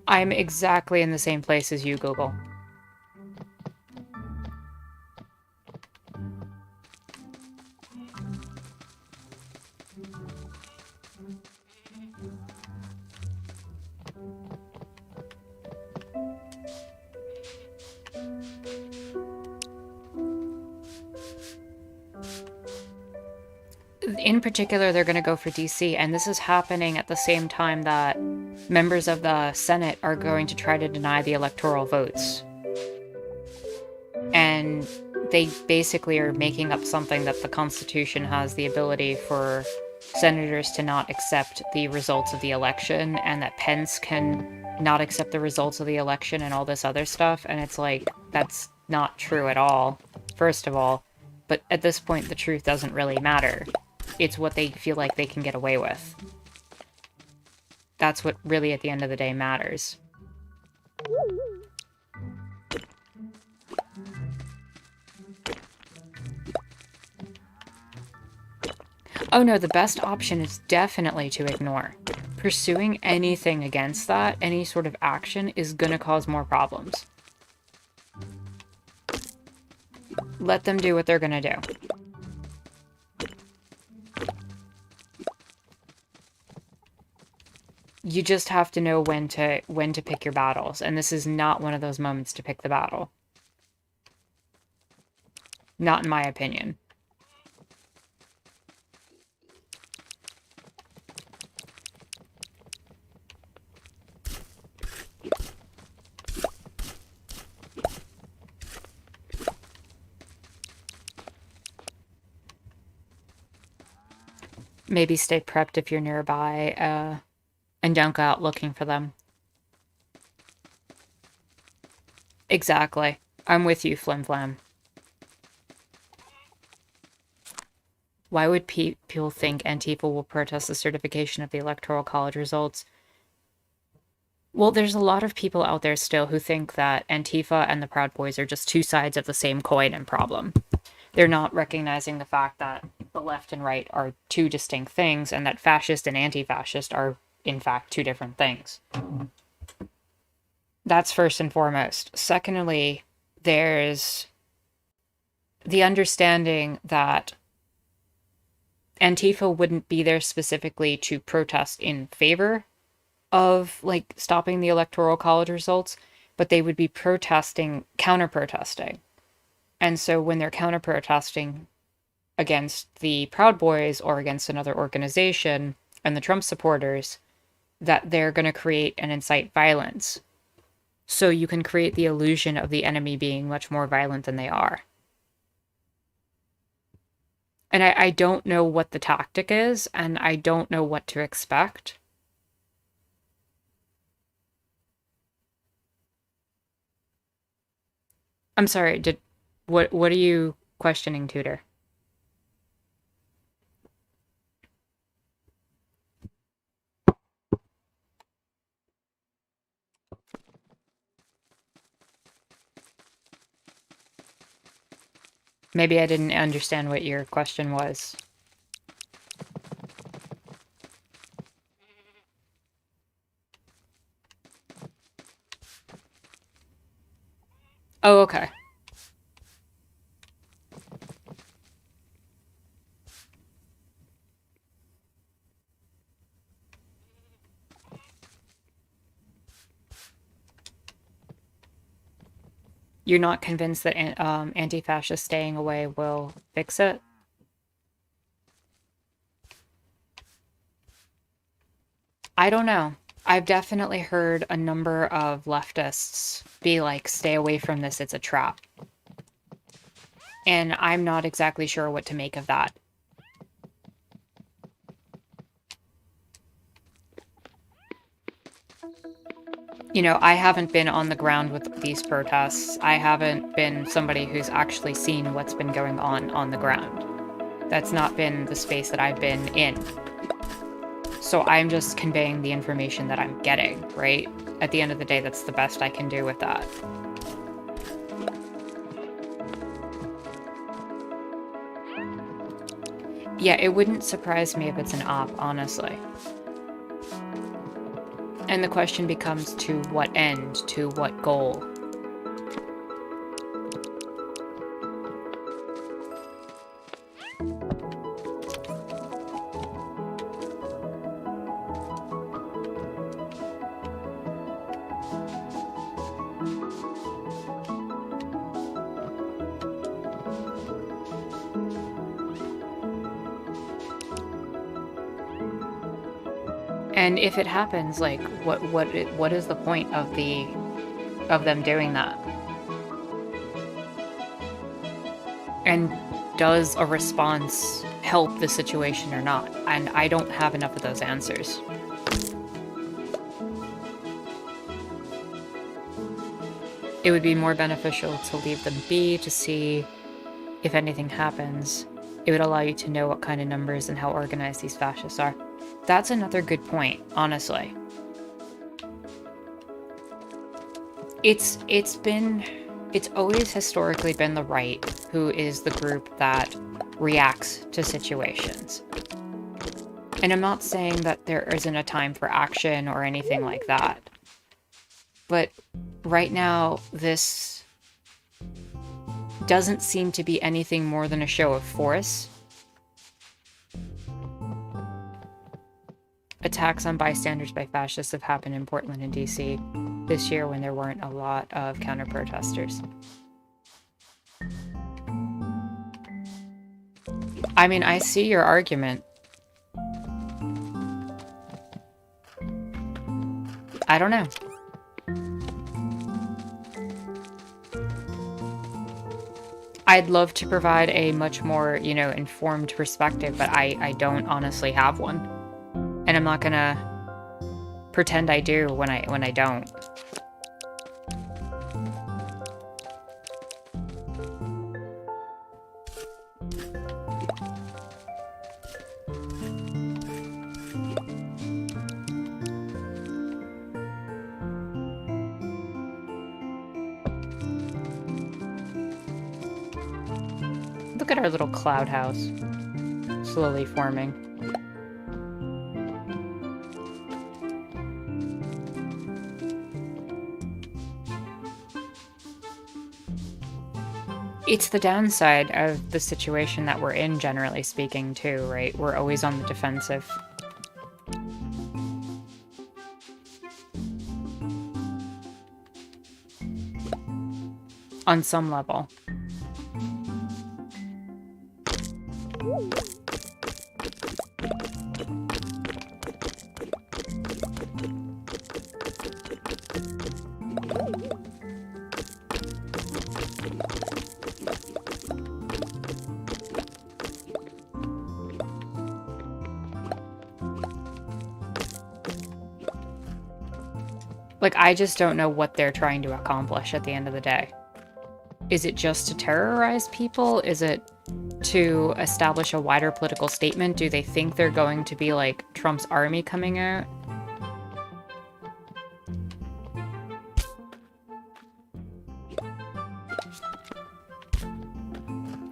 I'm exactly in the same place as you, Google. In particular, they're going to go for DC, and this is happening at the same time that members of the Senate are going to try to deny the electoral votes. And they basically are making up something that the Constitution has the ability for senators to not accept the results of the election, and that Pence can not accept the results of the election and all this other stuff. And it's like, that's not true at all, first of all. But at this point, the truth doesn't really matter. It's what they feel like they can get away with. That's what really, at the end of the day, matters. Oh no, the best option is definitely to ignore. Pursuing anything against that, any sort of action, is gonna cause more problems. Let them do what they're gonna do. You just have to know when to pick your battles, and this is not one of those moments to pick the battle. Not in my opinion. Maybe stay prepped if you're nearby, and don't go out looking for them. Exactly. I'm with you, Flim Flam. Why would people think Antifa will protest the certification of the Electoral College results? Well, there's a lot of people out there still who think that Antifa and the Proud Boys are just two sides of the same coin and problem. They're not recognizing the fact that the left and right are two distinct things, and that fascist and anti-fascist are, in fact, two different things. That's first and foremost. Secondly, there's the understanding that Antifa wouldn't be there specifically to protest in favor of, like, stopping the Electoral College results, but they would be counter-protesting. And so when they're counter-protesting against the Proud Boys or against another organization and the Trump supporters, that they're going to create and incite violence. So you can create the illusion of the enemy being much more violent than they are. And I don't know what the tactic is, and I don't know what to expect. I'm sorry, what are you questioning, Tutor? Maybe I didn't understand what your question was. Oh, okay. You're not convinced that anti-fascist staying away will fix it? I don't know. I've definitely heard a number of leftists be like, stay away from this, it's a trap. And I'm not exactly sure what to make of that. You know, I haven't been on the ground with these protests. I haven't been somebody who's actually seen what's been going on the ground. That's not been the space that I've been in. So I'm just conveying the information that I'm getting, right? At the end of the day, that's the best I can do with that. Yeah, it wouldn't surprise me if it's an op, honestly. And the question becomes, to what end? To what goal? And if it happens, like, what is the point of them doing that? And does a response help the situation or not? And I don't have enough of those answers. It would be more beneficial to leave them be, to see if anything happens. It would allow you to know what kind of numbers and how organized these fascists are. That's another good point, honestly. It's always historically been the right who is the group that reacts to situations. And I'm not saying that there isn't a time for action or anything like that. But right now, this doesn't seem to be anything more than a show of force. Attacks on bystanders by fascists have happened in Portland and DC this year when there weren't a lot of counter-protesters. I mean, I see your argument. I don't know. I'd love to provide a much more, informed perspective, but I don't honestly have one. And I'm not gonna pretend I do when I don't. Look at our little cloud house slowly forming. It's the downside of the situation that we're in, generally speaking, too, right? We're always on the defensive. On some level. Like, I just don't know what they're trying to accomplish at the end of the day. Is it just to terrorize people? Is it to establish a wider political statement? Do they think they're going to be like Trump's army coming out?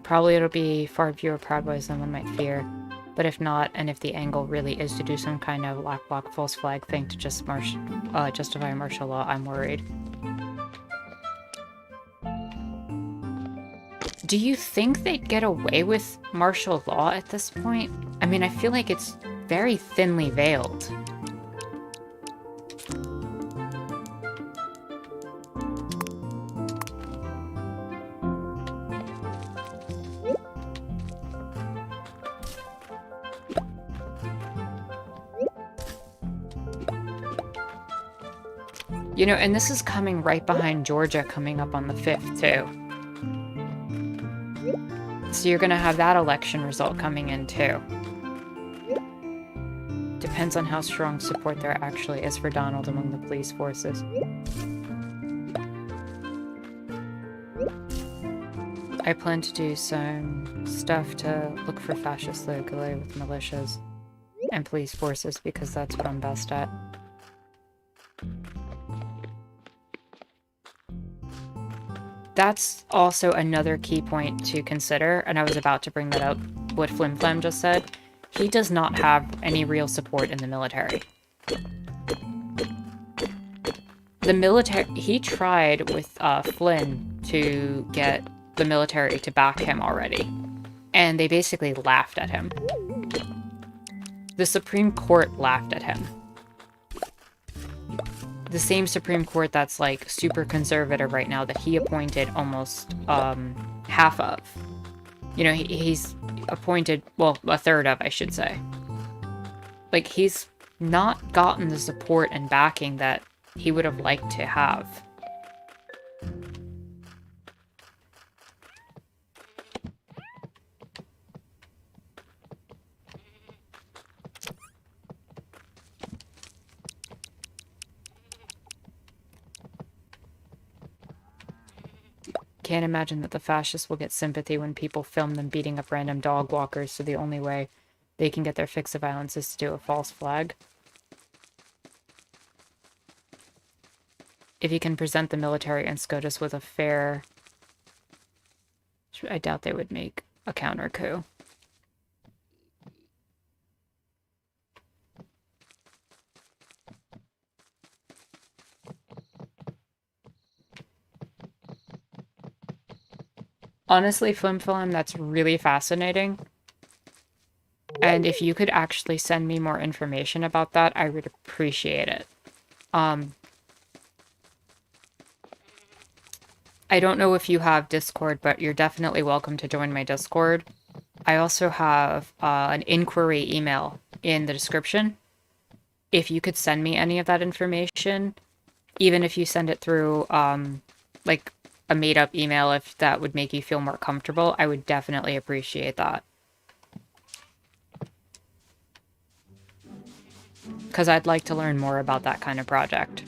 Probably it'll be far fewer Proud Boys than one might fear. But if not, and if the angle really is to do some kind of black bloc false flag thing to just justify martial law, I'm worried. Do you think they'd get away with martial law at this point? I mean, I feel like it's very thinly veiled. You know, and this is coming right behind Georgia coming up on the 5th, too. So you're going to have that election result coming in too. Depends on how strong support there actually is for Donald among the police forces. I plan to do some stuff to look for fascists locally with militias and police forces because that's what I'm best at. That's also another key point to consider, and I was about to bring that up, what Flim Flam just said. He does not have any real support in the military. The military, he tried with Flynn to get the military to back him already, and they basically laughed at him. The Supreme Court laughed at him. The same Supreme Court that's like super conservative right now that he appointed almost half of. You know, he's appointed, well, a third of, I should say. Like, he's not gotten the support and backing that he would have liked to have. Can't imagine that the fascists will get sympathy when people film them beating up random dog walkers, so the only way they can get their fix of violence is to do a false flag. If you can present the military and SCOTUS with a fair... I doubt they would make a counter coup. Honestly, Flim Flam, that's really fascinating. And if you could actually send me more information about that, I would appreciate it. I don't know if you have Discord, but you're definitely welcome to join my Discord. I also have an inquiry email in the description. If you could send me any of that information, even if you send it through like a made-up email, if that would make you feel more comfortable, I would definitely appreciate that. Because I'd like to learn more about that kind of project.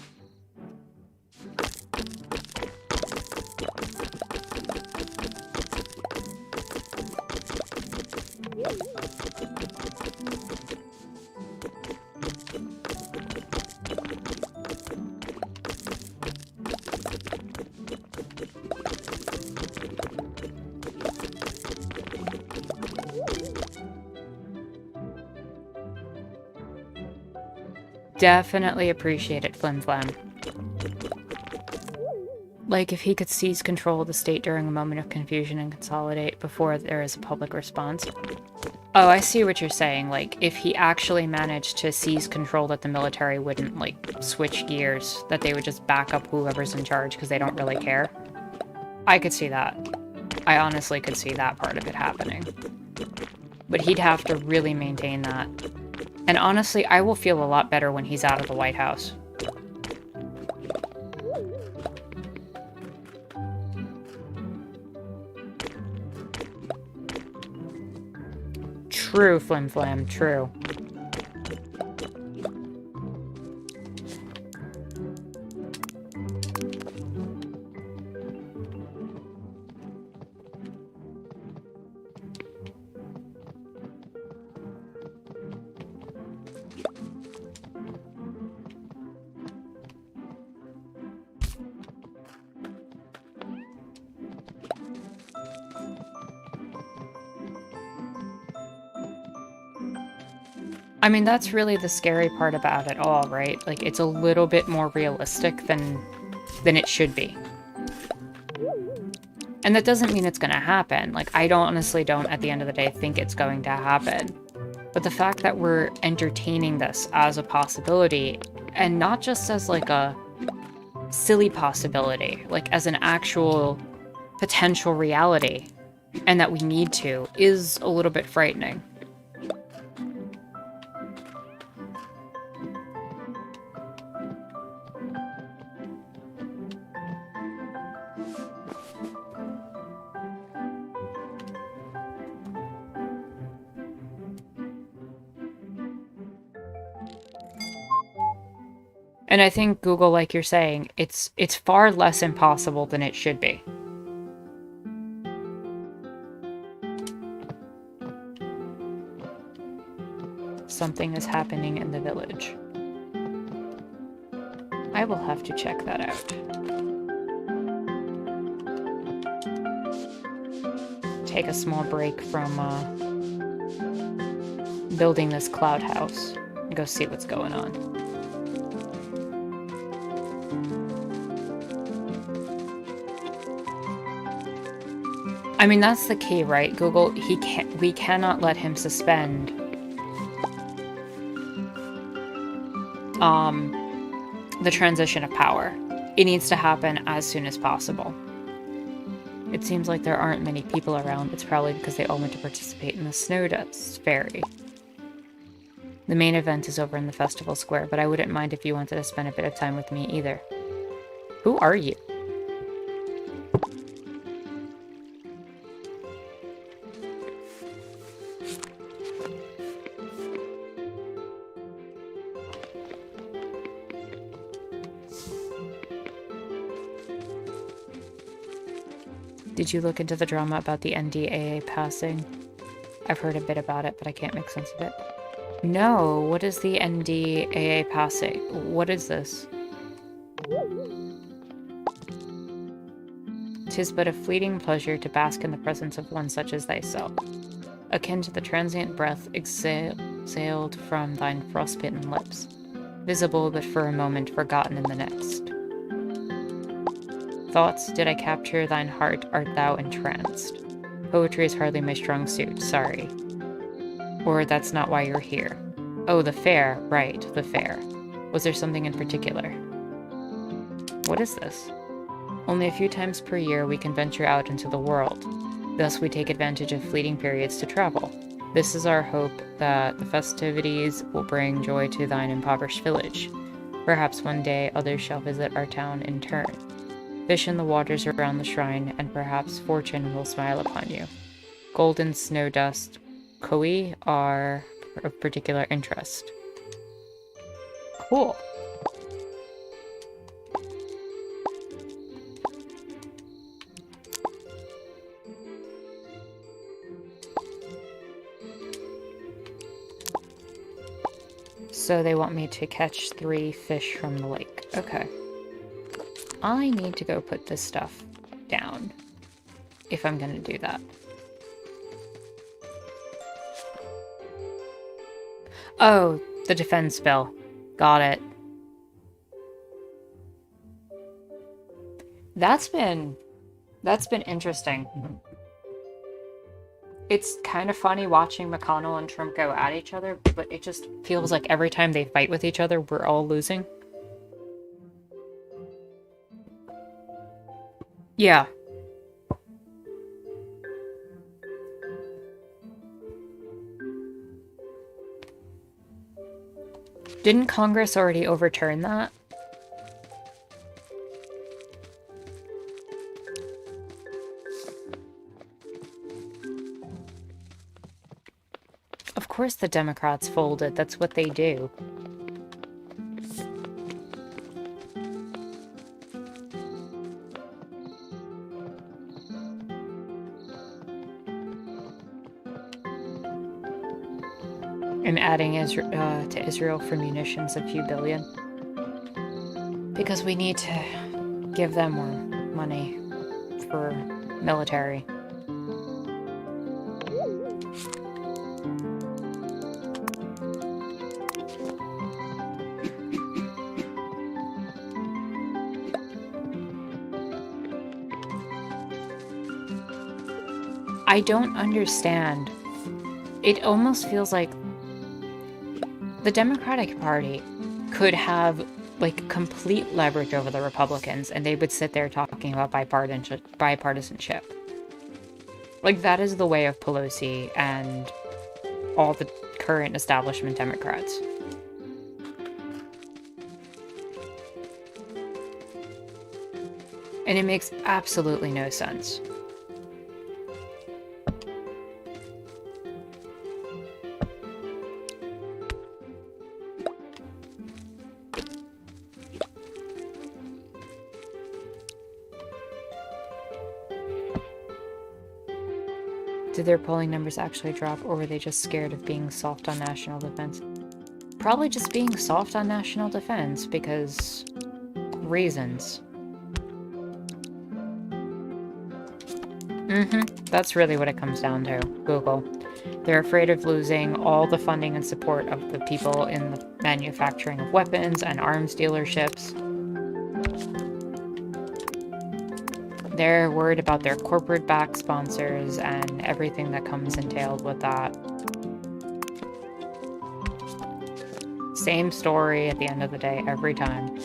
Definitely appreciate it, Flim Flam. Like, if he could seize control of the state during a moment of confusion and consolidate before there is a public response. Oh, I see what you're saying. Like, if he actually managed to seize control, that the military wouldn't, like, switch gears. That they would just back up whoever's in charge because they don't really care. I could see that. I honestly could see that part of it happening. But he'd have to really maintain that. And honestly, I will feel a lot better when he's out of the White House. True, Flim Flam, true. I mean, that's really the scary part about it all, right? Like, it's a little bit more realistic than it should be. And that doesn't mean it's gonna happen. Like, I honestly don't, at the end of the day, think it's going to happen. But the fact that we're entertaining this as a possibility, and not just as, like, a silly possibility, like, as an actual potential reality, and that we need to, is a little bit frightening. And I think Google, like you're saying, it's far less impossible than it should be. Something is happening in the village. I will have to check that out. Take a small break from building this cloud house and go see what's going on. I mean, that's the key, right? Google, we cannot let him suspend the transition of power. It needs to happen as soon as possible. It seems like there aren't many people around. It's probably because they all went to participate in the Snow Dust Fairy. The main event is over in the festival square, but I wouldn't mind if you wanted to spend a bit of time with me either. Who are you? Did you look into the drama about the NDAA passing? I've heard a bit about it, but I can't make sense of it. No, what is the NDAA passing? What is this? 'Tis but a fleeting pleasure to bask in the presence of one such as thyself, akin to the transient breath exhaled from thine frostbitten lips, visible but for a moment, forgotten in the next. Thoughts, did I capture thine heart, art thou entranced? Poetry is hardly my strong suit, sorry. Or that's not why you're here. Oh, the fair, right, the fair. Was there something in particular? What is this? Only a few times per year we can venture out into the world. Thus we take advantage of fleeting periods to travel. This is our hope that the festivities will bring joy to thine impoverished village. Perhaps one day others shall visit our town in turn. Fish in the waters around the shrine, and perhaps fortune will smile upon you. Golden snow dust koi are of particular interest. Cool. So they want me to catch 3 fish from the lake. Okay. I need to go put this stuff down if I'm gonna do that. Oh, the defense bill. Got it. That's been interesting. It's kind of funny watching McConnell and Trump go at each other, but it just feels like every time they fight with each other, we're all losing. Yeah. Didn't Congress already overturn that? Of course the Democrats folded. That's what they do. And adding to Israel for munitions a few billion. Because we need to give them more money for military. I don't understand. It almost feels like the Democratic Party could have, like, complete leverage over the Republicans, and they would sit there talking about bipartisanship. Like, that is the way of Pelosi and all the current establishment Democrats. And it makes absolutely no sense. Did their polling numbers actually drop, or were they just scared of being soft on national defense? Probably just being soft on national defense, because reasons. That's really what it comes down to. Google. They're afraid of losing all the funding and support of the people in the manufacturing of weapons and arms dealerships. They're worried about their corporate back sponsors and everything that comes entailed with that. Same story at the end of the day, every time.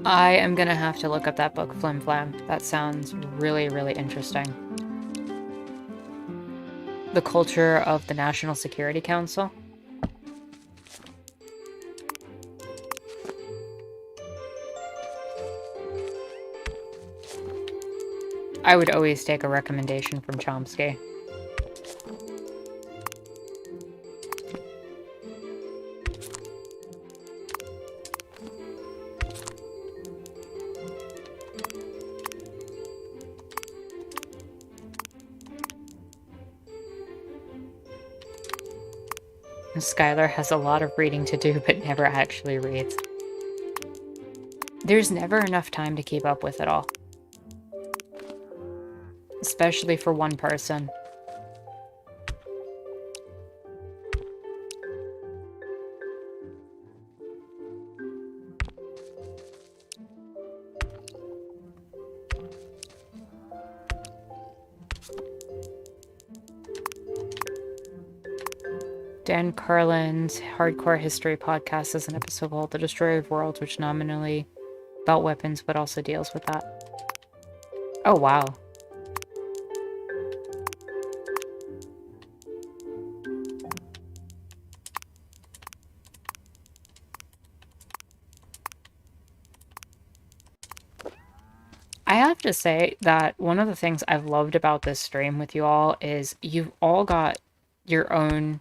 I am gonna have to look up that book, Flim Flam. That sounds really, really interesting. The Culture of the National Security Council. I would always take a recommendation from Chomsky. Skylar has a lot of reading to do, but never actually reads. There's never enough time to keep up with it all. Especially for one person. Dan Carlin's Hardcore History podcast has an episode called The Destroyer of Worlds, which nominally about weapons, but also deals with that. Oh, wow. I have to say that one of the things I've loved about this stream with you all is you've all got your own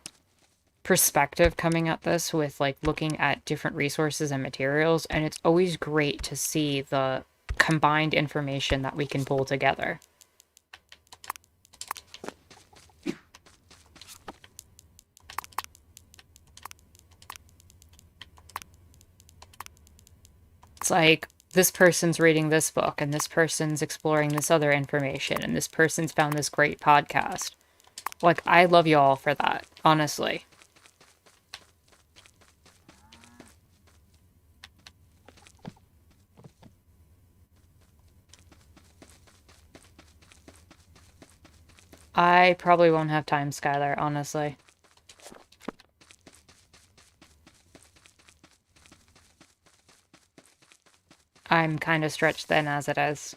perspective coming at this with like looking at different resources and materials, and it's always great to see the combined information that we can pull together. It's like this person's reading this book and this person's exploring this other information and this person's found this great podcast. Like, I love you all for that, honestly. I probably won't have time, Skylar, honestly. I'm kind of stretched thin as it is.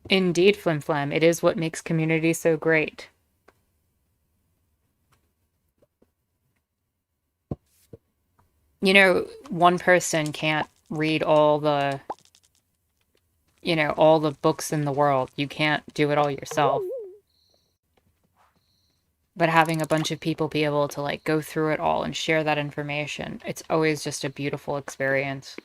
Indeed, Flim Flam, it is what makes community so great. You know, one person can't read all the, all the books in the world. You can't do it all yourself. But having a bunch of people be able to, like, go through it all and share that information, it's always just a beautiful experience.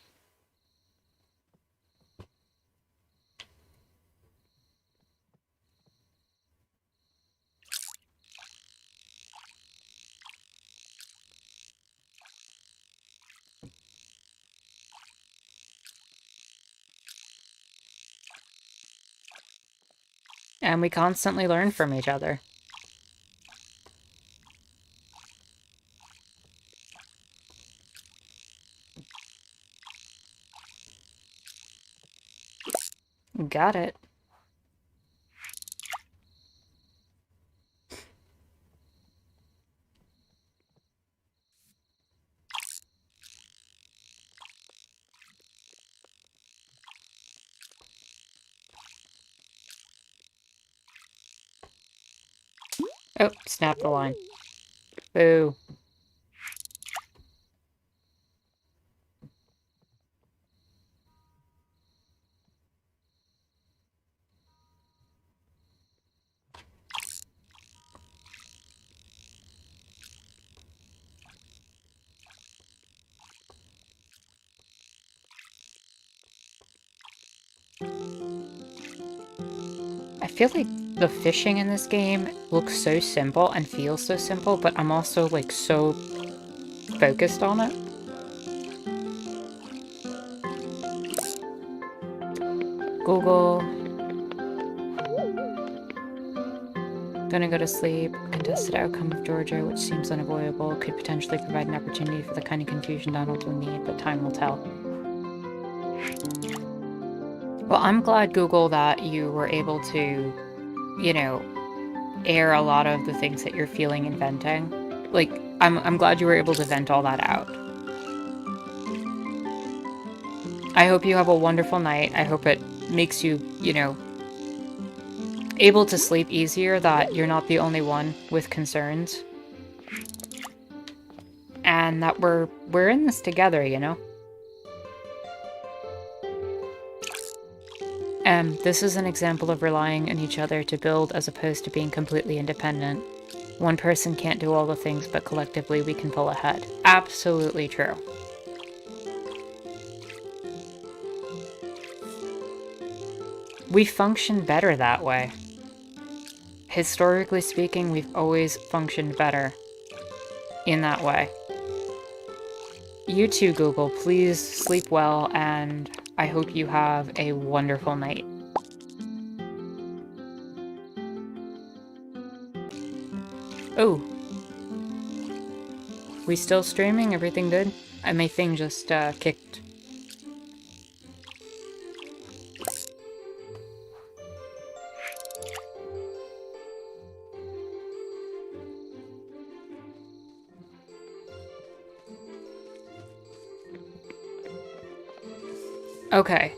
And we constantly learn from each other. Got it. Oh, snap the line. Boo. I feel like the fishing in this game looks so simple and feels so simple, but I'm also like so focused on it. Google. Gonna go to sleep. Contested outcome of Georgia, which seems unavoidable, could potentially provide an opportunity for the kind of confusion Donald will need, but time will tell. Well, I'm glad, Google, that you were able to, you know, air a lot of the things that you're feeling and venting. Like, I'm glad you were able to vent all that out. I hope you have a wonderful night. I hope it makes you, able to sleep easier, that you're not the only one with concerns. And that we're in this together, This is an example of relying on each other to build as opposed to being completely independent. One person can't do all the things, but collectively we can pull ahead. Absolutely true. We function better that way. Historically speaking, we've always functioned better in that way. You too, Google. Please sleep well, and I hope you have a wonderful night. Oh, we still streaming? Everything good? My thing just kicked. Okay.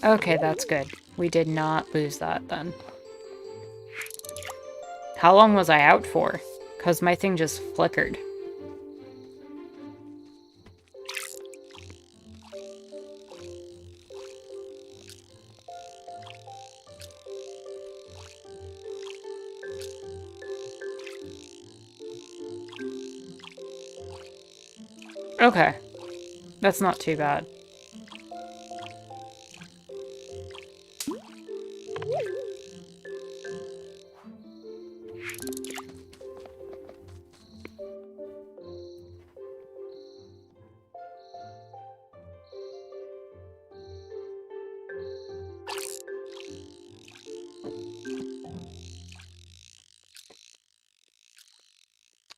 Okay, that's good. We did not lose that then. How long was I out for? Because my thing just flickered. Okay. That's not too bad.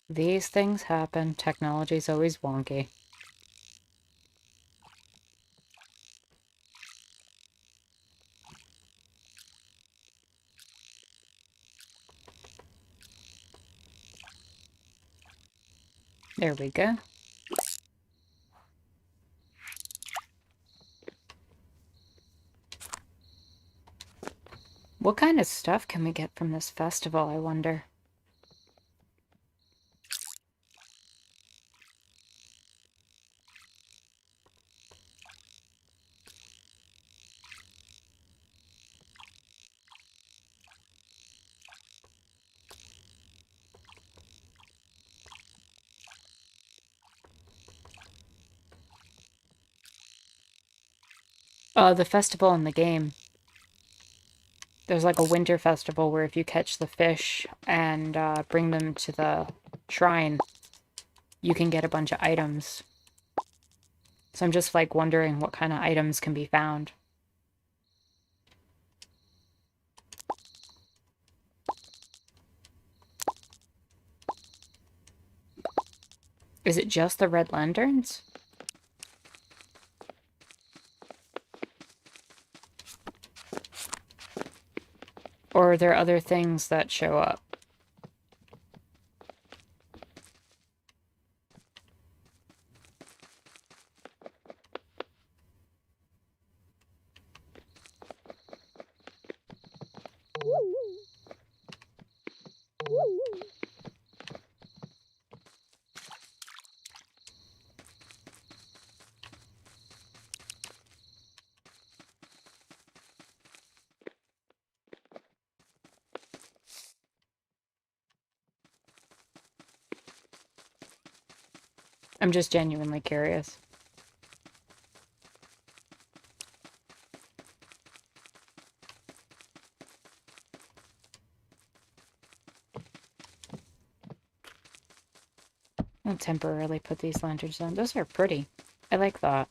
These things happen. Technology's always wonky. There we go. What kind of stuff can we get from this festival, I wonder? The festival in the game. There's like a winter festival where if you catch the fish and bring them to the shrine, you can get a bunch of items. So I'm just like wondering what kind of items can be found. Is it just the red lanterns? Or are there other things that show up? I'm just genuinely curious. I'll temporarily put these lanterns on. Those are pretty. I like that.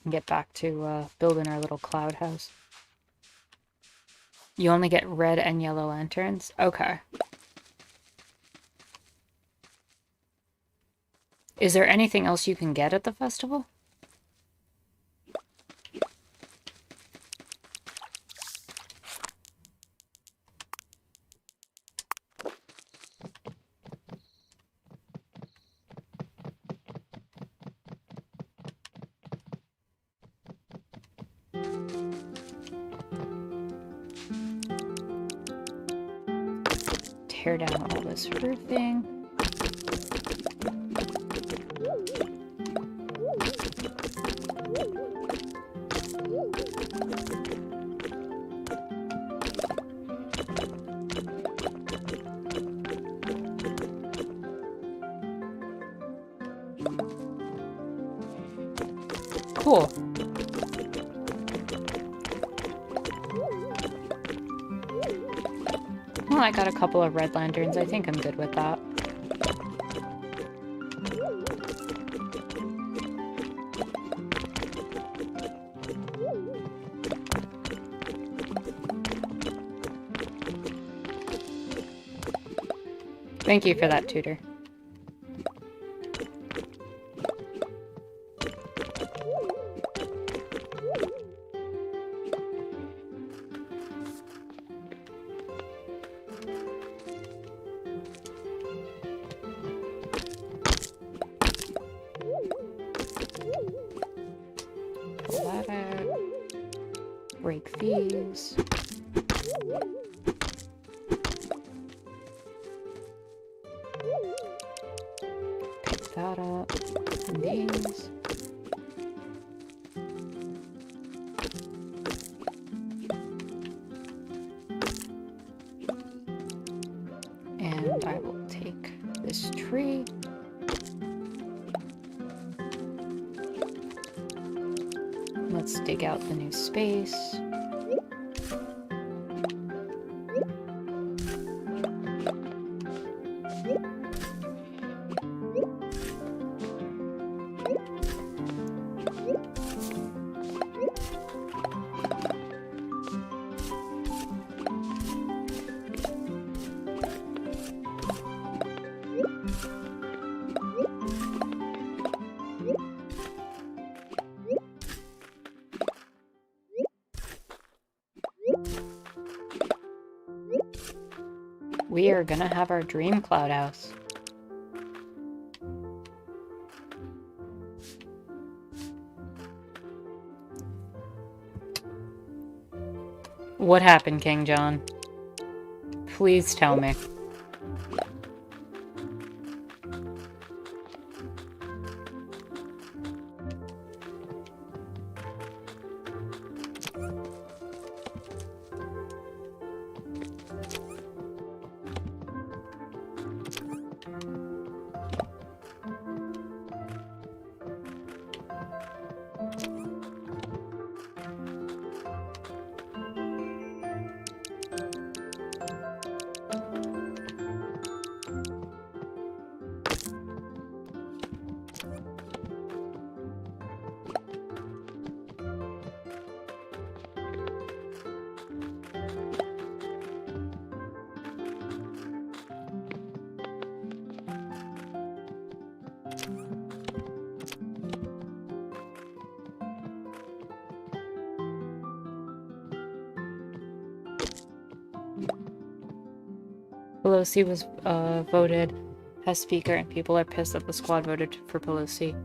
Can get back to building our little cloud house. You only get red and yellow lanterns? Okay. Is there anything else you can get at the festival? Tear down all this roofing. Cool. Well, I got a couple of red lanterns. I think I'm good with that. Thank you for that, Tutor. Pull that out. Break these. Pick that up. And these. And I will take this tree. Let's dig out the new space. We are gonna have our dream cloud house. What happened, King John? Please tell me. Pelosi was voted as speaker, and people are pissed that the squad voted for Pelosi.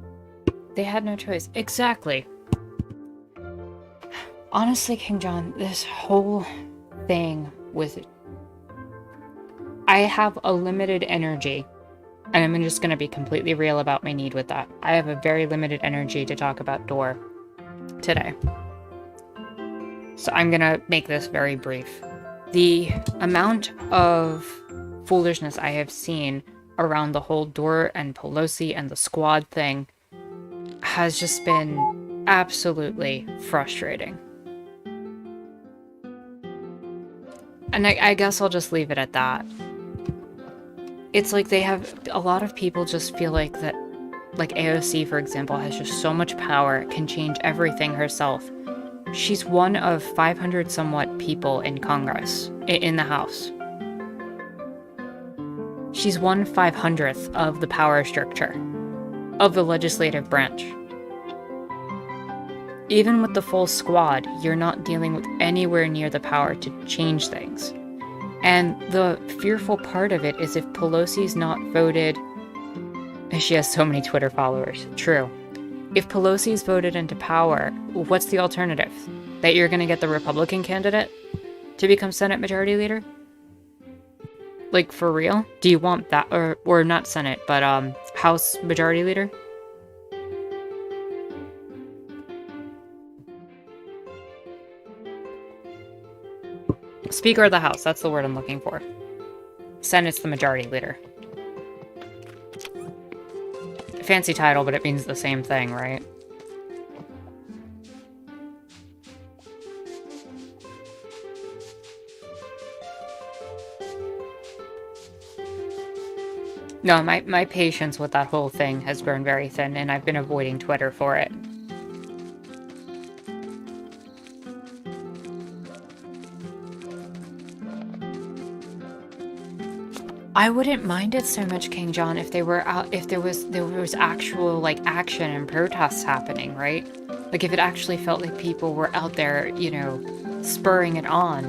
They had no choice. Exactly. Honestly, King John, this whole thing with it, I have a limited energy, and I'm just going to be completely real about my need with that. I have a very limited energy to talk about Door today. So I'm gonna make this very brief. The amount of foolishness I have seen around the whole Dort and Pelosi and the squad thing has just been absolutely frustrating. And I guess I'll just leave it at that. It's like they have a lot of people just feel like that, like AOC, for example, has just so much power, can change everything herself. She's one of 500 somewhat people in Congress, in the House. She's 1/500th of the power structure of the legislative branch. Even with the full squad, you're not dealing with anywhere near the power to change things. And the fearful part of it is if Pelosi's not voted... She has so many Twitter followers. True. If Pelosi's voted into power, what's the alternative? That you're gonna get the Republican candidate to become Senate Majority Leader? Like, for real? Do you want that? Or not Senate, but House Majority Leader? Speaker of the House, that's the word I'm looking for. Senate's the Majority Leader. Fancy title, but it means the same thing, right? No, my patience with that whole thing has grown very thin, and I've been avoiding Twitter for it. I wouldn't mind it so much, King John, if they were out, if there was actual like action and protests happening, right? Like if it actually felt like people were out there, you know, spurring it on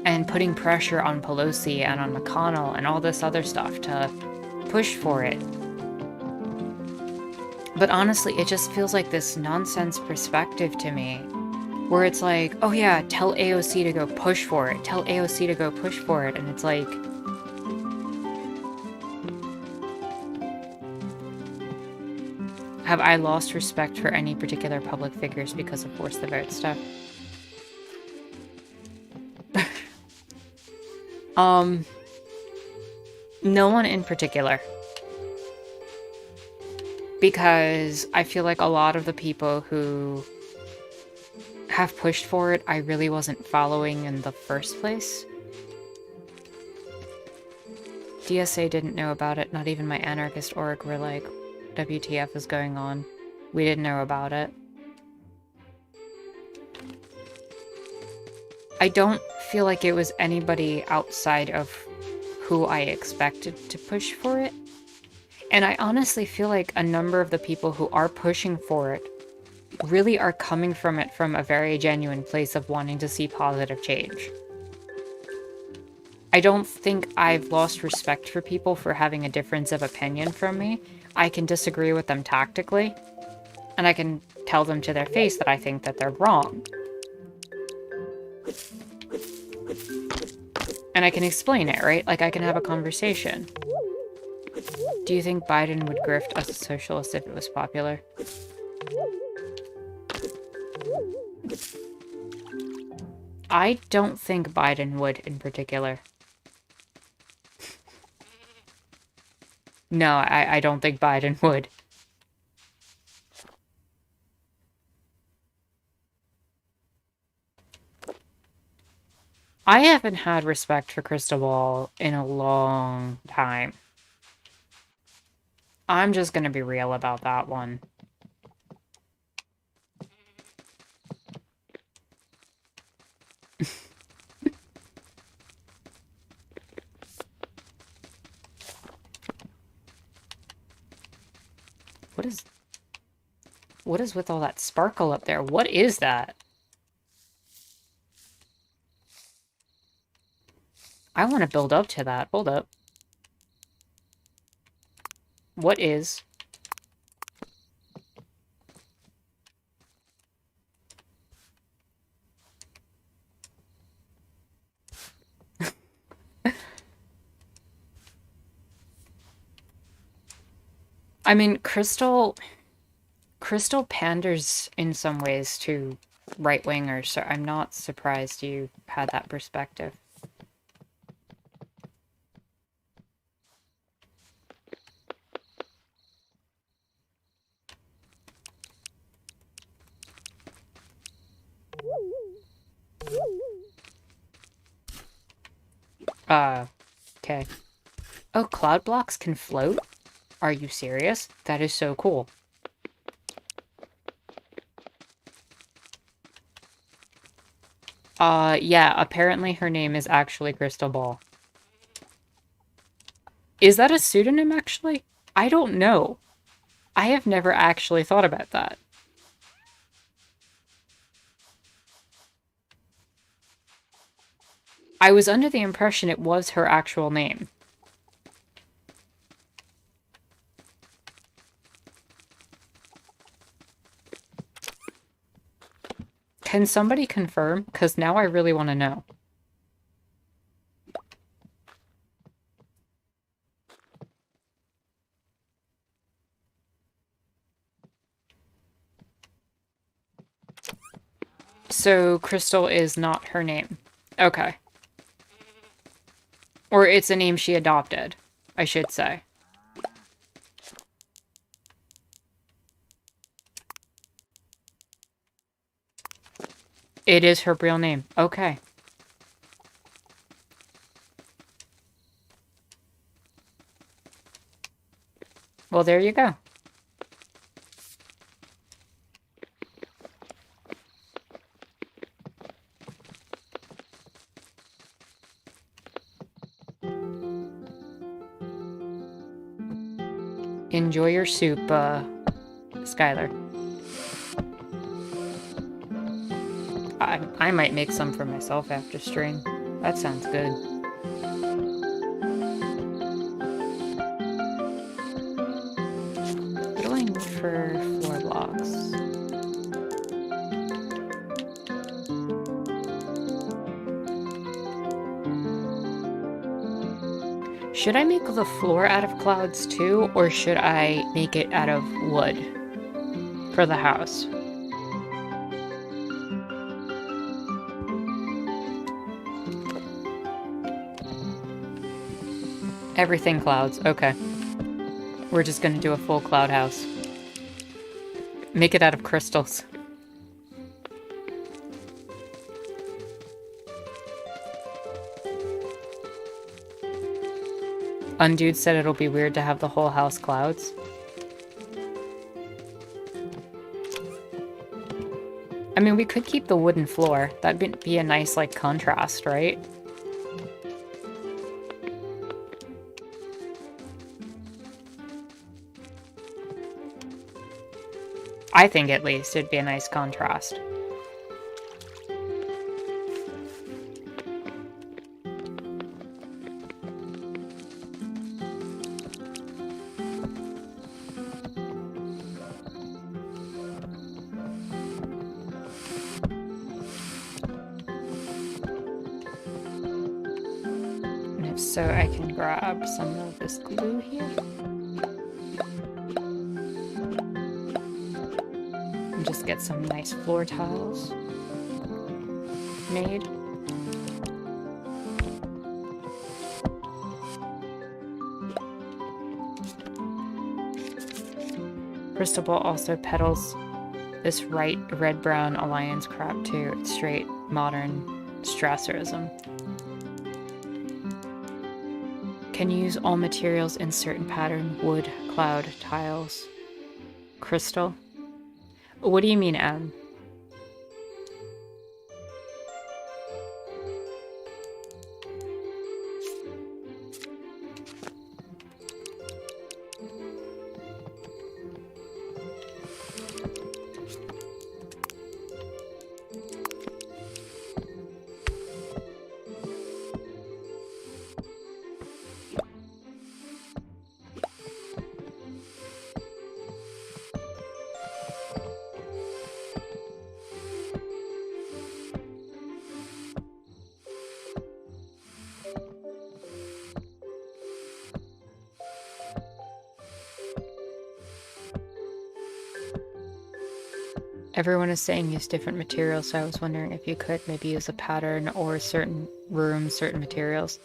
and putting pressure on Pelosi and on McConnell and all this other stuff to push for it. But honestly, it just feels like this nonsense perspective to me, where it's like, oh yeah, tell AOC to go push for it, tell AOC to go push for it, and it's like, have I lost respect for any particular public figures because of force the vote stuff? No one in particular. Because I feel like a lot of the people who have pushed for it, I really wasn't following in the first place. DSA didn't know about it, not even my anarchist org were like, WTF is going on. We didn't know about it. I don't feel like it was anybody outside of who I expected to push for it. And I honestly feel like a number of the people who are pushing for it really are coming from it from a very genuine place of wanting to see positive change. I don't think I've lost respect for people for having a difference of opinion from me. I can disagree with them tactically, and I can tell them to their face that I think that they're wrong. And I can explain it, right? Like, I can have a conversation. Do you think Biden would grift as a socialist if it was popular? I don't think Biden would in particular. No, I don't think Biden would. I haven't had respect for Crystal Ball in a long time. I'm just gonna be real about that one. What is with all that sparkle up there? What is that? I want to build up to that. Hold up. What is... I mean, Crystal panders in some ways to right winger, so I'm not surprised you had that perspective. Okay. Oh, cloud blocks can float? Are you serious? That is so cool. Yeah, apparently her name is actually Crystal Ball. Is that a pseudonym, actually? I don't know. I have never actually thought about that. I was under the impression it was her actual name. Can somebody confirm? Because now I really want to know. So Crystal is not her name. Okay. Or it's a name she adopted, I should say. It is her real name. Okay. Well, there you go. Enjoy your soup, Skylar. I might make some for myself after stream. That sounds good. What do I need for floor blocks? Should I make the floor out of clouds too, or should I make it out of wood for the house? Everything clouds. Okay. We're just gonna do a full cloud house. Make it out of crystals. Undude said it'll be weird to have the whole house clouds. I mean, we could keep the wooden floor. That'd be a nice, like, contrast, right? I think, at least, it'd be a nice contrast. And if so, I can grab some of this glue here. And just get some nice floor tiles made. Crystal Ball also peddles this right red-brown alliance crap too. It's straight modern Strasserism. Can use all materials in certain pattern: wood, cloud, tiles, crystal. What do you mean, Em? Everyone is saying use different materials, so I was wondering if you could maybe use a pattern or certain rooms, certain materials.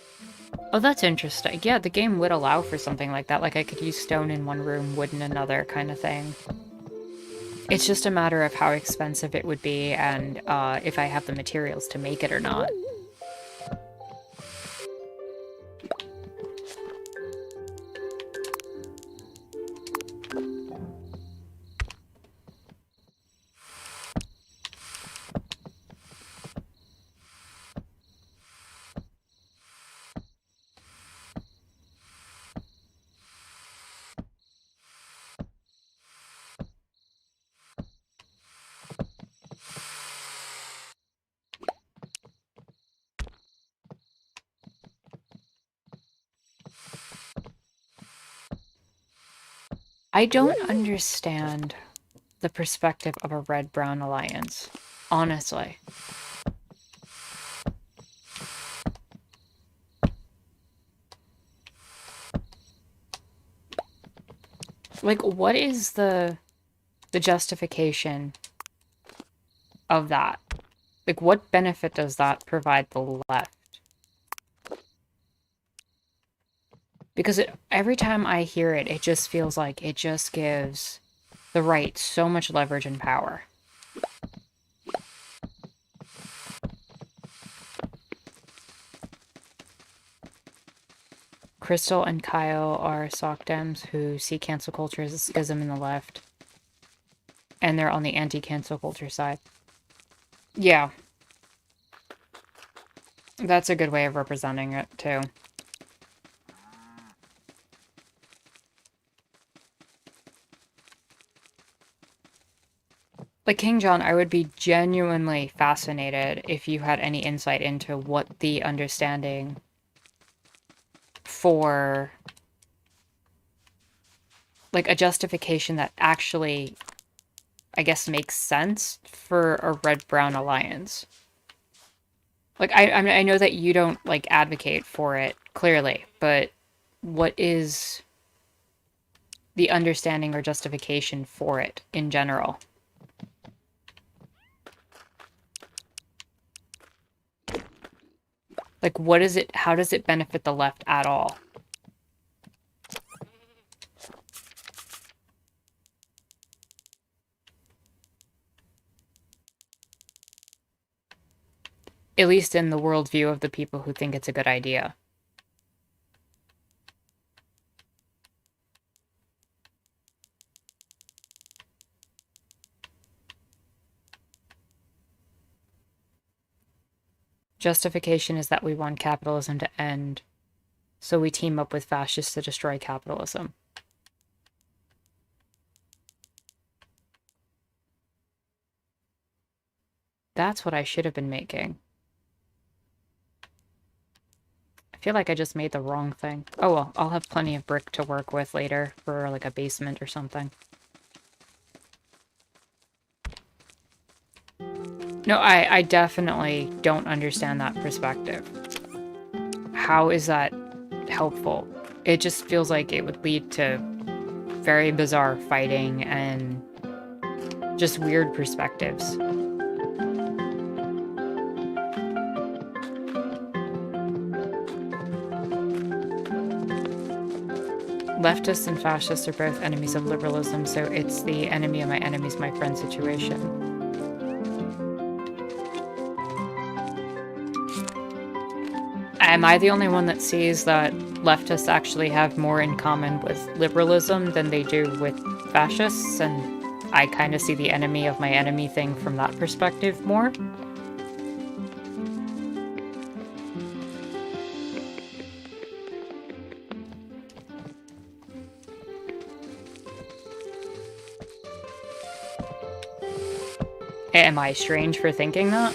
Oh, that's interesting. Yeah, the game would allow for something like that. Like I could use stone in one room, wood in another kind of thing. It's just a matter of how expensive it would be and if I have the materials to make it or not. I don't understand the perspective of a red-brown alliance, honestly. Like, what is the justification of that? Like, what benefit does that provide the left? Because every time I hear it, it just feels like it just gives the right so much leverage and power. Crystal and Kyle are sock dems who see cancel culture as a schism in the left. And they're on the anti-cancel culture side. Yeah. That's a good way of representing it, too. Like King John, I would be genuinely fascinated if you had any insight into what the understanding for, like, a justification that actually, I guess, makes sense for a red-brown alliance. Like, I mean, I know that you don't, like, advocate for it, clearly, but what is the understanding or justification for it in general? Like, what is it, how does it benefit the left at all? At least in the worldview of the people who think it's a good idea. Justification is that we want capitalism to end, so we team up with fascists to destroy capitalism. That's what I should have been making. I feel like I just made the wrong thing. Oh well, I'll have plenty of brick to work with later for like a basement or something. No, I definitely don't understand that perspective. How is that helpful? It just feels like it would lead to very bizarre fighting and just weird perspectives. Leftists and fascists are both enemies of liberalism, so it's the enemy of my enemy's my friend situation. Am I the only one that sees that leftists actually have more in common with liberalism than they do with fascists? And I kind of see the enemy of my enemy thing from that perspective more. Am I strange for thinking that?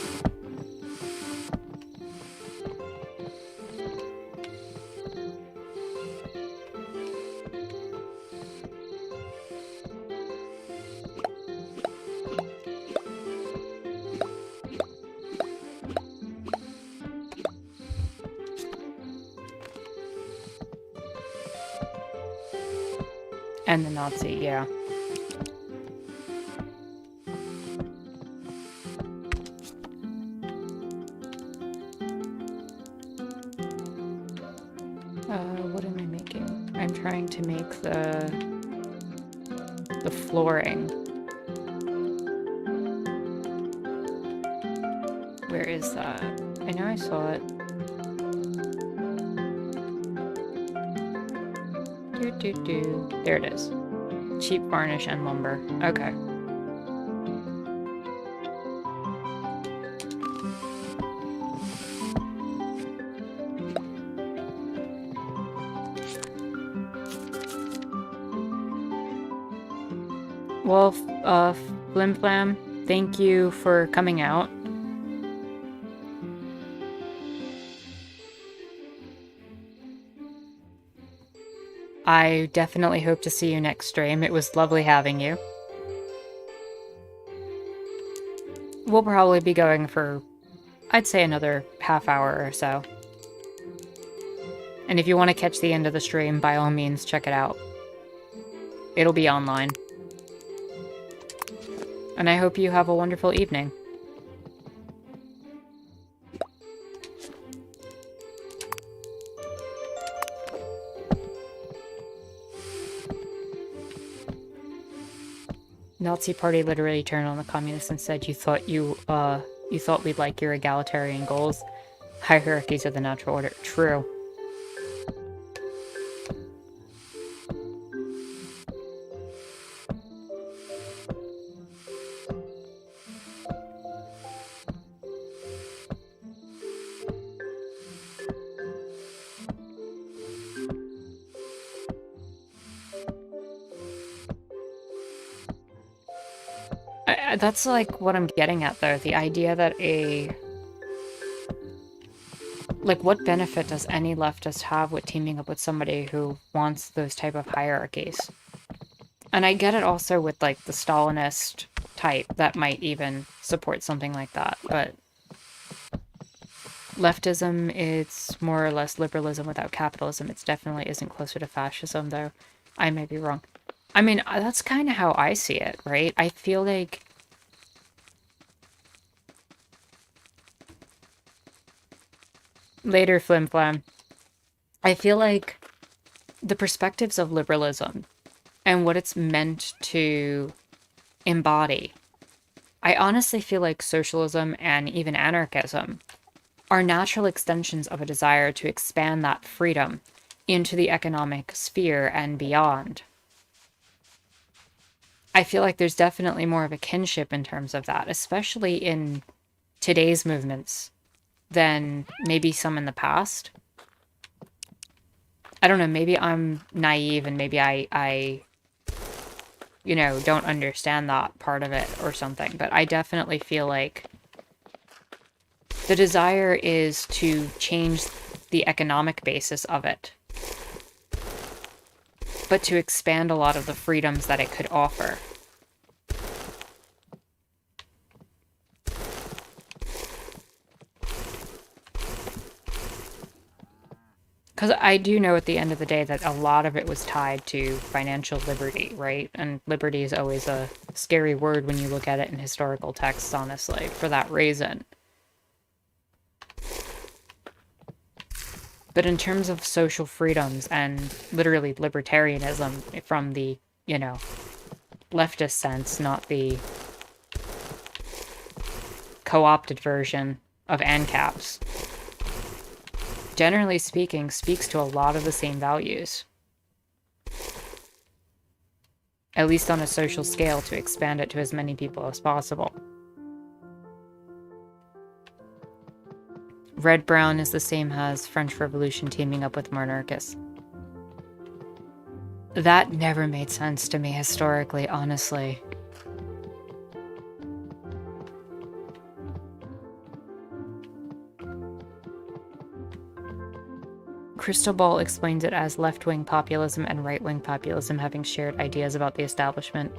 And the Nazi, yeah. What am I making? I'm trying to make the flooring. Where is that? I know I saw it. There it is. Cheap varnish and lumber. Okay. Well, Flim Flam, thank you for coming out. I definitely hope to see you next stream. It was lovely having you. We'll probably be going for, I'd say, another half hour or so. And if you want to catch the end of the stream, by all means, check it out. It'll be online. And I hope you have a wonderful evening. Nazi Party literally turned on the communists and said, you thought we'd like your egalitarian goals? Hierarchies of the natural order. True. That's like what I'm getting at though. The idea that what benefit does any leftist have with teaming up with somebody who wants those type of hierarchies? And I get it also with like the Stalinist type that might even support something like that, but leftism, it's more or less liberalism without capitalism. It definitely isn't closer to fascism though. I may be wrong. I mean, that's kind of how I see it, right? I feel like later, Flim Flam. I feel like the perspectives of liberalism and what it's meant to embody, I honestly feel like socialism and even anarchism are natural extensions of a desire to expand that freedom into the economic sphere and beyond. I feel like there's definitely more of a kinship in terms of that, especially in today's movements than maybe some in the past. I don't know, maybe I'm naive and maybe I don't understand that part of it or something, but I definitely feel like the desire is to change the economic basis of it, but to expand a lot of the freedoms that it could offer. Because I do know at the end of the day that a lot of it was tied to financial liberty, right? And liberty is always a scary word when you look at it in historical texts, honestly, for that reason. But in terms of social freedoms and literally libertarianism from the, leftist sense, not the co-opted version of ANCAPs, generally speaking, speaks to a lot of the same values. At least on a social scale, to expand it to as many people as possible. Red Brown is the same as French Revolution teaming up with monarchists. That never made sense to me historically, honestly. Crystal Ball explains it as left-wing populism and right-wing populism having shared ideas about the establishment,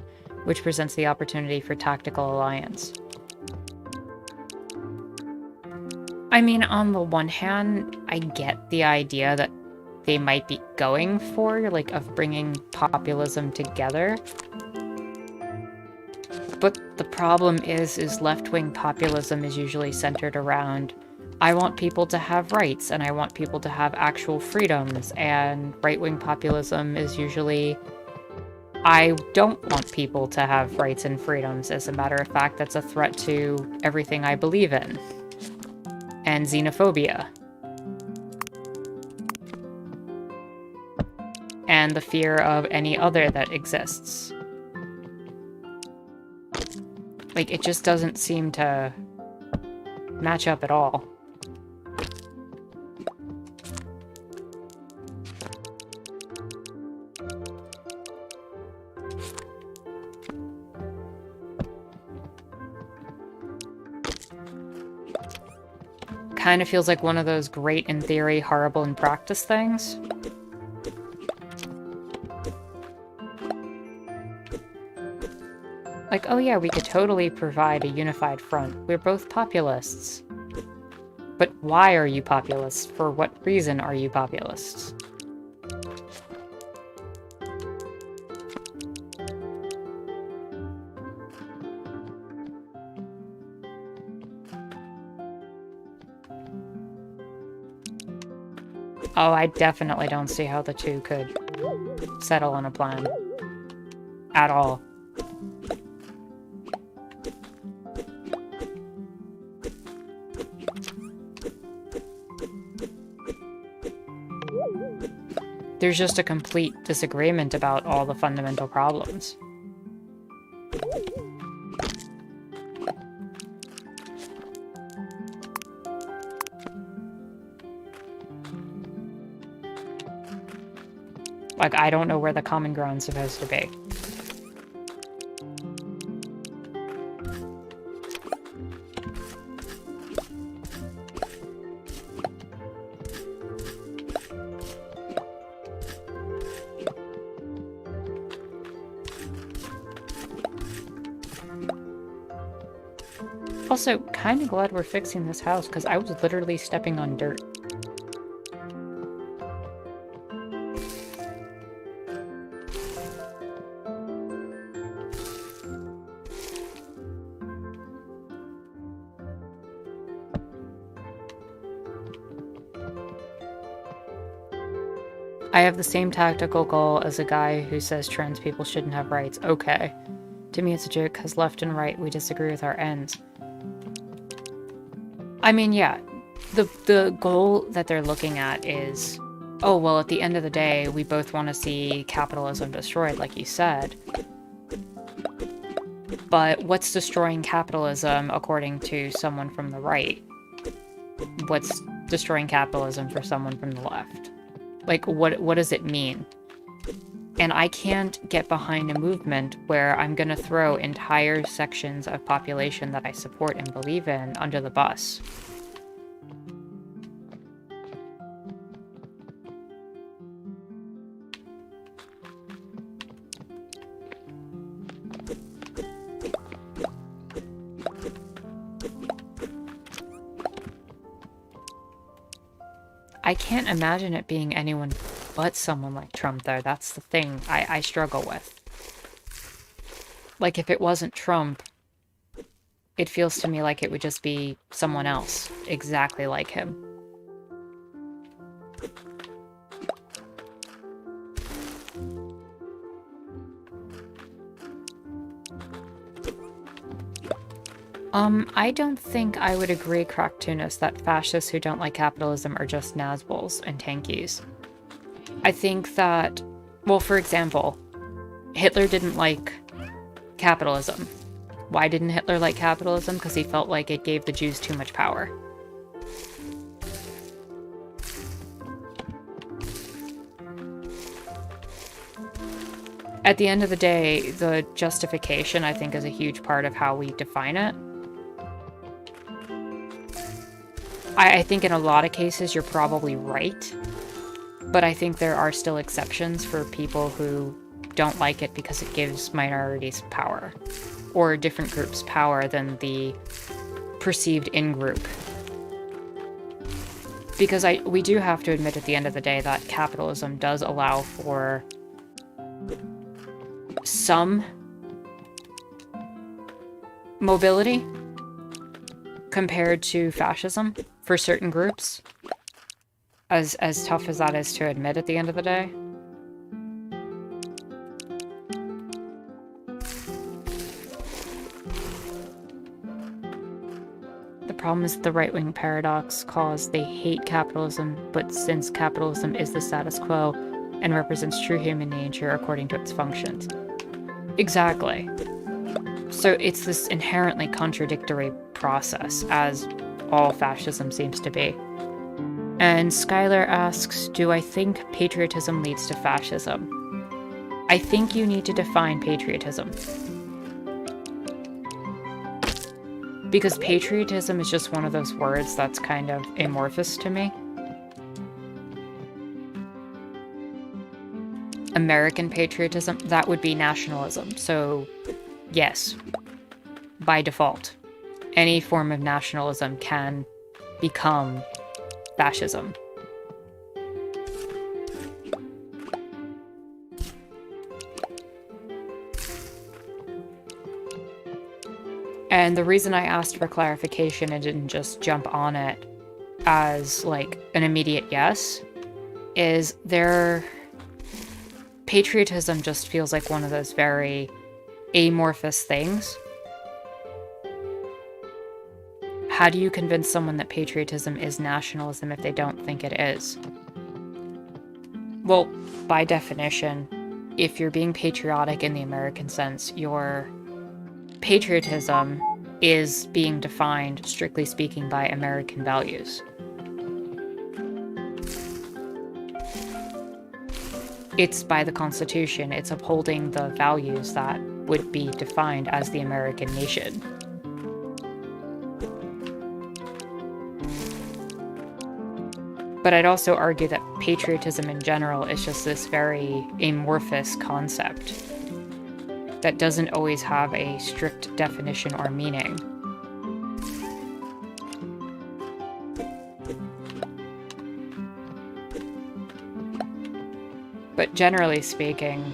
which presents the opportunity for tactical alliance. I mean, on the one hand, I get the idea that they might be going for, of bringing populism together. But the problem is left-wing populism is usually centered around I want people to have rights, and I want people to have actual freedoms, and right-wing populism is usually, I don't want people to have rights and freedoms. As a matter of fact, that's a threat to everything I believe in. And xenophobia. And the fear of any other that exists. Like, it just doesn't seem to match up at all. Kind of feels like one of those great in theory, horrible in practice things. Like, oh yeah, we could totally provide a unified front. We're both populists. But why are you populists? For what reason are you populists? Oh, I definitely don't see how the two could settle on a plan. At all. There's just a complete disagreement about all the fundamental problems. Like, I don't know where the common ground's supposed to be. Also, kind of glad we're fixing this house, because I was literally stepping on dirt. I have the same tactical goal as a guy who says trans people shouldn't have rights. Okay. To me, it's a joke, because left and right, we disagree with our ends. I mean, yeah, the goal that they're looking at is, oh, well, at the end of the day, we both want to see capitalism destroyed, like you said. But what's destroying capitalism according to someone from the right? What's destroying capitalism for someone from the left? Like, what does it mean? And I can't get behind a movement where I'm gonna throw entire sections of population that I support and believe in under the bus. I can't imagine it being anyone but someone like Trump, though. That's the thing I struggle with. Like, if it wasn't Trump, it feels to me like it would just be someone else, exactly like him. I don't think I would agree, Cracktoonis, that fascists who don't like capitalism are just Nazbols and tankies. I think that, well, for example, Hitler didn't like capitalism. Why didn't Hitler like capitalism? Because he felt like it gave the Jews too much power. At the end of the day, the justification, I think, is a huge part of how we define it. I think in a lot of cases you're probably right, but I think there are still exceptions for people who don't like it because it gives minorities power, or different groups power than the perceived in-group. Because we do have to admit at the end of the day that capitalism does allow for some mobility, compared to fascism for certain groups, as tough as that is to admit at the end of the day. The problem is the right-wing paradox cause they hate capitalism, but since capitalism is the status quo and represents true human nature according to its functions. Exactly. So it's this inherently contradictory process, as all fascism seems to be. And Skylar asks, do I think patriotism leads to fascism? I think you need to define patriotism. Because patriotism is just one of those words that's kind of amorphous to me. American patriotism, that would be nationalism. So, yes, by default, any form of nationalism can become fascism. And the reason I asked for clarification and didn't just jump on it as like an immediate yes is patriotism just feels like one of those very amorphous things. How do you convince someone that patriotism is nationalism if they don't think it is? Well, by definition, if you're being patriotic in the American sense, your patriotism is being defined, strictly speaking, by American values. It's by the Constitution. It's upholding the values that would be defined as the American nation. But I'd also argue that patriotism in general is just this very amorphous concept that doesn't always have a strict definition or meaning. But generally speaking,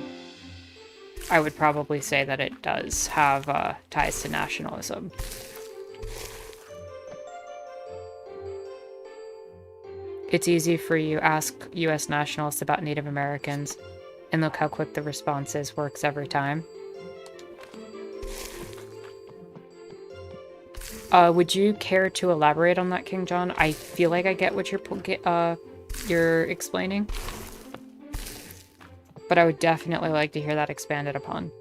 I would probably say that it does have ties to nationalism. It's easy for you ask US nationalists about Native Americans, and look how quick the response is, works every time. Would you care to elaborate on that, King John? I feel like I get what you're explaining, but I would definitely like to hear that expanded upon.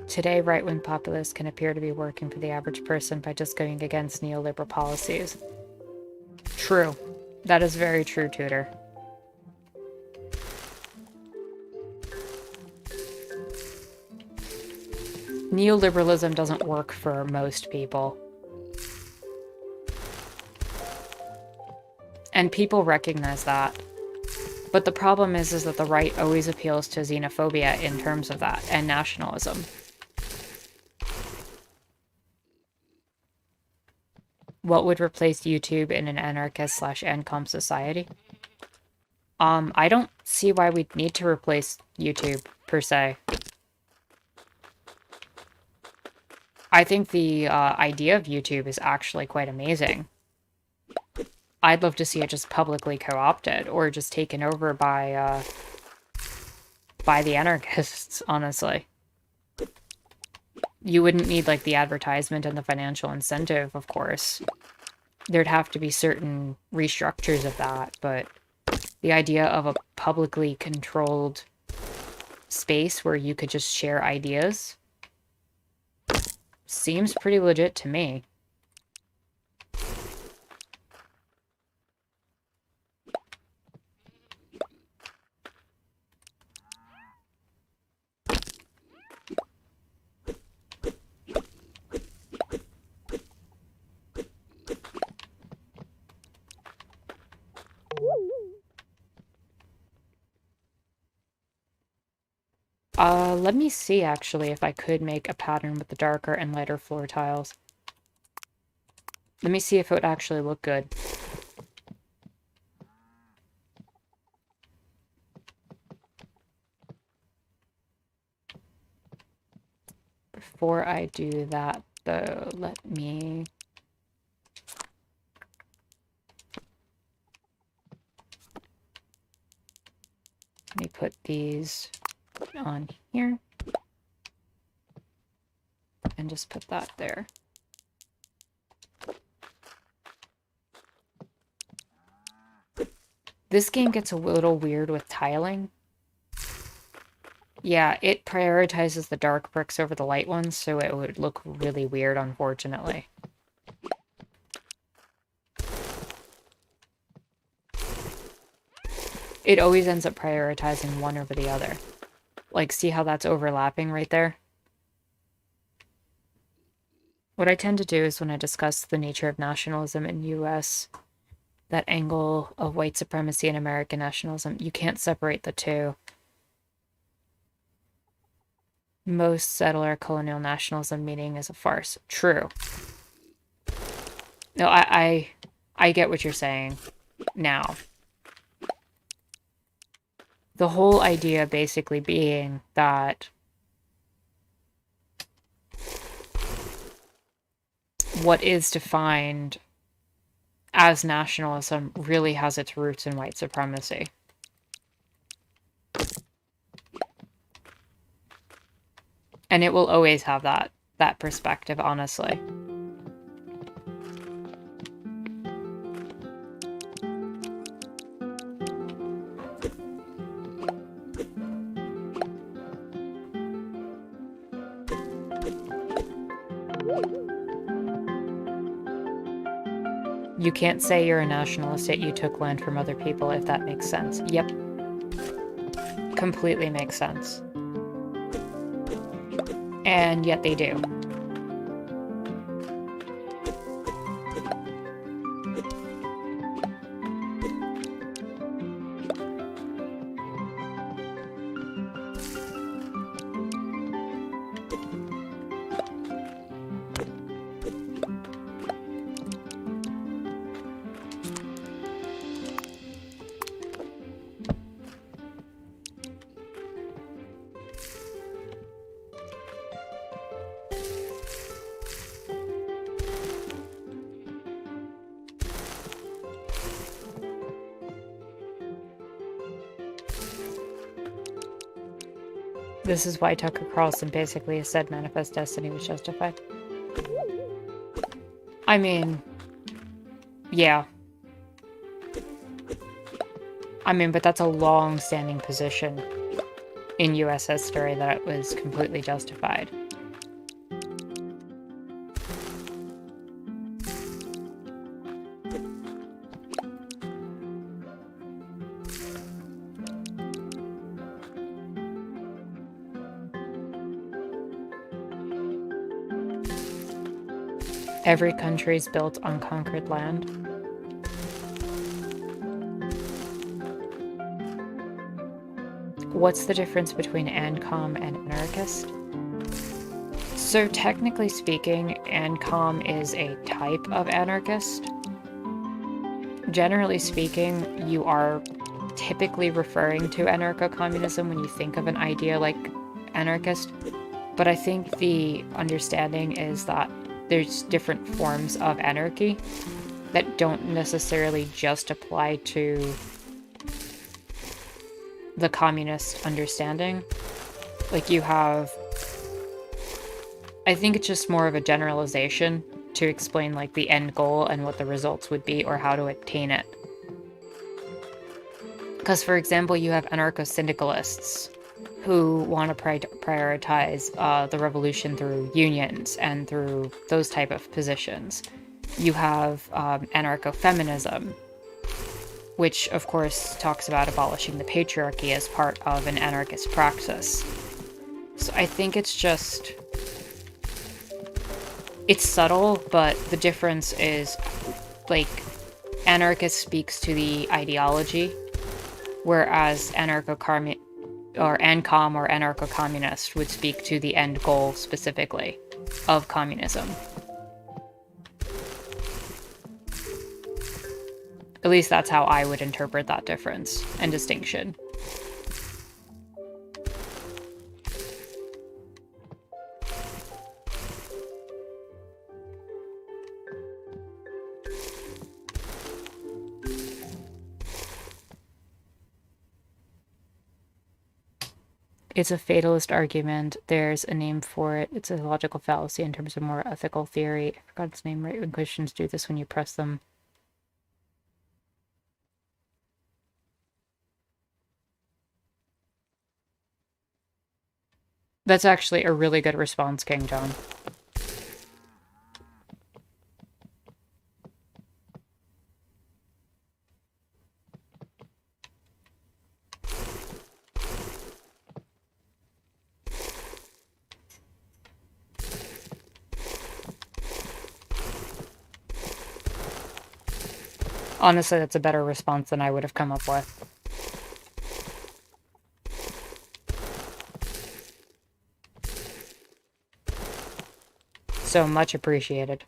Today, right-wing populists can appear to be working for the average person by just going against neoliberal policies. True. That is very true, Tutor. Neoliberalism doesn't work for most people. And people recognize that. But the problem is that the right always appeals to xenophobia in terms of that, and nationalism. What would replace YouTube in an anarchist/ancom society? I don't see why we'd need to replace YouTube, per se. I think the idea of YouTube is actually quite amazing. I'd love to see it just publicly co-opted, or just taken over by the anarchists, honestly. You wouldn't need, like, the advertisement and the financial incentive, of course. There'd have to be certain restructures of that, but the idea of a publicly controlled space where you could just share ideas seems pretty legit to me. Let me see, actually, if I could make a pattern with the darker and lighter floor tiles. Let me see if it would actually look good. Before I do that, though, let me put these on here and just put that there. This game gets a little weird with tiling. Yeah, it prioritizes the dark bricks over the light ones, so it would look really weird, unfortunately. It always ends up prioritizing one over the other. Like, see how that's overlapping right there? What I tend to do is when I discuss the nature of nationalism in US, that angle of white supremacy and American nationalism, you can't separate the two. Most settler colonial nationalism meaning is a farce. True. No, I get what you're saying now. The whole idea basically being that what is defined as nationalism really has its roots in white supremacy. And it will always have that perspective, honestly. You can't say you're a nationalist yet you took land from other people, if that makes sense. Yep. Completely makes sense. And yet they do. This is why Tucker Carlson basically said Manifest Destiny was justified. I mean, yeah. I mean, but that's a long-standing position in US history that it was completely justified. Every country is built on conquered land. What's the difference between ANCOM and anarchist? So technically speaking, ANCOM is a type of anarchist. Generally speaking, you are typically referring to anarcho-communism when you think of an idea like anarchist. But I think the understanding is that there's different forms of anarchy that don't necessarily just apply to the communist understanding. Like you have, I think it's just more of a generalization to explain like the end goal and what the results would be or how to attain it. Because for example, you have anarcho-syndicalists who want to prioritize the revolution through unions and through those type of positions. You have anarcho-feminism, which of course talks about abolishing the patriarchy as part of an anarchist praxis. So I think it's just, it's subtle, but the difference is like anarchist speaks to the ideology, whereas ANCOM or anarcho-communist would speak to the end goal specifically of communism. At least that's how I would interpret that difference and distinction. It's a fatalist argument. There's a name for it. It's a logical fallacy in terms of more ethical theory. I forgot its name. Right when Christians do this when you press them. That's actually a really good response, King John. Honestly, that's a better response than I would have come up with. So much appreciated.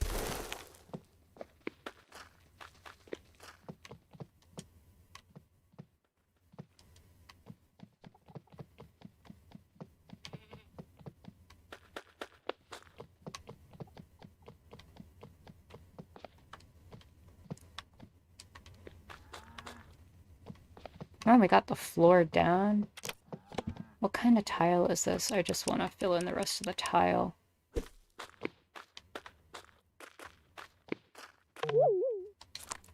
Oh, we got the floor down. What kind of tile is this? I just want to fill in the rest of the tile.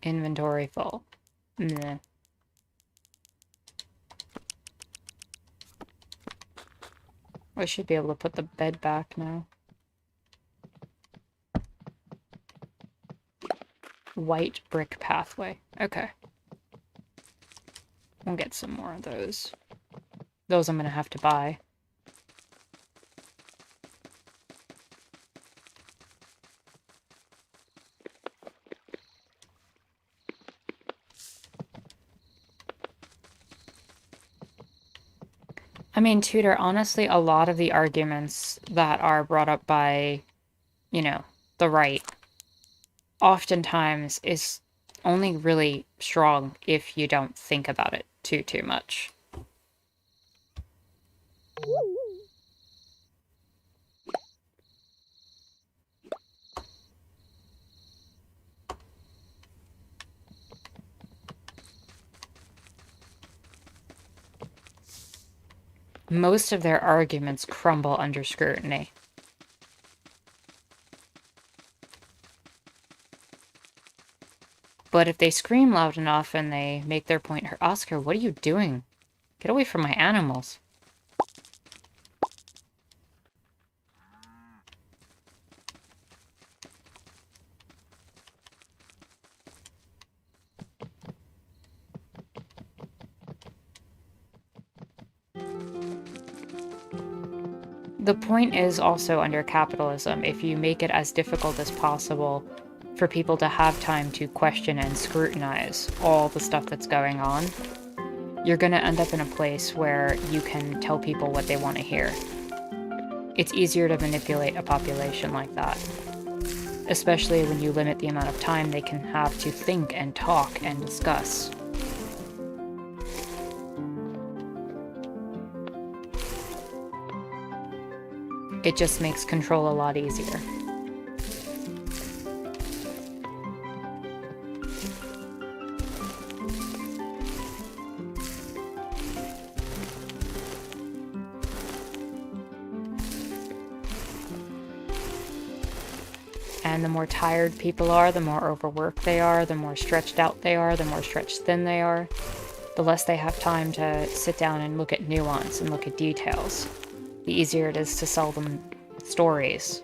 Inventory full. Meh. I should be able to put the bed back now. White brick pathway. Okay. We'll get some more of those. Those I'm gonna have to buy. I mean, Tudor, honestly, a lot of the arguments that are brought up by, you know, the right, oftentimes is only really strong if you don't think about it too much. Most of their arguments crumble under scrutiny. But if they scream loud enough and they make their point, Oscar, what are you doing? Get away from my animals. The point is also under capitalism, if you make it as difficult as possible for people to have time to question and scrutinize all the stuff that's going on, you're going to end up in a place where you can tell people what they want to hear. It's easier to manipulate a population like that, especially when you limit the amount of time they can have to think and talk and discuss. It just makes control a lot easier. And the more tired people are, the more overworked they are, the more stretched out they are, the more stretched thin they are, the less they have time to sit down and look at nuance and look at details. The easier it is to sell them stories.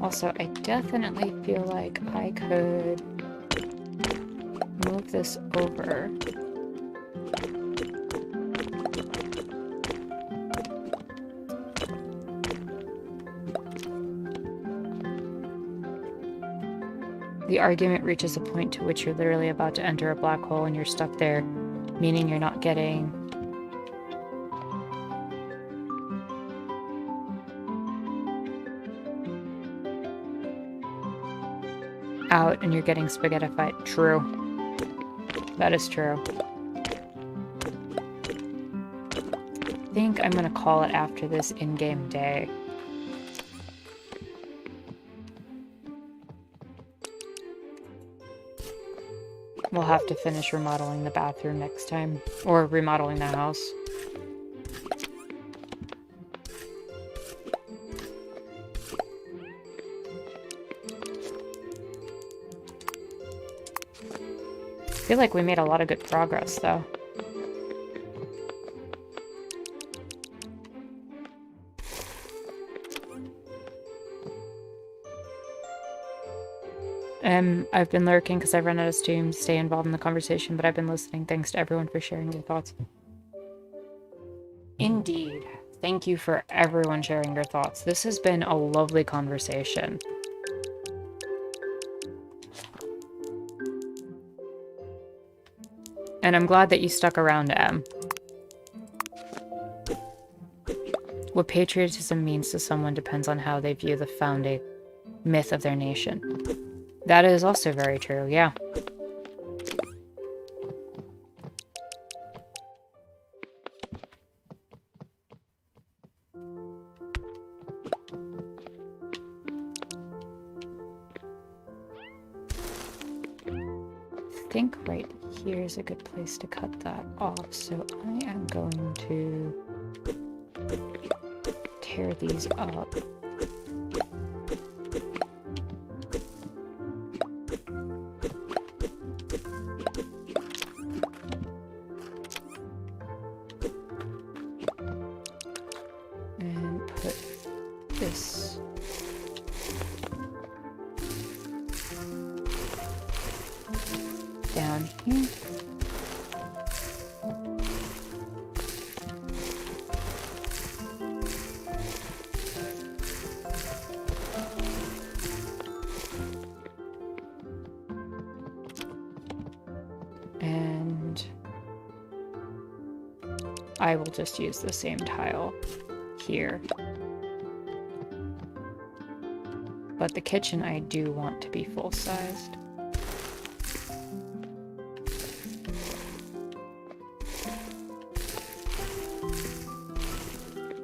Also, I definitely feel like I could move this over. The argument reaches a point to which you're literally about to enter a black hole and you're stuck there, meaning you're not getting out and you're getting spaghettified. True. That is true. I think I'm gonna call it after this in-game day. We'll have to finish remodeling the bathroom next time. Or remodeling the house. I feel like we made a lot of good progress, though. I've been lurking because I've run out of steam to stay involved in the conversation, but I've been listening. Thanks to everyone for sharing your thoughts. Indeed. Thank you for everyone sharing your thoughts. This has been a lovely conversation. And I'm glad that you stuck around, Em. What patriotism means to someone depends on how they view the founding myth of their nation. That is also very true, yeah. I think right here is a good place to cut that off, so I am going to tear these up. I will just use the same tile here. But the kitchen I do want to be full-sized.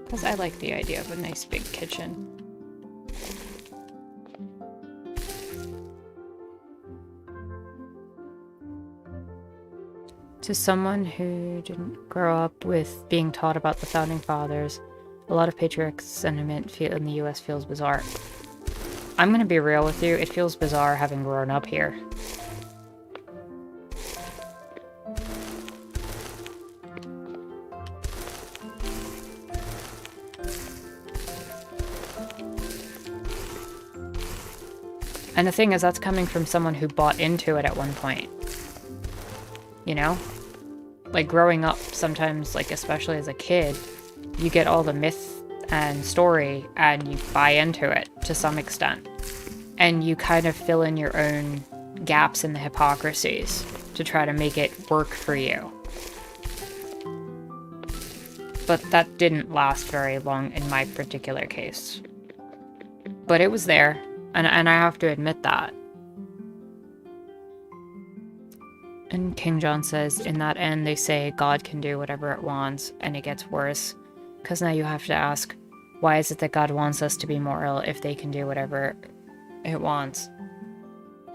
Because I like the idea of a nice big kitchen. To someone who didn't grow up with being taught about the Founding Fathers, a lot of patriotic sentiment in the US feels bizarre. I'm gonna be real with you, it feels bizarre having grown up here. And the thing is, that's coming from someone who bought into it at one point. You know? Like, growing up, sometimes, like, especially as a kid, you get all the myth and story, and you buy into it to some extent. And you kind of fill in your own gaps in the hypocrisies to try to make it work for you. But that didn't last very long in my particular case. But it was there, and I have to admit that. And King John says, in that end, they say God can do whatever it wants, and it gets worse. Because now you have to ask, why is it that God wants us to be moral if they can do whatever it wants?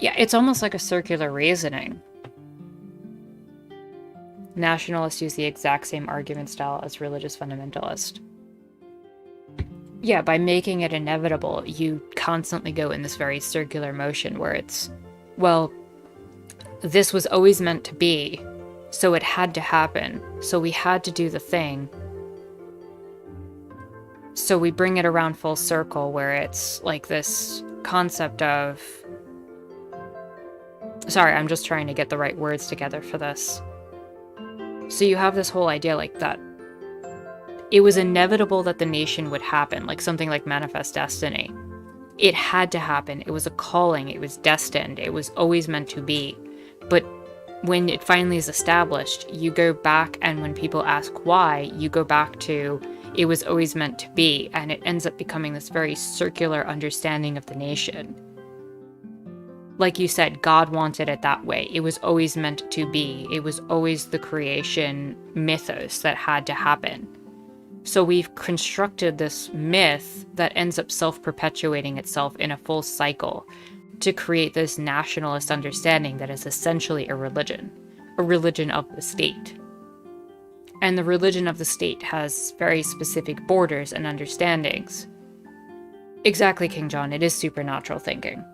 Yeah, it's almost like a circular reasoning. Nationalists use the exact same argument style as religious fundamentalists. Yeah, by making it inevitable, you constantly go in this very circular motion where it's, well, this was always meant to be, so it had to happen, so we had to do the thing. So we bring it around full circle where it's like this concept of Sorry, I'm just trying to get the right words together for this. So you have this whole idea like that it was inevitable that the nation would happen, like something like Manifest Destiny. It had to happen. It was a calling. It was destined. It was always meant to be. But when it finally is established, you go back, and when people ask why, you go back to it was always meant to be, and it ends up becoming this very circular understanding of the nation. Like you said, God wanted it that way. It was always meant to be. It was always the creation mythos that had to happen. So we've constructed this myth that ends up self-perpetuating itself in a full cycle to create this nationalist understanding that is essentially a religion of the state. And the religion of the state has very specific borders and understandings. Exactly, King John, it is supernatural thinking.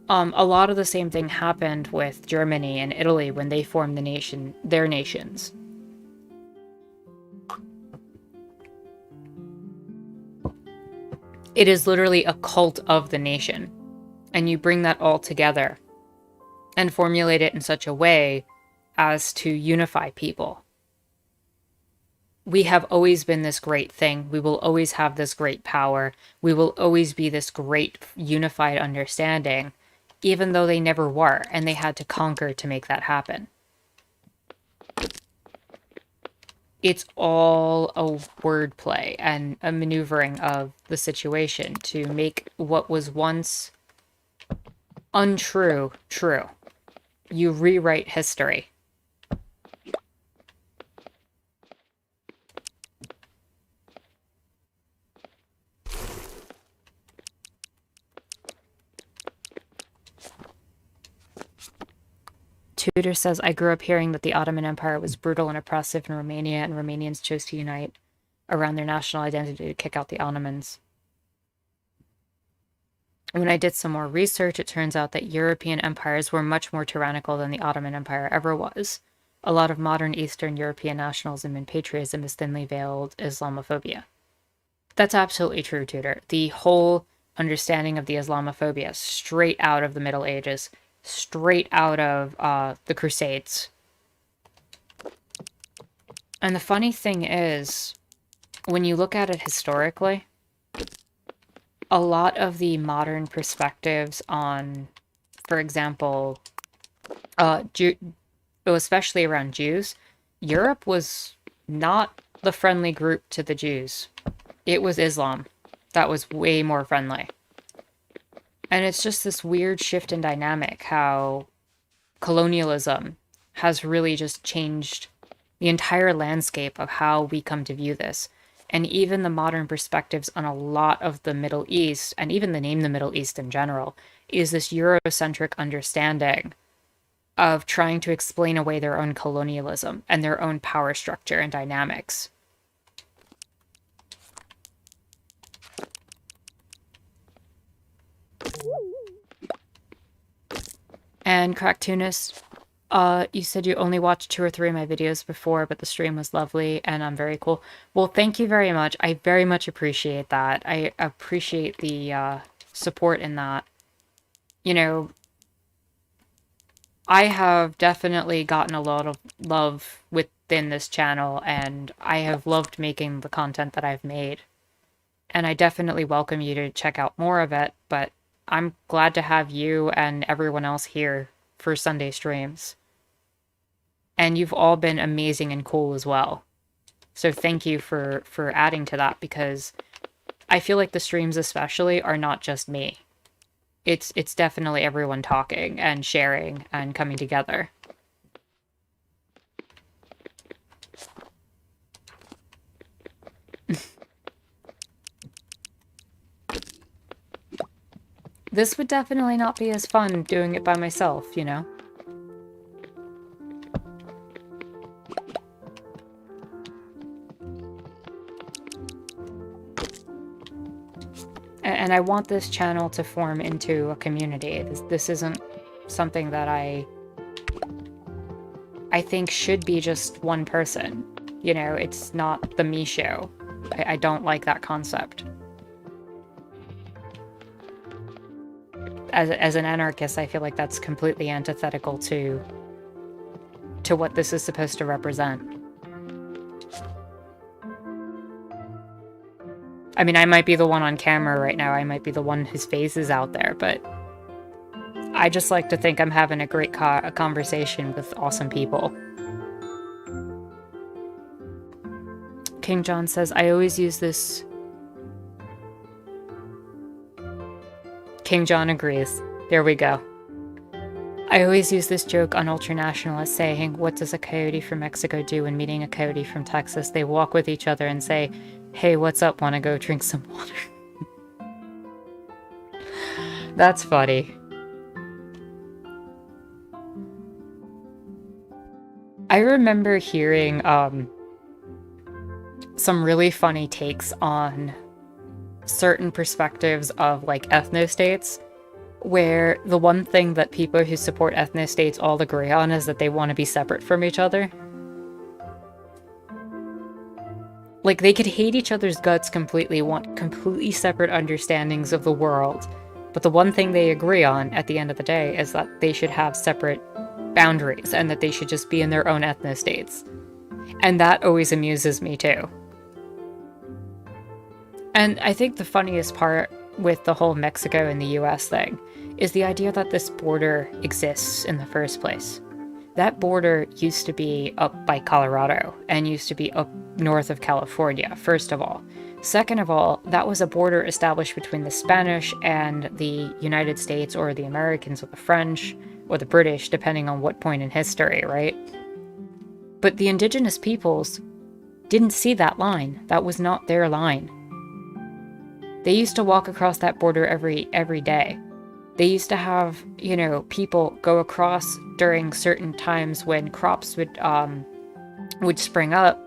A lot of the same thing happened with Germany and Italy when they formed their nations. It is literally a cult of the nation. And you bring that all together and formulate it in such a way as to unify people. We have always been this great thing. We will always have this great power. We will always be this great unified understanding, even though they never were, and they had to conquer to make that happen. It's all a wordplay and a maneuvering of the situation to make what was once untrue true. You rewrite history. Tudor says, I grew up hearing that the Ottoman Empire was brutal and oppressive in Romania, and Romanians chose to unite around their national identity to kick out the Ottomans. When I did some more research, it turns out that European empires were much more tyrannical than the Ottoman Empire ever was. A lot of modern Eastern European nationalism and patriotism is thinly veiled Islamophobia. That's absolutely true, Tudor. The whole understanding of the Islamophobia, straight out of the Middle Ages, straight out of the Crusades. And the funny thing is, when you look at it historically, a lot of the modern perspectives on, for example, especially around Jews, Europe was not the friendly group to the Jews. It was Islam that was way more friendly. And it's just this weird shift in dynamic, how colonialism has really just changed the entire landscape of how we come to view this. And even the modern perspectives on a lot of the Middle East, and even the name the Middle East in general, is this Eurocentric understanding of trying to explain away their own colonialism and their own power structure and dynamics. And Cracktunis, you said you only watched 2 or 3 of my videos before, but the stream was lovely and I'm very cool. Well, thank you very much. I very much appreciate that. I appreciate the support in that. You know, I have definitely gotten a lot of love within this channel, and I have loved making the content that I've made. And I definitely welcome you to check out more of it, but I'm glad to have you and everyone else here for Sunday streams. And you've all been amazing and cool as well. So thank you for adding to that, because I feel like the streams especially are not just me. It's definitely everyone talking and sharing and coming together. This would definitely not be as fun doing it by myself, you know? And I want this channel to form into a community. This isn't something that I think should be just one person. You know, it's not the me show. I don't like that concept. as an anarchist, I feel like that's completely antithetical to what this is supposed to represent. I mean, I might be the one on camera right now, I might be the one whose face is out there, but I just like to think I'm having a great conversation with awesome people. King John says, I always use this. King John agrees. There we go. I always use this joke on ultranationalists saying, what does a coyote from Mexico do when meeting a coyote from Texas? They walk with each other and say, hey, what's up? Want to go drink some water? That's funny. I remember hearing some really funny takes on certain perspectives of like ethnostates, where the one thing that people who support ethnostates all agree on is that they want to be separate from each other. Like, they could hate each other's guts completely, want completely separate understandings of the world, but the one thing they agree on at the end of the day is that they should have separate boundaries and that they should just be in their own ethnostates. And that always amuses me too. And I think the funniest part with the whole Mexico and the US thing is the idea that this border exists in the first place. That border used to be up by Colorado and used to be up north of California, first of all. Second of all, that was a border established between the Spanish and the United States, or the Americans or the French or the British, depending on what point in history, right? But the indigenous peoples didn't see that line. That was not their line. They used to walk across that border every day. They used to have, you know, people go across during certain times when crops would spring up,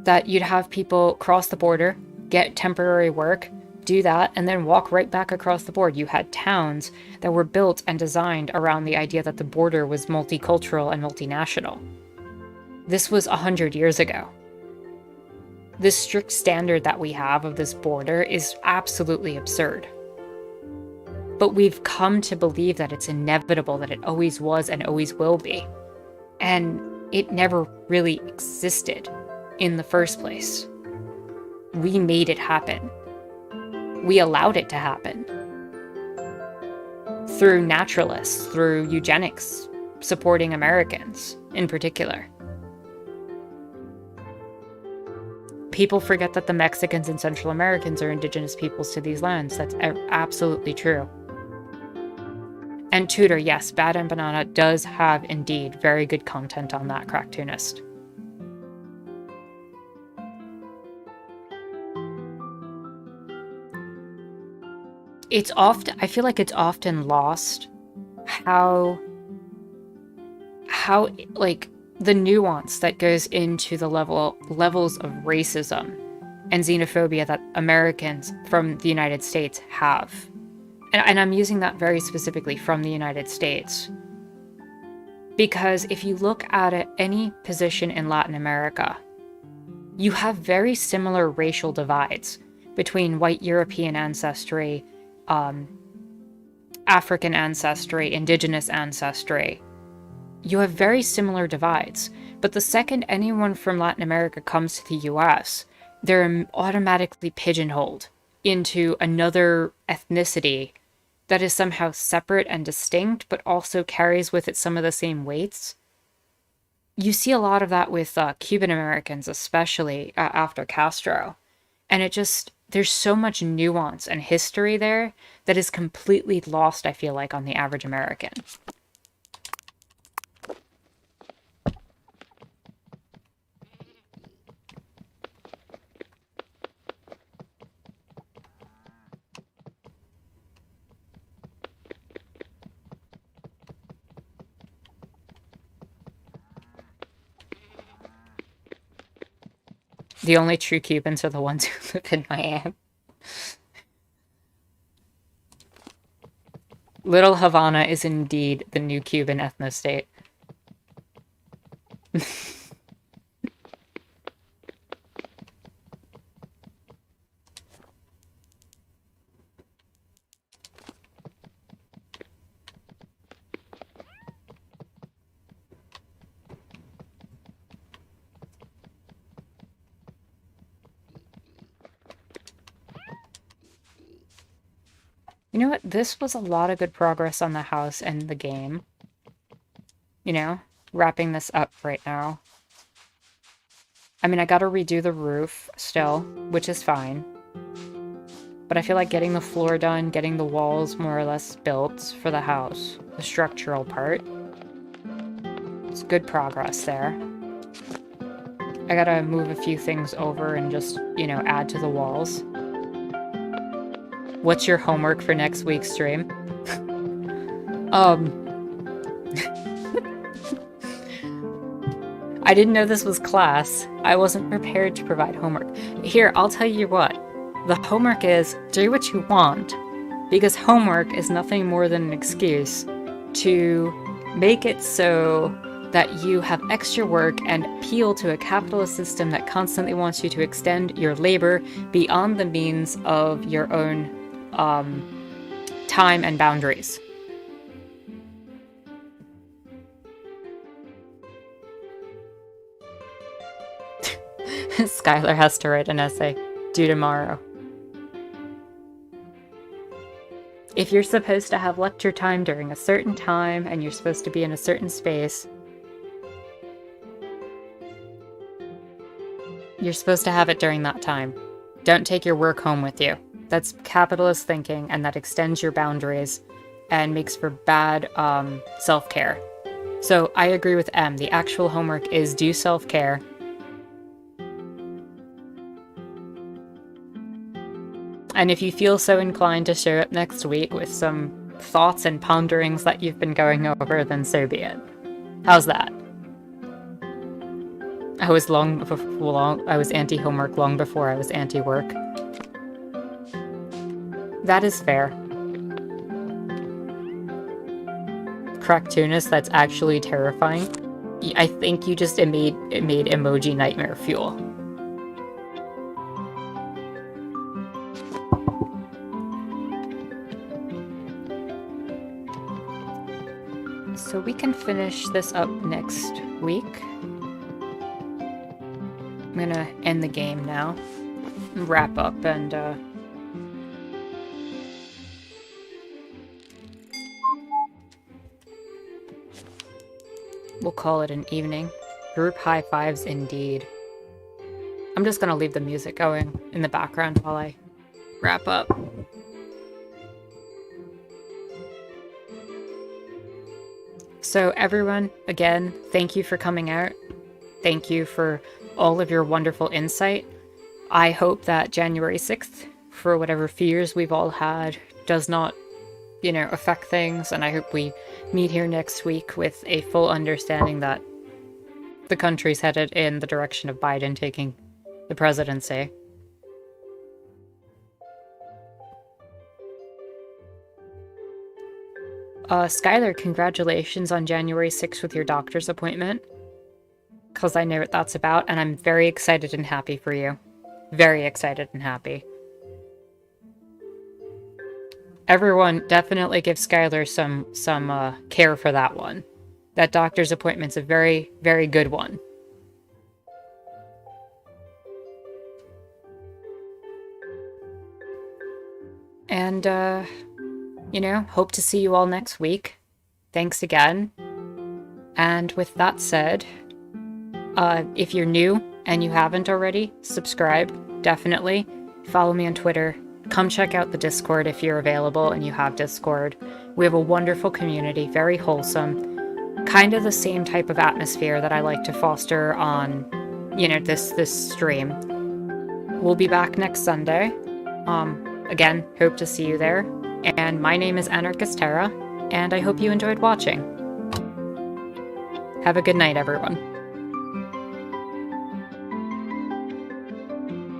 that you'd have people cross the border, get temporary work, do that, and then walk right back across the board. You had towns that were built and designed around the idea that the border was multicultural and multinational. This was 100 years ago. This strict standard that we have of this border is absolutely absurd. But we've come to believe that it's inevitable, that it always was and always will be. And it never really existed in the first place. We made it happen. We allowed it to happen. Through naturalists, through eugenics, supporting Americans in particular. People forget that the Mexicans and Central Americans are indigenous peoples to these lands. That's absolutely true. And Tudor, yes, Bad and Banana does have indeed very good content on that, Cracktoonist. It's often, I feel like it's often lost how like the nuance that goes into the levels of racism and xenophobia that Americans from the United States have. And I'm using that very specifically from the United States. Because if you look at any position in Latin America, you have very similar racial divides between white European ancestry, African ancestry, indigenous ancestry. You have very similar divides, but the second anyone from Latin America comes to the US, they're automatically pigeonholed into another ethnicity that is somehow separate and distinct, but also carries with it some of the same weights. You see a lot of that with Cuban Americans, especially after Castro. And there's so much nuance and history there that is completely lost, I feel like, on the average American. The only true Cubans are the ones who live in Miami. Little Havana is indeed the new Cuban ethnostate. You know what? This was a lot of good progress on the house and the game. You know, wrapping this up right now. I mean, I gotta redo the roof still, which is fine. But I feel like getting the floor done, getting the walls more or less built for the house, the structural part. It's good progress there. I gotta move a few things over and just, you know, add to the walls. What's your homework for next week's stream? I didn't know this was class. I wasn't prepared to provide homework. Here, I'll tell you what. The homework is do what you want, because homework is nothing more than an excuse to make it so that you have extra work and appeal to a capitalist system that constantly wants you to extend your labor beyond the means of your own time and boundaries. Skylar has to write an essay due tomorrow. If you're supposed to have lecture time during a certain time and you're supposed to be in a certain space, you're supposed to have it during that time. Don't take your work home with you. That's capitalist thinking, and that extends your boundaries and makes for bad self-care. So I agree with M. The actual homework is do self-care. And if you feel so inclined to show up next week with some thoughts and ponderings that you've been going over, then so be it. How's that? I was anti-homework long before I was anti-work. That is fair. Cartoonist, that's actually terrifying. I think you just made emoji nightmare fuel. So we can finish this up next week. I'm gonna end the game now, wrap up, and we'll call it an evening. Group high fives indeed. I'm just gonna leave the music going in the background while I wrap up. So everyone, again, thank you for coming out. Thank you for all of your wonderful insight. I hope that January 6th, for whatever fears we've all had, does not, you know, affect things. And I hope we meet here next week with a full understanding that the country's headed in the direction of Biden taking the presidency. Skylar, congratulations on January 6th with your doctor's appointment. Because I know what that's about, and I'm very excited and happy for you. Very excited and happy. Everyone definitely give Skylar some care for that one. That doctor's appointment's a very, very good one. And, you know, hope to see you all next week. Thanks again. And with that said, if you're new and you haven't already, subscribe, definitely. Follow me on Twitter. Come check out the Discord if you're available and you have Discord. We have a wonderful community, very wholesome. Kind of the same type of atmosphere that I like to foster on, you know, this stream. We'll be back next Sunday. Again, hope to see you there. And my name is Anarchist Terra, and I hope you enjoyed watching. Have a good night, everyone.